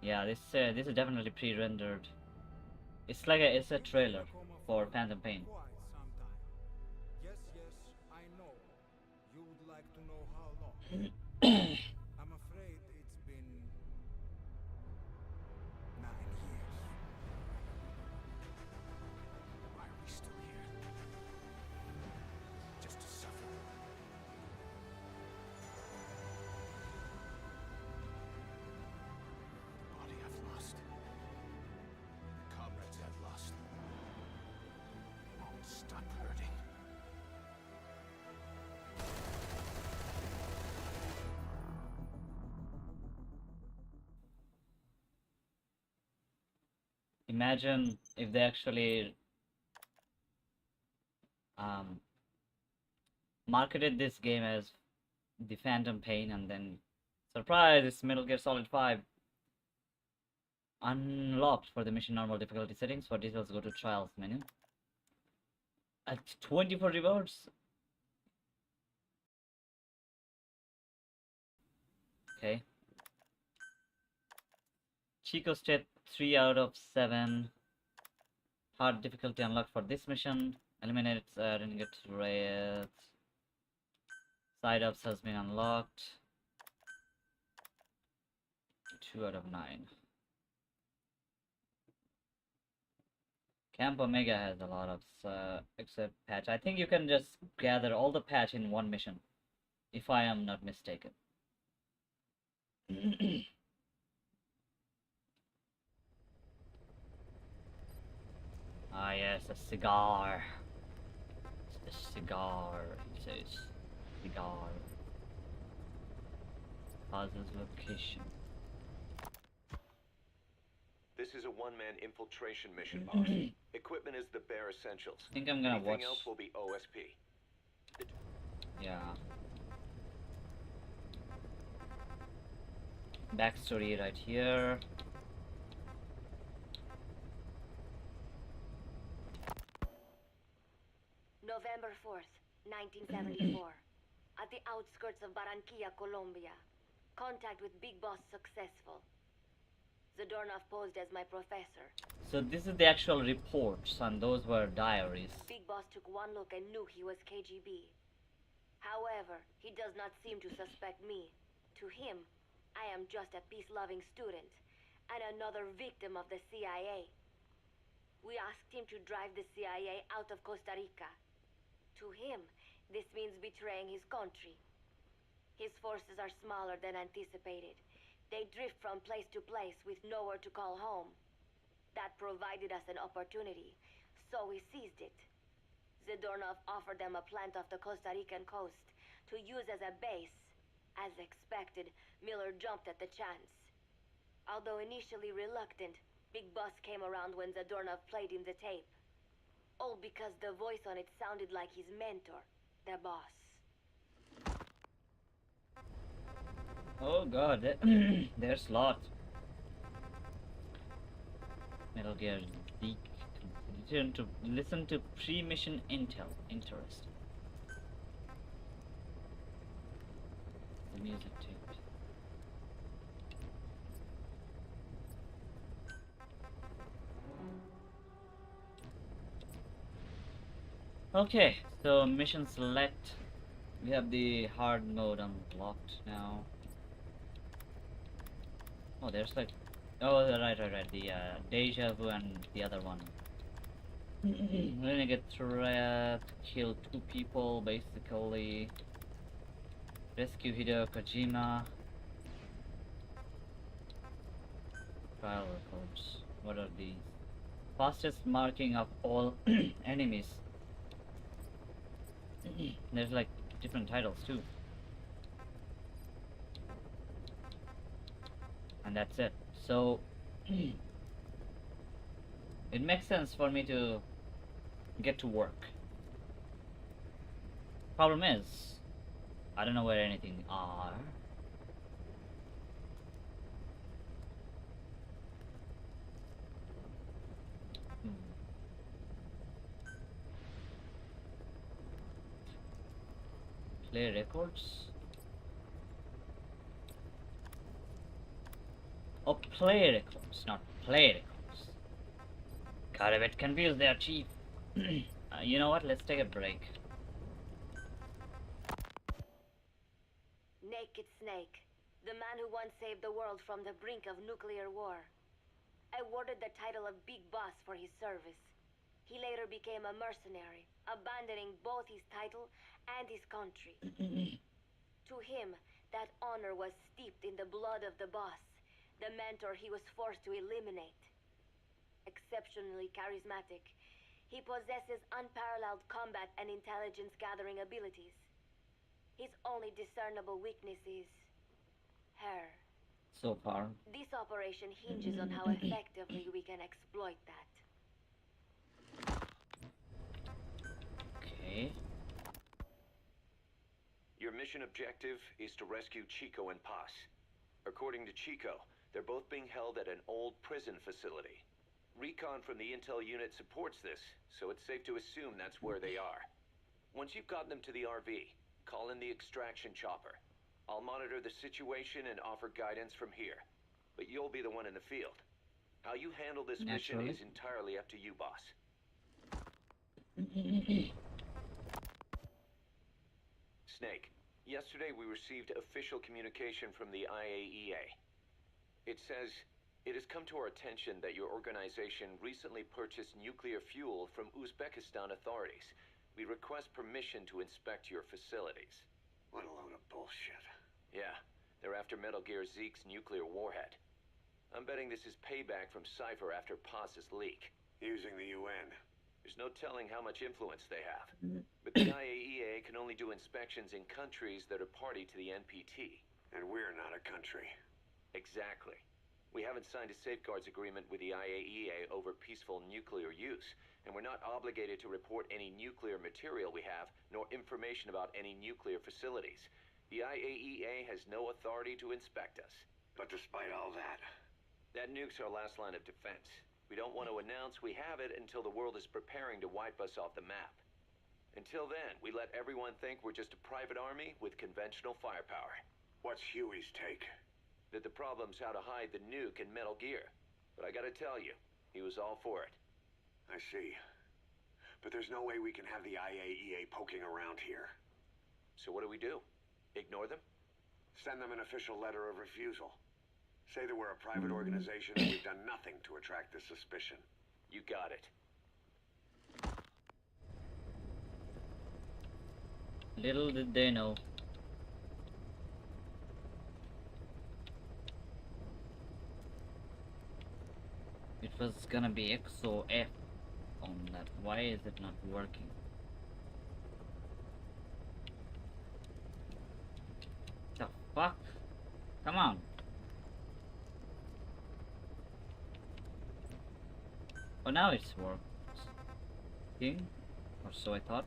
Yeah, this is definitely pre-rendered. It's like it's a trailer for Phantom Pain. Yes, I know. You would like to know how long. I'm afraid it's been 9 years. Why are we still here? Just to suffer. The body I've lost. The comrades I've lost. Won't stop hurting. Imagine if they actually marketed this game as the Phantom Pain, and then surprise, it's Metal Gear Solid 5 unlocked for the mission normal difficulty settings. For details, go to trials menu. At 24 rewards. Okay. Chico State 3 out of 7. Hard difficulty unlocked for this mission. Eliminate Renegade Raids. Side ups has been unlocked. 2 out of 9. Camp Omega has a lot of except patch. I think you can just gather all the patch in one mission, if I am not mistaken. Ah yes, a cigar. It's a cigar. It says cigar. Causes location. This is a one-man infiltration mission, boss. Equipment is the bare essentials. I think I'm gonna Anything watch. else will be OSP. Yeah. Backstory right here. November 4th, 1974. At the outskirts of Barranquilla, Colombia. Contact with Big Boss successful. Zadornov posed as my professor. So this is the actual reports, and those were diaries. Big Boss took one look and knew he was KGB. However, he does not seem to suspect me. To him, I am just a peace-loving student, and another victim of the CIA. We asked him to drive the CIA out of Costa Rica. To him, this means betraying his country. His forces are smaller than anticipated. They drift from place to place with nowhere to call home. That provided us an opportunity, so we seized it. Zadornov offered them a plant off the Costa Rican coast to use as a base. As expected, Miller jumped at the chance. Although initially reluctant, Big Boss came around when Zadornov played him the tape. All because the voice on it sounded like his mentor, the boss. Oh god, there's lot. Metal Gear Geek. Listen to pre-mission intel. Interesting. The music tape. Okay, so mission select. We have the hard mode unlocked now. Oh, there's like, oh right. The deja vu and the other one. Renegade threat, kill 2 people basically. Rescue Hideo Kojima. Trial records. What are these? Fastest marking of all enemies. There's like different titles too. And that's it. So it makes sense for me to get to work. Problem is, I don't know where anything are. Play records. Oh, play records, not play records. Got a bit confused there, Chief. You know what? Let's take a break. Naked Snake, the man who once saved the world from the brink of nuclear war. Awarded the title of Big Boss for his service. He later became a mercenary, abandoning both his title and his country. To him, that honor was steeped in the blood of the boss, the mentor he was forced to eliminate. Exceptionally charismatic, he possesses unparalleled combat and intelligence gathering abilities. His only discernible weakness is her. So far. This operation hinges on how effectively we can exploit that. Okay. Your mission objective is to rescue Chico and Paz. According to Chico, they're both being held at an old prison facility. Recon from the intel unit supports this, so it's safe to assume that's where they are. Once you've gotten them to the RV, call in the extraction chopper. I'll monitor the situation and offer guidance from here, but you'll be the one in the field. How you handle this mission is entirely up to you, boss. Snake, yesterday we received official communication from the IAEA. It says, it has come to our attention that your organization recently purchased nuclear fuel from Uzbekistan authorities. We request permission to inspect your facilities. What a load of bullshit. Yeah, they're after Metal Gear Zeke's nuclear warhead. I'm betting this is payback from Cypher after Paz's leak. Using the UN. There's no telling how much influence they have. But the IAEA can only do inspections in countries that are party to the NPT. And we're not a country. Exactly. We haven't signed a safeguards agreement with the IAEA over peaceful nuclear use, and we're not obligated to report any nuclear material we have, nor information about any nuclear facilities. The IAEA has no authority to inspect us. But despite all that... That nuke's our last line of defense. We don't want to announce we have it until the world is preparing to wipe us off the map. Until then, we let everyone think we're just a private army with conventional firepower. What's Huey's take? That the problem's how to hide the nuke in Metal Gear. But I gotta tell you, he was all for it. I see. But there's no way we can have the IAEA poking around here. So what do? Ignore them? Send them an official letter of refusal. Say that we're a private organization and we've done nothing to attract this suspicion. You got it. Little did they know. It was gonna be XOF on that. Why is it not working? The fuck? Come on. Oh, now it's working. Or so I thought.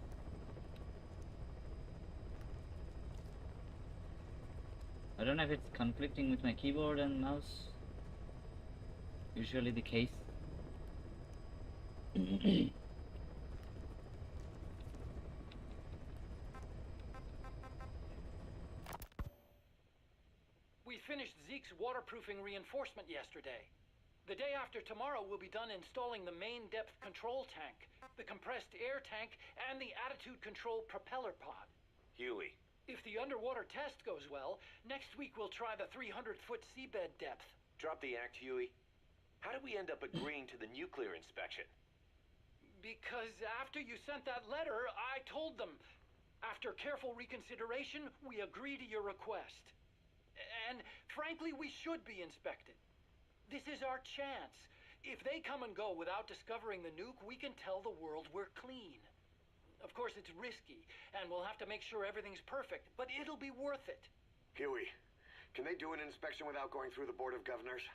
I don't know if it's conflicting with my keyboard and mouse. Usually the case. We finished Zeke's waterproofing reinforcement yesterday. The day after tomorrow, we'll be done installing the main depth control tank, the compressed air tank, and the attitude control propeller pod. Huey. If the underwater test goes well, next week we'll try the 300-foot seabed depth. Drop the act, Huey. How did we end up agreeing to the nuclear inspection? Because after you sent that letter, I told them. After careful reconsideration, we agree to your request. And frankly, we should be inspected. This is our chance. If they come and go without discovering the nuke, we can tell the world we're clean. Of course, it's risky, and we'll have to make sure everything's perfect, but it'll be worth it. Huey, can they do an inspection without going through the Board of Governors?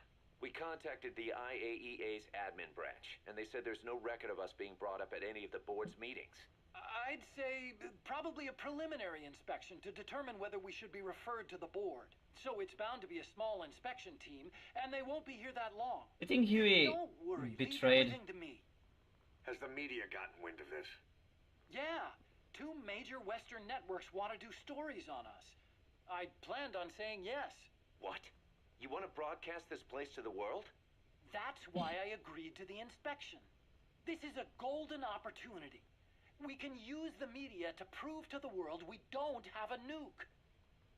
We contacted the IAEA's admin branch, and they said there's no record of us being brought up at any of the board's meetings. I'd say probably a preliminary inspection to determine whether we should be referred to the board. So it's bound to be a small inspection team, and they won't be here that long. I think Huey Don't worry, betrayed. leave everything to me. Has the media gotten wind of this? Yeah, 2 major Western networks want to do stories on us. I planned on saying yes. What? You want to broadcast this place to the world? That's why I agreed to the inspection. This is a golden opportunity. We can use the media to prove to the world we don't have a nuke.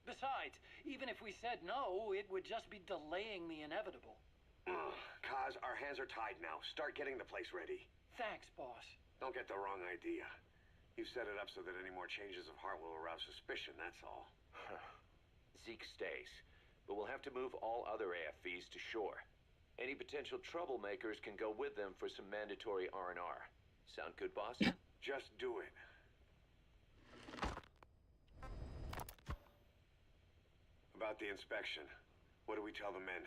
Besides, even if we said no, it would just be delaying the inevitable. Kaz, our hands are tied now. Start getting the place ready. Thanks, boss. Don't get the wrong idea. You've set it up so that any more changes of heart will arouse suspicion, that's all. Zeke stays, but we'll have to move all other AFVs to shore. Any potential troublemakers can go with them for some mandatory R&R. Sound good, boss? Just do it. About the inspection, what do we tell the men?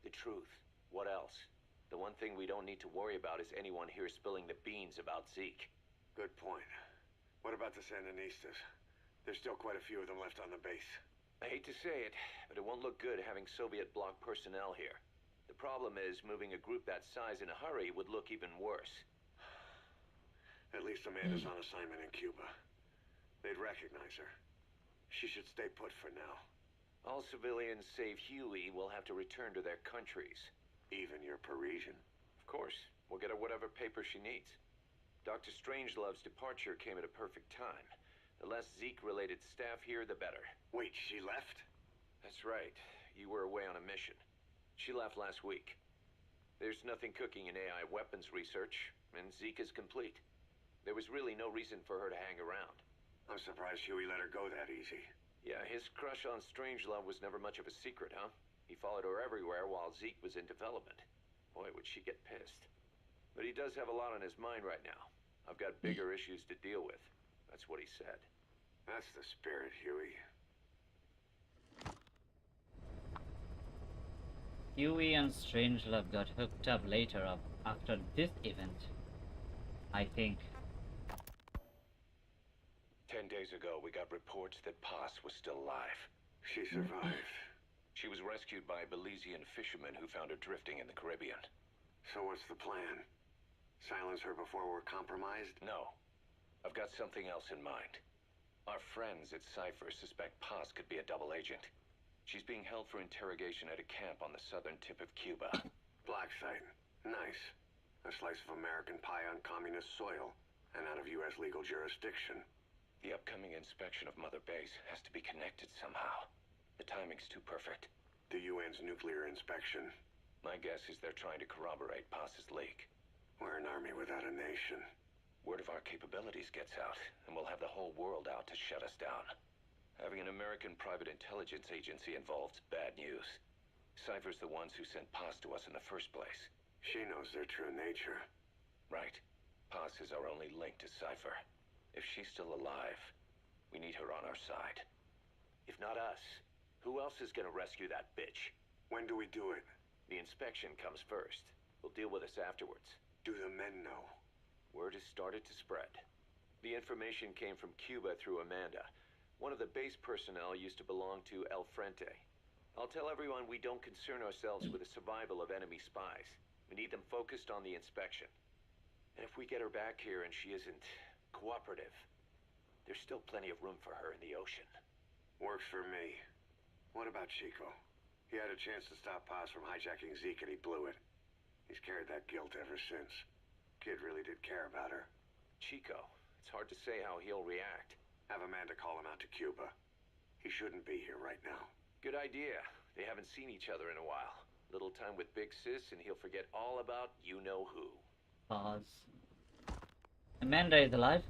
The truth. What else? The one thing we don't need to worry about is anyone here spilling the beans about Zeke. Good point. What about the Sandinistas? There's still quite a few of them left on the base. I hate to say it, but it won't look good having Soviet bloc personnel here. The problem is, moving a group that size in a hurry would look even worse. At least Amanda's on assignment in Cuba. They'd recognize her. She should stay put for now. All civilians save Huey will have to return to their countries. Even your Parisian? Of course. We'll get her whatever paper she needs. Dr. Strangelove's departure came at a perfect time. The less Zeke-related staff here, the better. Wait, she left? That's right. You were away on a mission. She left last week. There's nothing cooking in AI weapons research, and Zeke is complete. There was really no reason for her to hang around. I'm surprised Huey let her go that easy. Yeah, his crush on Strangelove was never much of a secret, huh? He followed her everywhere while Zeke was in development. Boy, would she get pissed. But he does have a lot on his mind right now. I've got bigger issues to deal with. That's what he said. That's the spirit, Huey. Huey and Strangelove got hooked up later after this event, I think. 10 days ago, we got reports that Paz was still alive. She survived. She was rescued by Belizean fishermen who found her drifting in the Caribbean. So what's the plan? Silence her before we're compromised? No. I've got something else in mind. Our friends at Cypher suspect Paz could be a double agent. She's being held for interrogation at a camp on the southern tip of Cuba. Black site. Nice. A slice of American pie on communist soil, and out of U.S. legal jurisdiction. The upcoming inspection of Mother Base has to be connected somehow. The timing's too perfect. The UN's nuclear inspection. My guess is they're trying to corroborate Paz's leak. We're an army without a nation. Word of our capabilities gets out, and we'll have the whole world out to shut us down. Having an American private intelligence agency involved's bad news. Cypher's the ones who sent Paz to us in the first place. She knows their true nature. Right. Paz is our only link to Cypher. If she's still alive, we need her on our side. If not us, who else is gonna rescue that bitch? When do we do it? The inspection comes first. We'll deal with us afterwards. Do the men know? Word has started to spread. The information came from Cuba through Amanda. One of the base personnel used to belong to El Frente. I'll tell everyone we don't concern ourselves with the survival of enemy spies. We need them focused on the inspection. And if we get her back here and she isn't cooperative, there's still plenty of room for her in the ocean. Works for me. What about Chico? He had a chance to stop Paz from hijacking Zeke and he blew it. He's carried that guilt ever since. Kid really did care about her. Chico, it's hard to say how he'll react. Have Amanda call him out to Cuba. He shouldn't be here right now. Good idea. They haven't seen each other in a while. Little time with Big Sis and he'll forget all about you-know-who. Pause. Amanda is alive?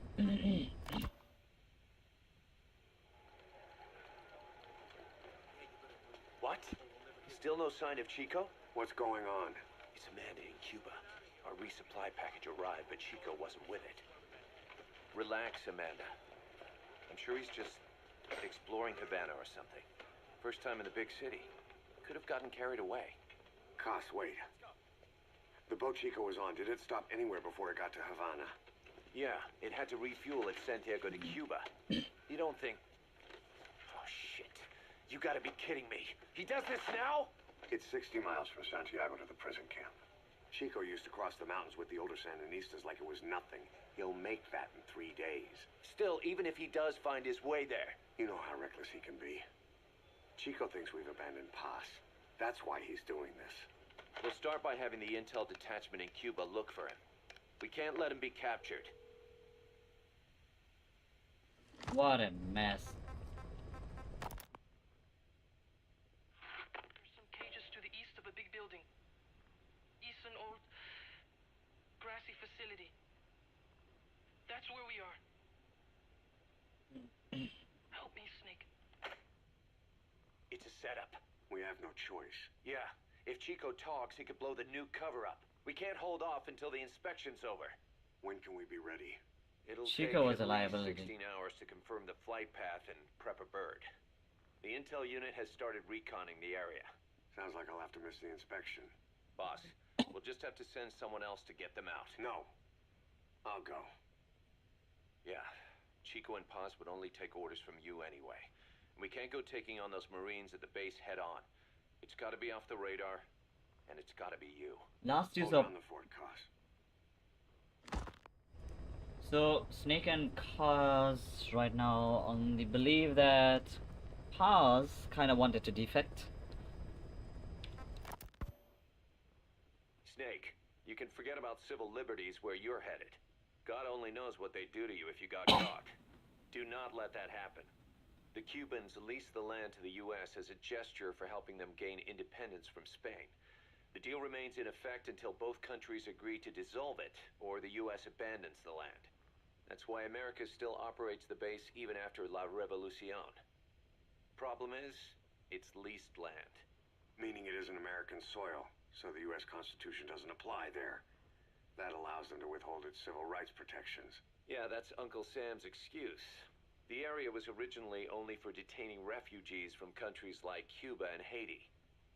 What? Still no sign of Chico? What's going on? It's Amanda in Cuba. Our resupply package arrived, but Chico wasn't with it. Relax, Amanda. I'm sure he's just exploring Havana or something. First time in the big city. Could have gotten carried away. Koss, wait. The boat Chico was on, did it stop anywhere before it got to Havana? Yeah, it had to refuel at Santiago de Cuba. You don't think... Oh, shit. You gotta be kidding me. He does this now? It's 60 miles from Santiago to the prison camp. Chico used to cross the mountains with the older Sandinistas like it was nothing. He'll make that in 3 days. Still, even if he does find his way there... You know how reckless he can be. Chico thinks we've abandoned Paz. That's why he's doing this. We'll start by having the intel detachment in Cuba look for him. We can't let him be captured. What a mess. There's some cages to the east of a big building. East an old grassy facility. That's where we are. Help me, Snake. It's a setup. We have no choice. Yeah, if Chico talks, he could blow the nuke cover up. We can't hold off until the inspection's over. When can we be ready? It'll Chico was take a at least liability. 16 hours to confirm the flight path and prep a bird. The intel unit has started reconning the area. Sounds like I'll have to miss the inspection. Boss, we'll just have to send someone else to get them out. No. I'll go. Yeah, Chico and Paz would only take orders from you anyway. We can't go taking on those Marines at the base head on. It's gotta be off the radar, and it's gotta be you. Last use Hold of... on the fort, Koss. So, Snake and Kaz right now on the belief that Paz kind of wanted to defect. Snake, you can forget about civil liberties where you're headed. God only knows what they'd do to you if you got caught. Do not let that happen. The Cubans leased the land to the U.S. as a gesture for helping them gain independence from Spain. The deal remains in effect until both countries agree to dissolve it, or the U.S. abandons the land. That's why America still operates the base even after La Revolucion. Problem is, it's leased land. Meaning it isn't American soil, so the U.S. Constitution doesn't apply there. That allows them to withhold its civil rights protections. Yeah, that's Uncle Sam's excuse. The area was originally only for detaining refugees from countries like Cuba and Haiti.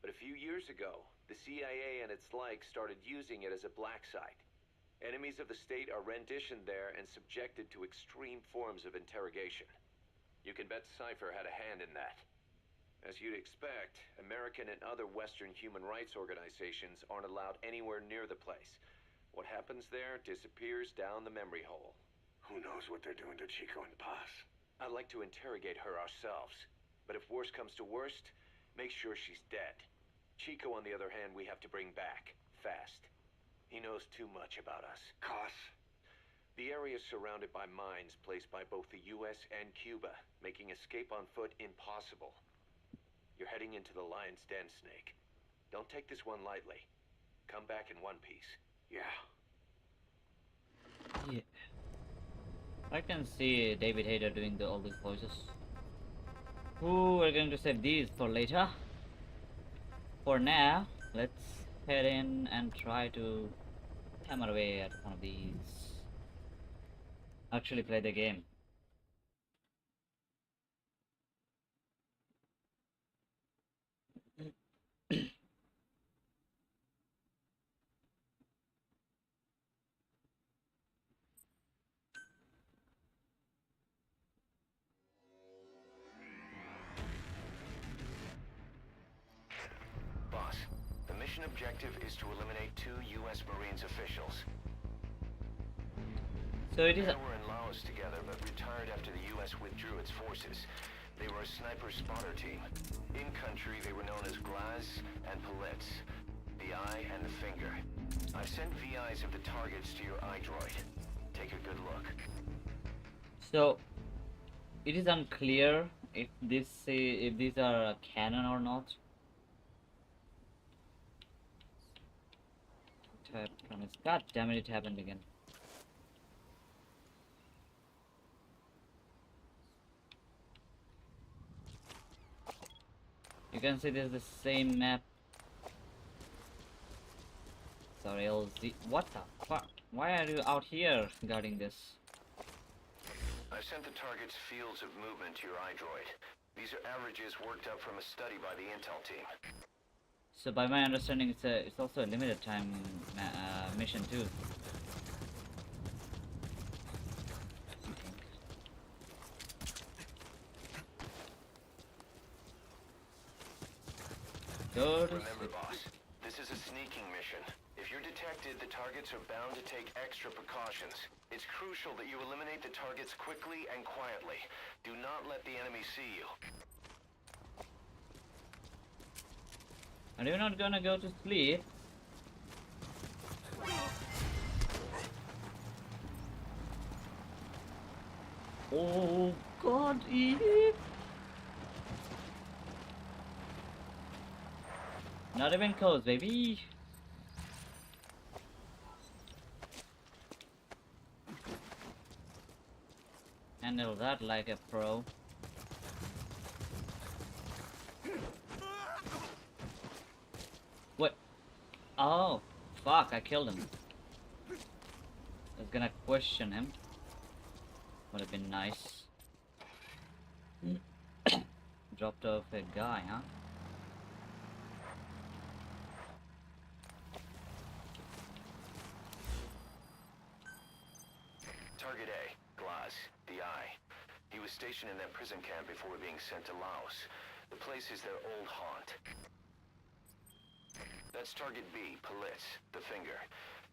But a few years ago, the CIA and its like started using it as a black site. Enemies of the state are renditioned there and subjected to extreme forms of interrogation. You can bet Cypher had a hand in that. As you'd expect, American and other Western human rights organizations aren't allowed anywhere near the place. What happens there disappears down the memory hole. Who knows what they're doing to Chico and Paz? I'd like to interrogate her ourselves. But if worst comes to worst, make sure she's dead. Chico, on the other hand, we have to bring back. Fast. He knows too much about us. Koss? The area is surrounded by mines placed by both the U.S. and Cuba, making escape on foot impossible. You're heading into the lion's den, Snake. Don't take this one lightly. Come back in one piece. Yeah. Yeah. I can see David Hayter doing all these voices. Ooh, we're going to save these for later. For now, let's head in and try to hammer away at one of these. Actually play the game. Boss, the mission objective is to eliminate 2 U.S. Marines officials. So it is. They were in Laos together, but retired after the U.S. withdrew its forces. They were a sniper spotter team. In country, they were known as Glaz and Palitz, the eye and the finger. I've sent VIs of the targets to your iDroid. Take a good look. So it is unclear if these are canon or not. God damn it! It happened again. You can see this is the same map. Sorry, LZ. What the fuck? Why are you out here guarding this? I've sent the target's fields of movement to your iDroid. These are averages worked up from a study by the intel team. So by my understanding, it's also a limited time mission too. Remember, boss, this is a sneaking mission. If you're detected, the targets are bound to take extra precautions. It's crucial that you eliminate the targets quickly and quietly. Do not let the enemy see you. Are you not gonna go to sleep? Oh God, Edie! Not even close, baby. Handle that like a pro. What? Oh, fuck! I killed him. I was gonna question him. Would have been nice. Dropped off a guy, huh? Target A, Glass, the Eye. He was stationed in that prison camp before being sent to Laos. The place is their old haunt. That's Target B, Politz, the Finger.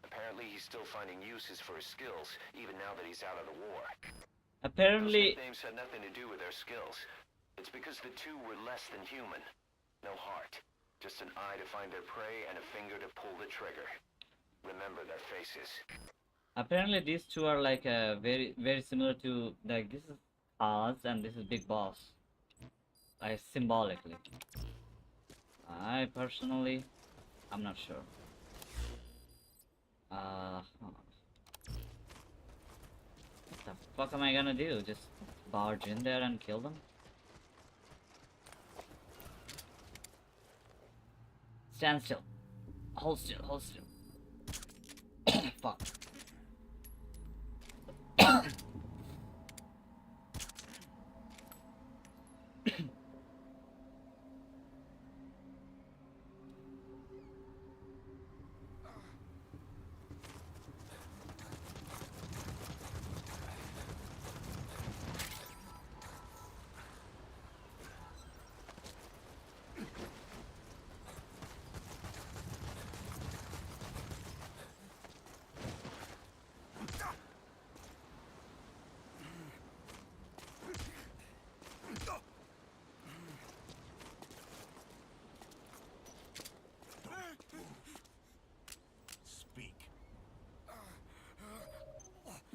Apparently he's still finding uses for his skills, even now that he's out of the war. Apparently... Those names had nothing to do with their skills. It's because the two were less than human. No heart. Just an eye to find their prey and a finger to pull the trigger. Remember their faces. Apparently these two are like very similar to, like, this is Oz and this is Big Boss. Like symbolically. I personally, I'm not sure. What the fuck am I gonna do? Just barge in there and kill them? Stand still. Hold still, hold still. Fuck.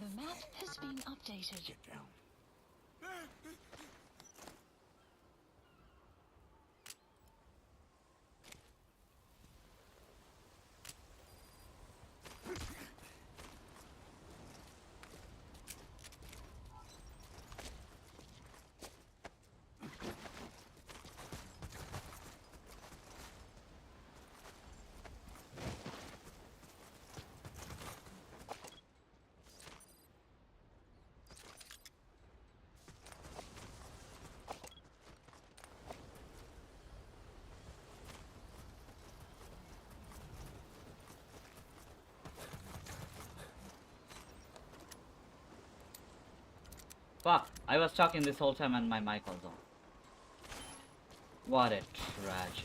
The map has been updated. Get down. Fuck, I was talking this whole time and my mic was on. What a tragedy.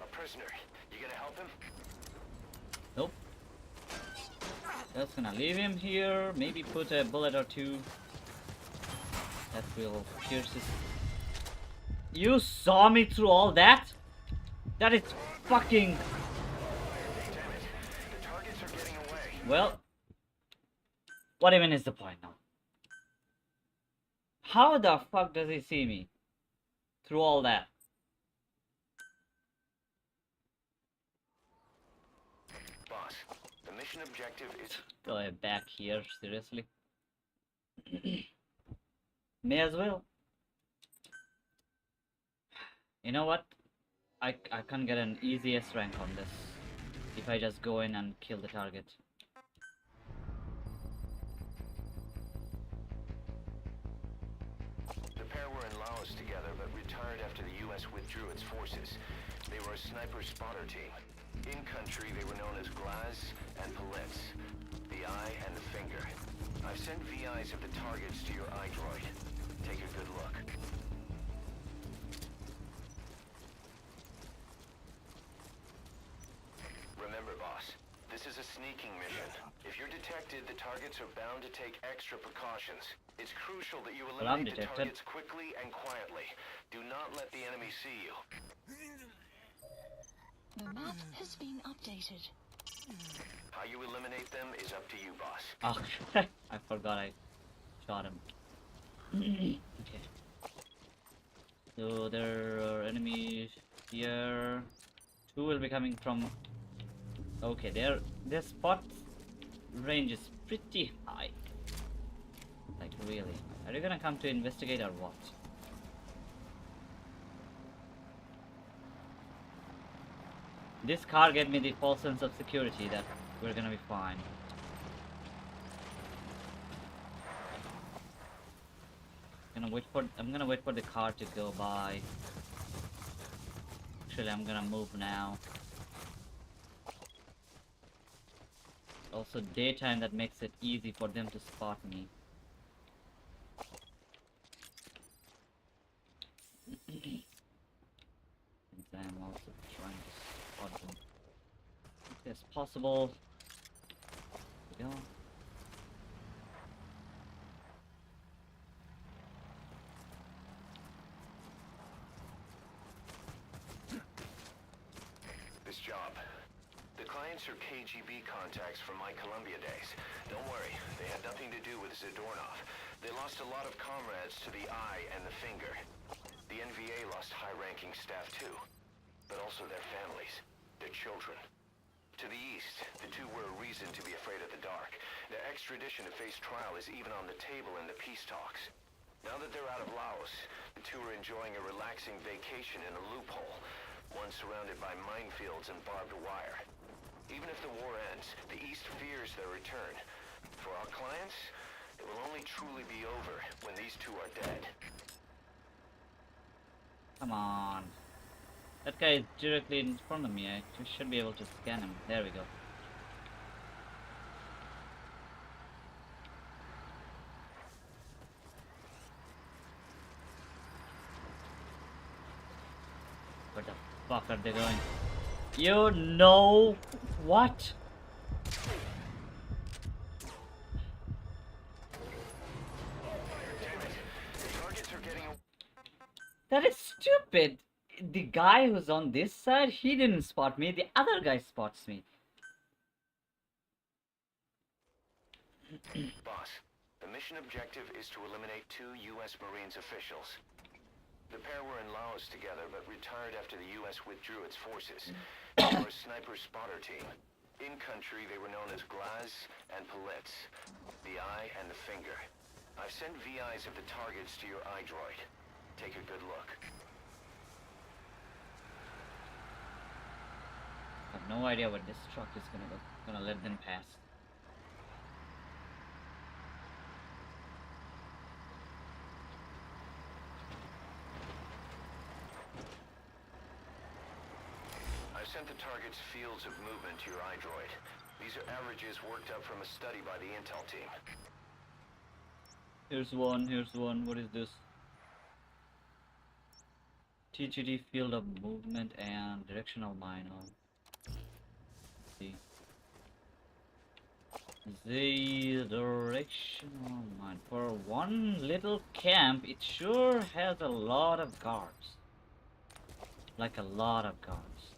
A prisoner. You gonna help him? Nope. Just gonna leave him here, maybe put a bullet or two that will pierce his... You saw me through all that? That is fucking... Damn it. The targets are getting away. Well, what even is the point now? How the fuck does he see me through all that? Boss, the mission objective is... Go back here, seriously? May as well. You know what? I can't get an easiest rank on this if I just go in and kill the target. The pair were in Laos together, but retired after the U.S. withdrew its forces. They were a sniper spotter team. In country, they were known as Glaz and Palitz. The eye and the finger. I've sent VIs of the targets to your iDroid. Take a good look. Remember, boss, this is a sneaking mission. If you're detected, the targets are bound to take extra precautions. It's crucial that you eliminate the targets quickly and quietly. Do not let the enemy see you. The map has been updated. How you eliminate them is up to you, boss. Oh, I forgot I shot him. Okay. So there are enemies here. Two will be coming from. Okay, their spot range is pretty high. Like really, are you gonna come to investigate or what? This car gave me the false sense of security that we're gonna be fine. I'm gonna wait for the car to go by. Actually, I'm gonna move now. Also daytime, that makes it easy for them to spot me. Since I'm also trying to spot them as possible. There we go. This job. The clients are KGB contacts from my Columbia days. Don't worry, they had nothing to do with Zadornov. They lost a lot of comrades to the eye and the finger. The NVA lost high-ranking staff too, but also their families, their children. To the east, the two were a reason to be afraid of the dark. Their extradition to face trial is even on the table in the peace talks. Now that they're out of Laos, the two are enjoying a relaxing vacation in a loophole, one surrounded by minefields and barbed wire. Even if the war ends, the East fears their return. For our clients, it will only truly be over when these two are dead. Come on. That guy is directly in front of me. I should be able to scan him. There we go. Where the fuck are they going? You know what? That is stupid. The guy who's on this side, he didn't spot me. The other guy spots me. Boss, the mission objective is to eliminate 2 U.S. Marines officials. The pair were in Laos together, but retired after the U.S. withdrew its forces. They were a sniper spotter team. In country, they were known as Glaz and Palitz. The eye and the finger. I've sent VIs of the targets to your iDroid. Take a good look. I have no idea what this truck is gonna let them pass. I've sent the target's fields of movement to your iDroid. These are averages worked up from a study by the intel team. Here's one. What is this? TGD field of movement and directional minor. See. The directional mine. For one little camp, it sure has a lot of guards. Like a lot of guards.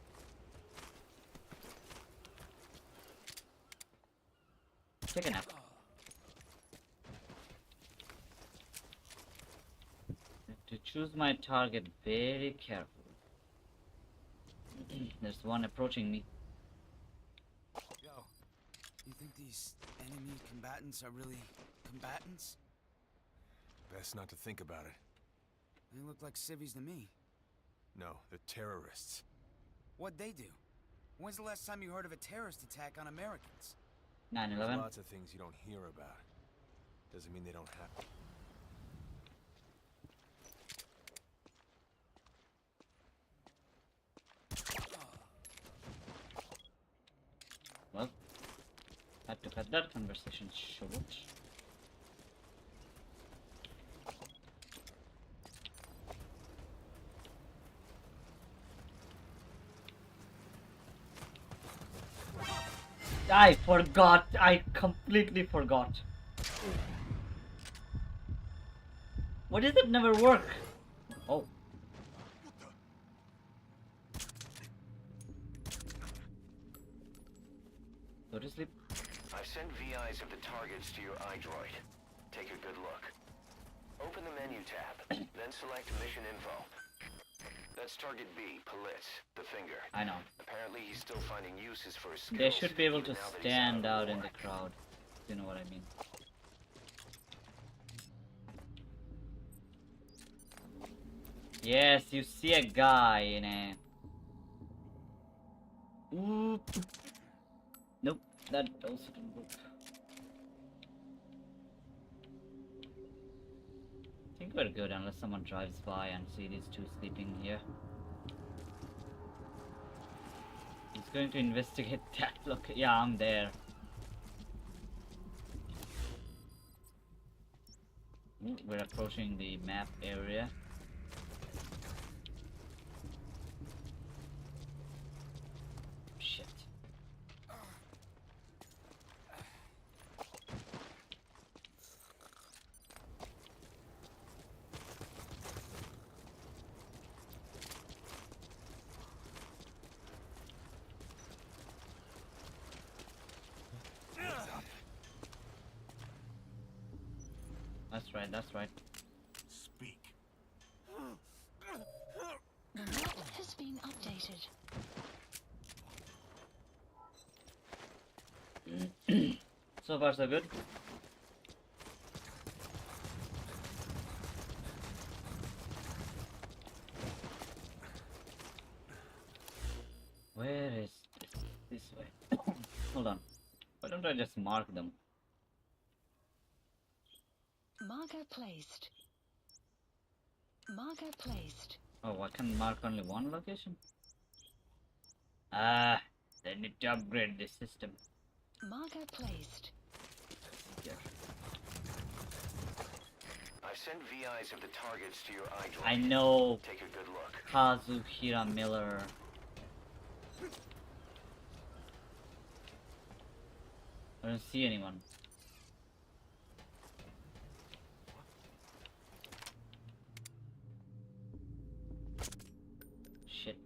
Take a nap. To choose my target very carefully. There's one approaching me. Yo, you think these enemy combatants are really combatants? Best not to think about it. They look like civvies to me. No, they're terrorists. What'd they do? When's the last time you heard of a terrorist attack on Americans? 9/11. There's lots of things you don't hear about. Doesn't mean they don't happen. that conversation short. I forgot. I completely forgot. What does it never work? Oh. Go to sleep. I've sent VIs of the targets to your iDroid. Take a good look. Open the menu tab, then select Mission Info. That's target B, Politz, the finger. I know. Apparently he's still finding uses for his skills. They should be able to even now that he's stand of out in war. the crowd. You know what I mean. Yes, you see a guy in a... Oop. Nope, that also didn't work. I think we're good unless someone drives by and see these two sleeping here. He's going to investigate that. Look, yeah, I'm there. Ooh, we're approaching the map area. Shit. That's right, that's right. Speak. The map has been updated. So far so good. Where is this way? Hold on. Why don't I just mark them? Marker placed. Marker placed. Oh, I can mark only one location? Ah, they need to upgrade this system. Marker placed. Yeah. I've sent VIs of the targets to your iDroid. I know. Take a good look. Kazuhira Miller. I don't see anyone. Shit.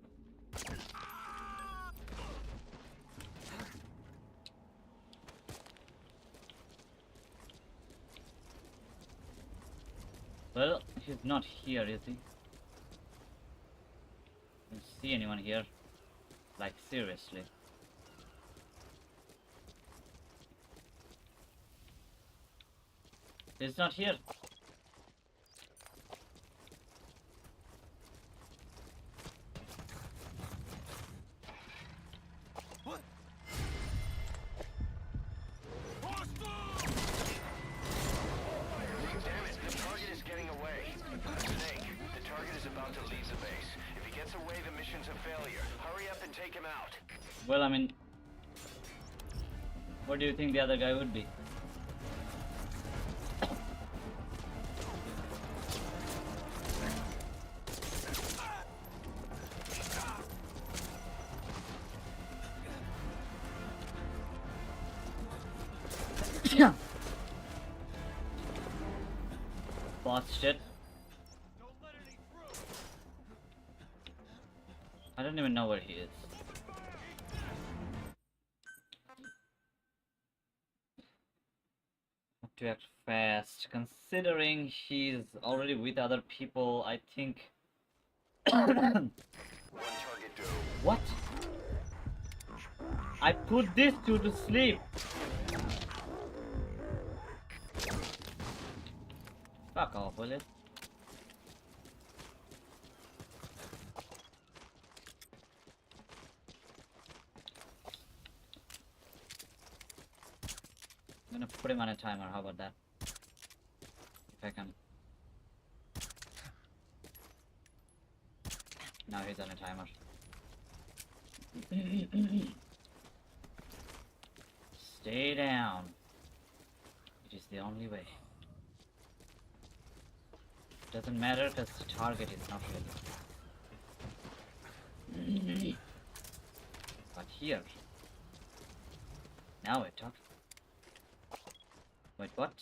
Well, he's not here, is he? I don't see anyone here. Like, seriously. He's not here. What? Damn it, the target is getting away. Snake, the target is about to leave the base. If he gets away, the mission's a failure. Hurry up and take him out. Well, I mean... What do you think the other guy would be? Botched it. I don't even know where he is. Have to act fast. Considering he's already with other people, I think. One target due. What? I put this two to sleep. Fuck off, will it? I'm gonna put him on a timer, how about that? If I can. Now he's on a timer. Stay down. It is the only way. Doesn't matter because the target is not ready. But here. Now we're talking. Wait, what?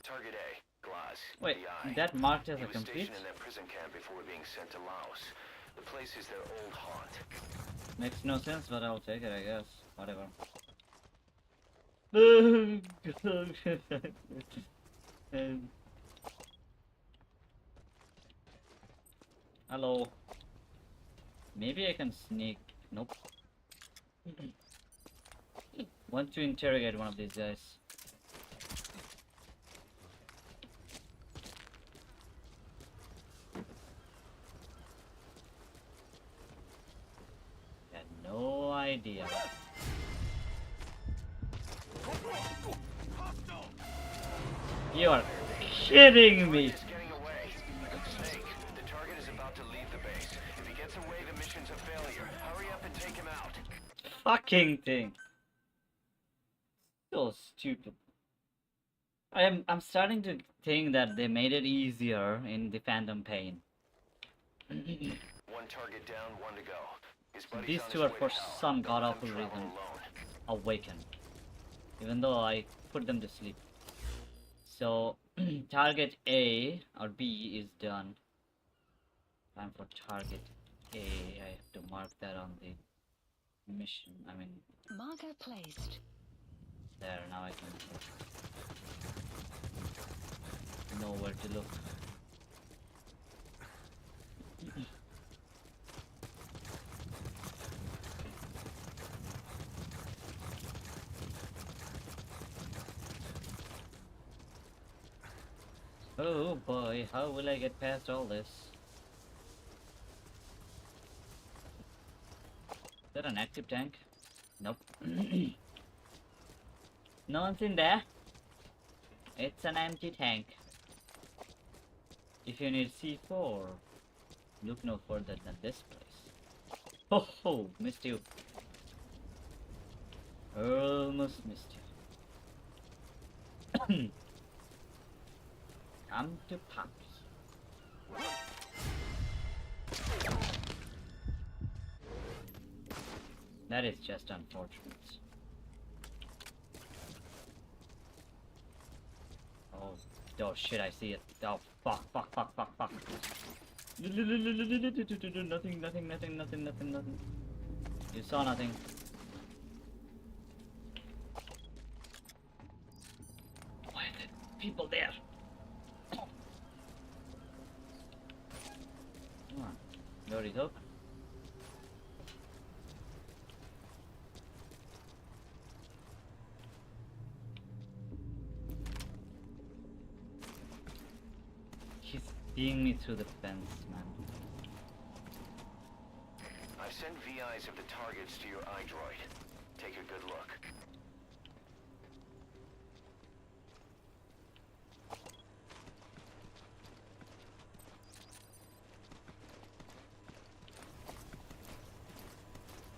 Target A, Glass. Wait, VI. that marked as He a was complete? stationed in that prison camp before being sent to Laos. The place is their old haunt. Makes no sense, but I'll take it, I guess. Whatever. Hello. Maybe I can sneak. Nope. Want to interrogate one of these guys. Got no idea. You are kidding me. Getting away. Snake, the target is about to leave the base. If he gets away, the mission's a failure. Hurry up and take him out. Fucking thing. So stupid. I'm starting to think that they made it easier in the Phantom Pain. One target down, one to go. His buddy's These on two his are way for to Hell. some Don't god let awful them travel reason alone. awakened. Even though I put them to sleep. So target A or B is done. Time for target A. I have to mark that on the mission. I mean, Marker placed. there, now I can know where to look. Oh boy, how will I get past all this? Is that an active tank? Nope. No one's in there. It's an empty tank. If you need C4, look no further than this place. Oh ho, missed you. Almost missed you. Come to Poppy. That is just unfortunate. Oh shit, I see it. Oh fuck. Nothing. You saw nothing. Why are there people there? Come on. Door is open. He's seeing me through the fence, man. I've sent VIs of the targets to your iDroid. Take a good look.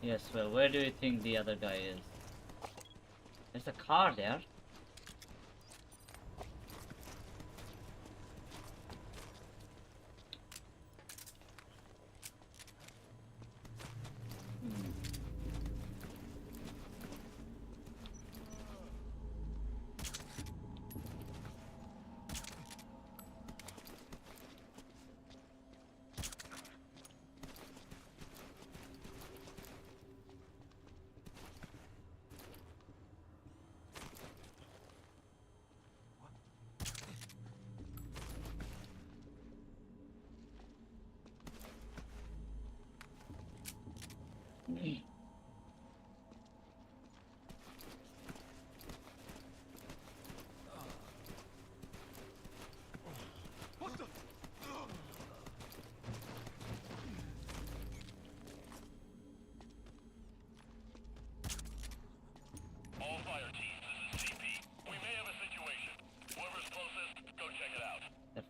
Yes, well, where do you think the other guy is? There's a car there.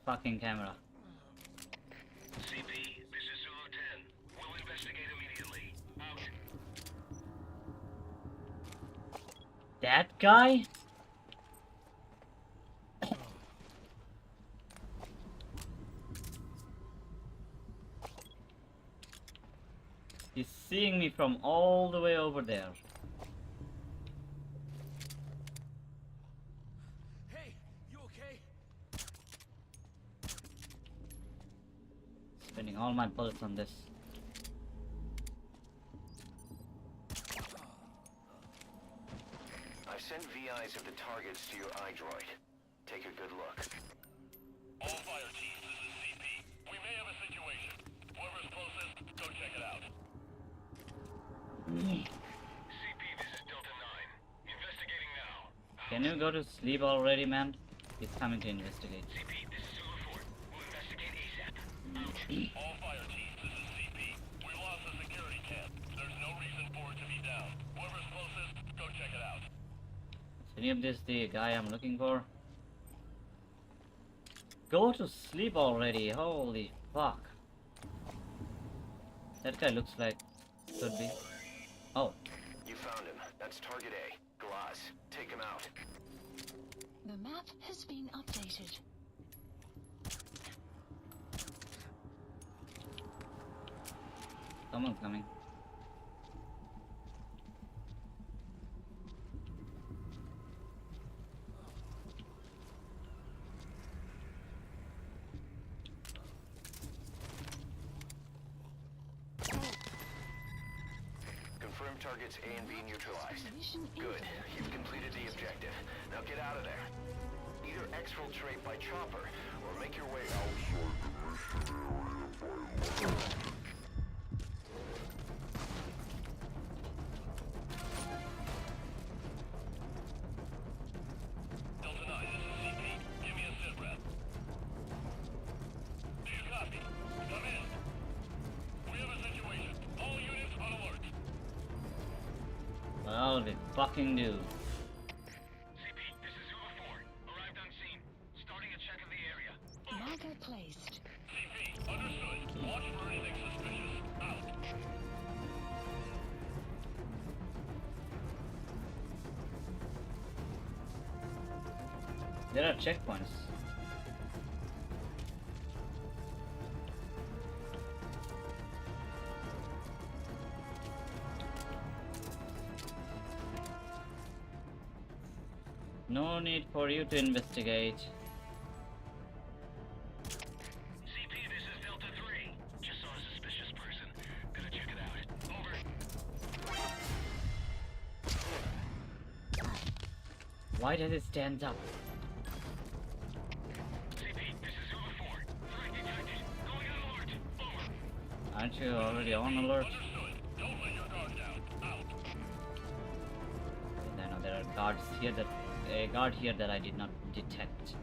fucking camera. CP, this is Zulu 10. We'll investigate immediately. Out. That guy? He's seeing me from all the way over there. Hey, you okay? Spending all my bullets on this. I've sent VIs of the targets to your iDroid. Take a good look. All fire teams, this is CP. We may have a situation. Whoever's closest, go check it out. CP, this is Delta 9. Investigating now. Can you go to sleep already, man? He's coming to investigate. CP, this is Zulu 4. We'll investigate ASAP. All fire teams, this is CP. We lost the security camp. There's no reason for it to be down. Whoever's closest, go check it out. Is any of this the guy I'm looking for? Go to sleep already. Holy fuck. That guy looks like could be. Oh. You found him. That's target A. Glass. Take him out. The map has been updated. Someone's coming. Confirm targets A and B neutralized. Mission Good. You've completed the objective. Now get out of there. Either exfiltrate by chopper, or make your way outside the mission area by land. Delta 9, this is CP. Give me a sit rep. Do you copy? Come in. We have a situation. All units on alert. Well, we fucking do. CP, this is Zulu 4. Arrived on scene. Starting a check of the area. Marker placed. CP, understood. Watch for anything suspicious. Out. There are checkpoints. No need for you to investigate. CP, this is Delta 3. Just saw a suspicious person. Gotta check it out. Over. Why does it stand up? CP, this is Zulu 4. Threat detected. Going on alert. Over. Aren't you already on alert? Understood. Don't let your guard down. Out. I know there are guards here that a guard here that I did not detect.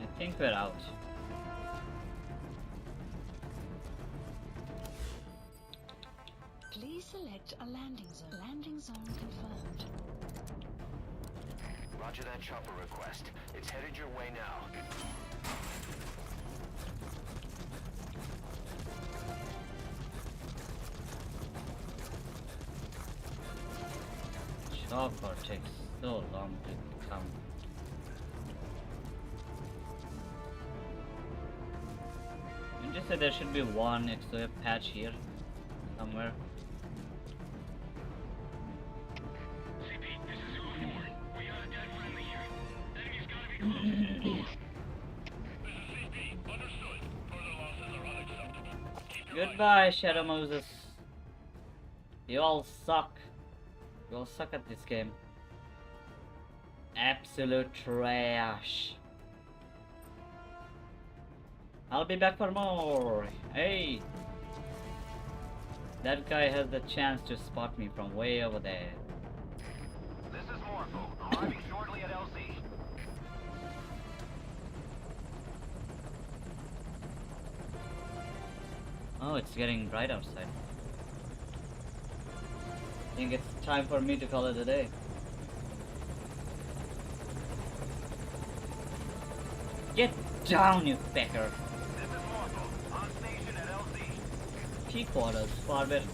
I think we're out. Please select a landing zone. Landing zone confirmed. Roger that chopper request. It's headed your way now. Chopper takes so long to come. You just said there should be one extra patch here somewhere. CP, this is Zulu 4. We got a dead friendly here. Enemy's gotta be close. This is CP. Understood. Further losses are unacceptable. Keep your Goodbye, Shadow Moses. You all suck. You all suck at this game. Absolute trash. I'll be back for more. Hey. That guy has the chance to spot me from way over there. This is Morpho, arriving shortly at LZ. Oh, it's getting bright outside. I think it's time for me to call it a day. Get down, you pecker! This is Morpho, on station at LZ. Key quarters, far better.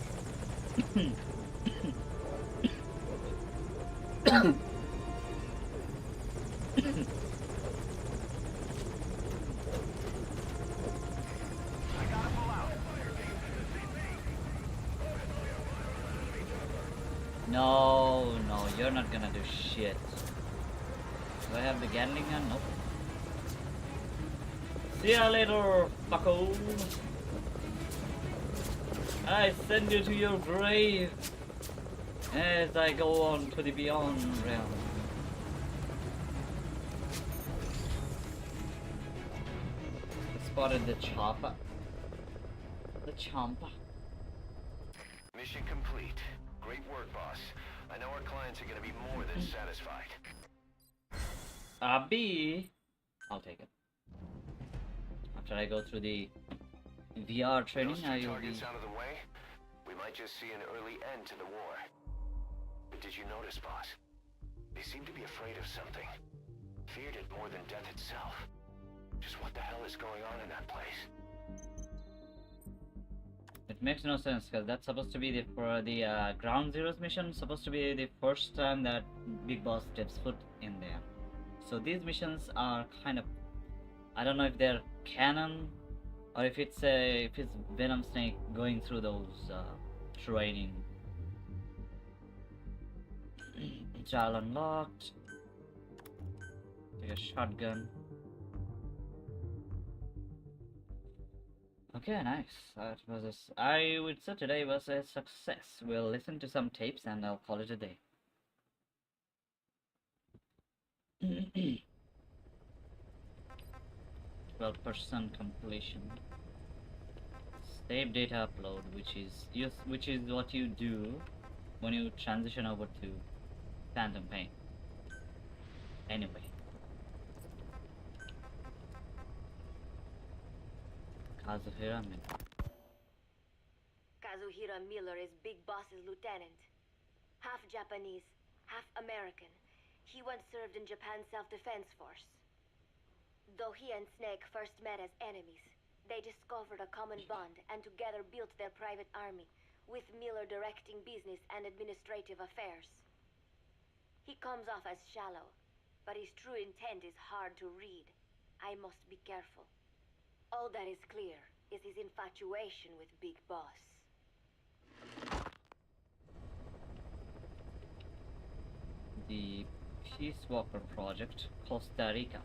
No, no, you're not gonna do shit. Do I have the Gatling gun? Nope. See ya later, bucko. I send you to your grave as I go on to the beyond realm. Spotted the chopper. The chomper. Mission complete. Great work, boss. I know our clients are gonna be more than satisfied. I'll take it. After I go through the VR training, Those I two will be... targets out of the way, we might just see an early end to the war. But did you notice, boss? They seem to be afraid of something. Feared it more than death itself. Just what the hell is going on in that place? It makes no sense because that's supposed to be for the Ground Zeroes mission, supposed to be the first time that Big Boss steps foot in there. So these missions are kind of, I don't know if they're canon or if it's Venom Snake going through those training. Trial unlocked. Take a shotgun. Okay, nice. I would say today was a success. We'll listen to some tapes and I'll call it a day. 12% completion. Save data upload, which is what you do when you transition over to Phantom Pain. Anyway. Kazuhira Miller. Kazuhira Miller is Big Boss's lieutenant. Half Japanese, half American. He once served in Japan's self-defense force. Though he and Snake first met as enemies, they discovered a common bond and together built their private army, with Miller directing business and administrative affairs. He comes off as shallow, but his true intent is hard to read. I must be careful. All that is clear is his infatuation with Big Boss. The Peace Walker Project, Costa Rica.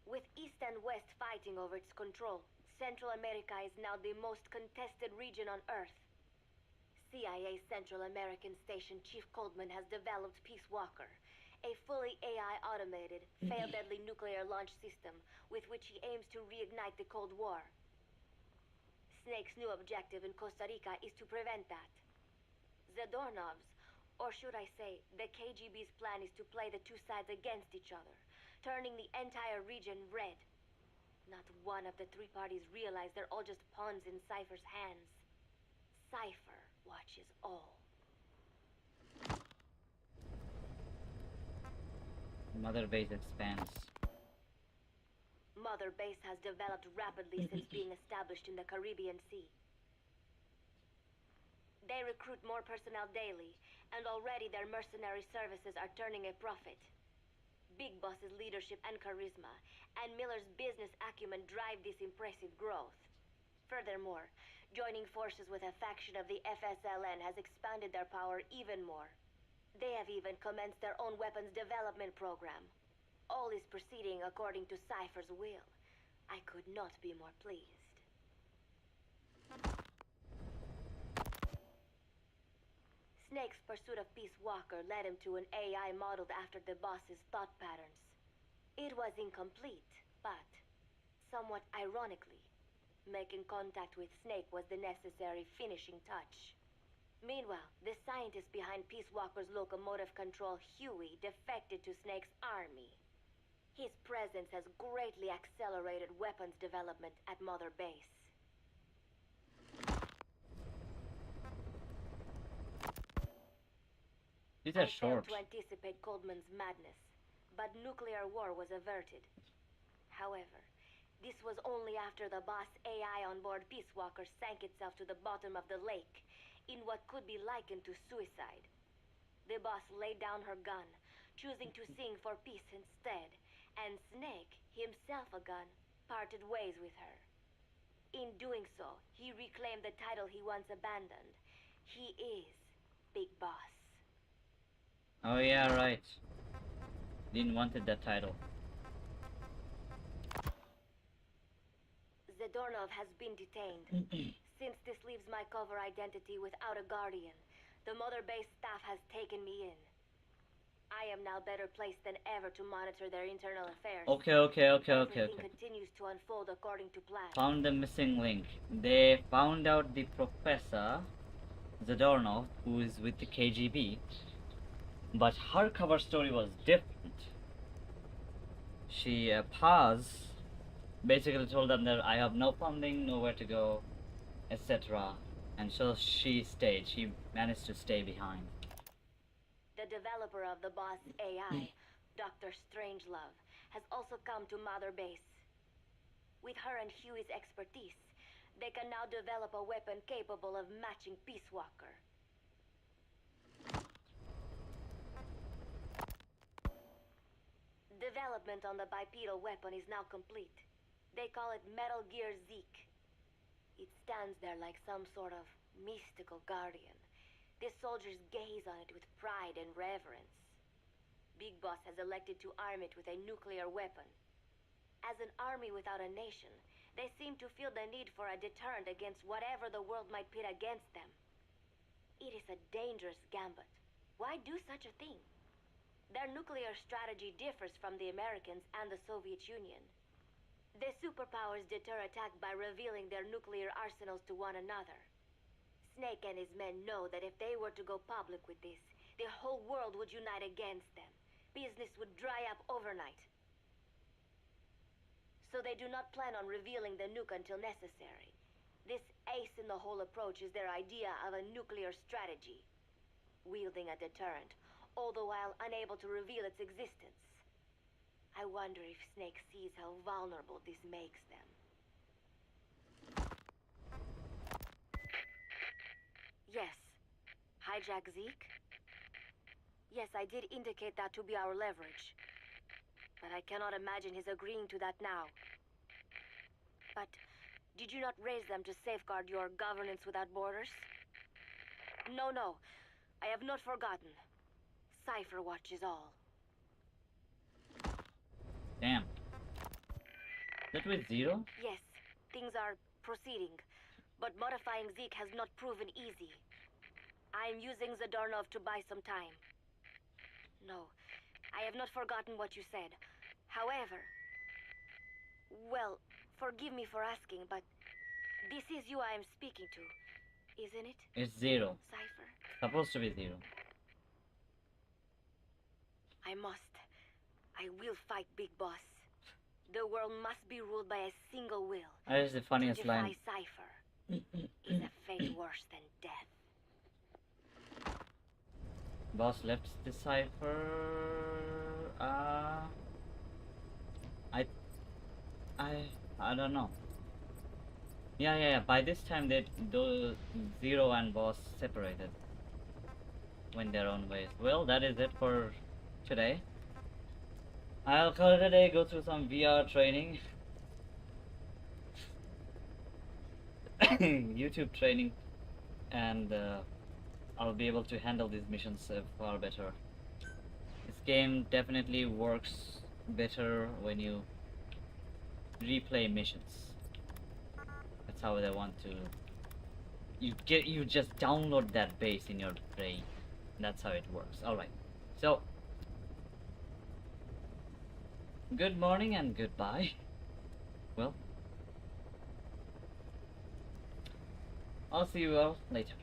With East and West fighting over its control, Central America is now the most contested region on Earth. CIA Central American Station Chief Coldman has developed Peace Walker, a fully AI automated, fail-deadly nuclear launch system with which he aims to reignite the Cold War. Snake's new objective in Costa Rica is to prevent that. Zadornov's, or should I say, the KGB's plan is to play the two sides against each other, turning the entire region red. Not one of the three parties realize they're all just pawns in Cypher's hands. Cypher watches all. Mother Base expands. Mother Base has developed rapidly since being established in the Caribbean Sea. They recruit more personnel daily, and already their mercenary services are turning a profit. Big Boss's leadership and charisma, and Miller's business acumen drive this impressive growth. Furthermore, joining forces with a faction of the FSLN has expanded their power even more. They have even commenced their own weapons development program. All is proceeding according to Cypher's will. I could not be more pleased. Snake's pursuit of Peace Walker led him to an AI modeled after the boss's thought patterns. It was incomplete, but, somewhat ironically, making contact with Snake was the necessary finishing touch. Meanwhile, the scientist behind Peace Walker's locomotive control, Huey, defected to Snake's army. His presence has greatly accelerated weapons development at Mother Base. These are I failed short. to anticipate Coldman's madness, but nuclear war was averted. However, this was only after the boss AI on board Peace Walker sank itself to the bottom of the lake in what could be likened to suicide. The boss laid down her gun, choosing to sing for peace instead, and Snake, himself a gun, parted ways with her. In doing so, he reclaimed the title he once abandoned. He is Big Boss. Oh yeah, right. Didn't wanted that title. Zadornov has been detained. Since this leaves my cover identity without a guardian, the Mother Base staff has taken me in. I am now better placed than ever to monitor their internal affairs. Okay. Everything continues to unfold according to plan. Found the missing link. They found out the Professor Zadornov, who is with the KGB, but her cover story was different. She basically told them that I have no funding, nowhere to go, etc. And so she stayed. She managed to stay behind. The developer of the boss AI, Dr. Strangelove, has also come to Mother Base. With her and Huey's expertise, they can now develop a weapon capable of matching Peace Walker. Development on the bipedal weapon is now complete. They call it Metal Gear Zeke. It stands there like some sort of mystical guardian. The soldiers gaze on it with pride and reverence. Big Boss has elected to arm it with a nuclear weapon. As an army without a nation, they seem to feel the need for a deterrent against whatever the world might pit against them. It is a dangerous gambit. Why do such a thing? Their nuclear strategy differs from the Americans and the Soviet Union. The superpowers deter attack by revealing their nuclear arsenals to one another. Snake and his men know that if they were to go public with this, the whole world would unite against them. Business would dry up overnight. So they do not plan on revealing the nuke until necessary. This ace-in-the-hole approach is their idea of a nuclear strategy. Wielding a deterrent, all the while unable to reveal its existence. I wonder if Snake sees how vulnerable this makes them. Yes. Hijack Zeke? Yes, I did indicate that to be our leverage. But I cannot imagine his agreeing to that now. But did you not raise them to safeguard your governance without borders? No. I have not forgotten. Cypher watches all. Damn. That with Zero? Yes, things are proceeding. But modifying Zeke has not proven easy. I am using Zadornov to buy some time. No, I have not forgotten what you said. However... Well, forgive me for asking, but... This is you I am speaking to, isn't it? It's Zero. Cypher? Supposed to be Zero. I must. I will fight Big Boss. The world must be ruled by a single will. That is the funniest to defy line. Cypher is a fate worse than death. Boss left the cipher. I don't know. Yeah. By this time, those Zero and Boss separated, went their own ways. Well, that is it for today. I'll call it a day. Go through some VR training, YouTube training, and I'll be able to handle these missions far better. This game definitely works better when you replay missions. That's how they want to. You just download that base in your brain. That's how it works. All right. So, good morning and goodbye. Well, I'll see you all later.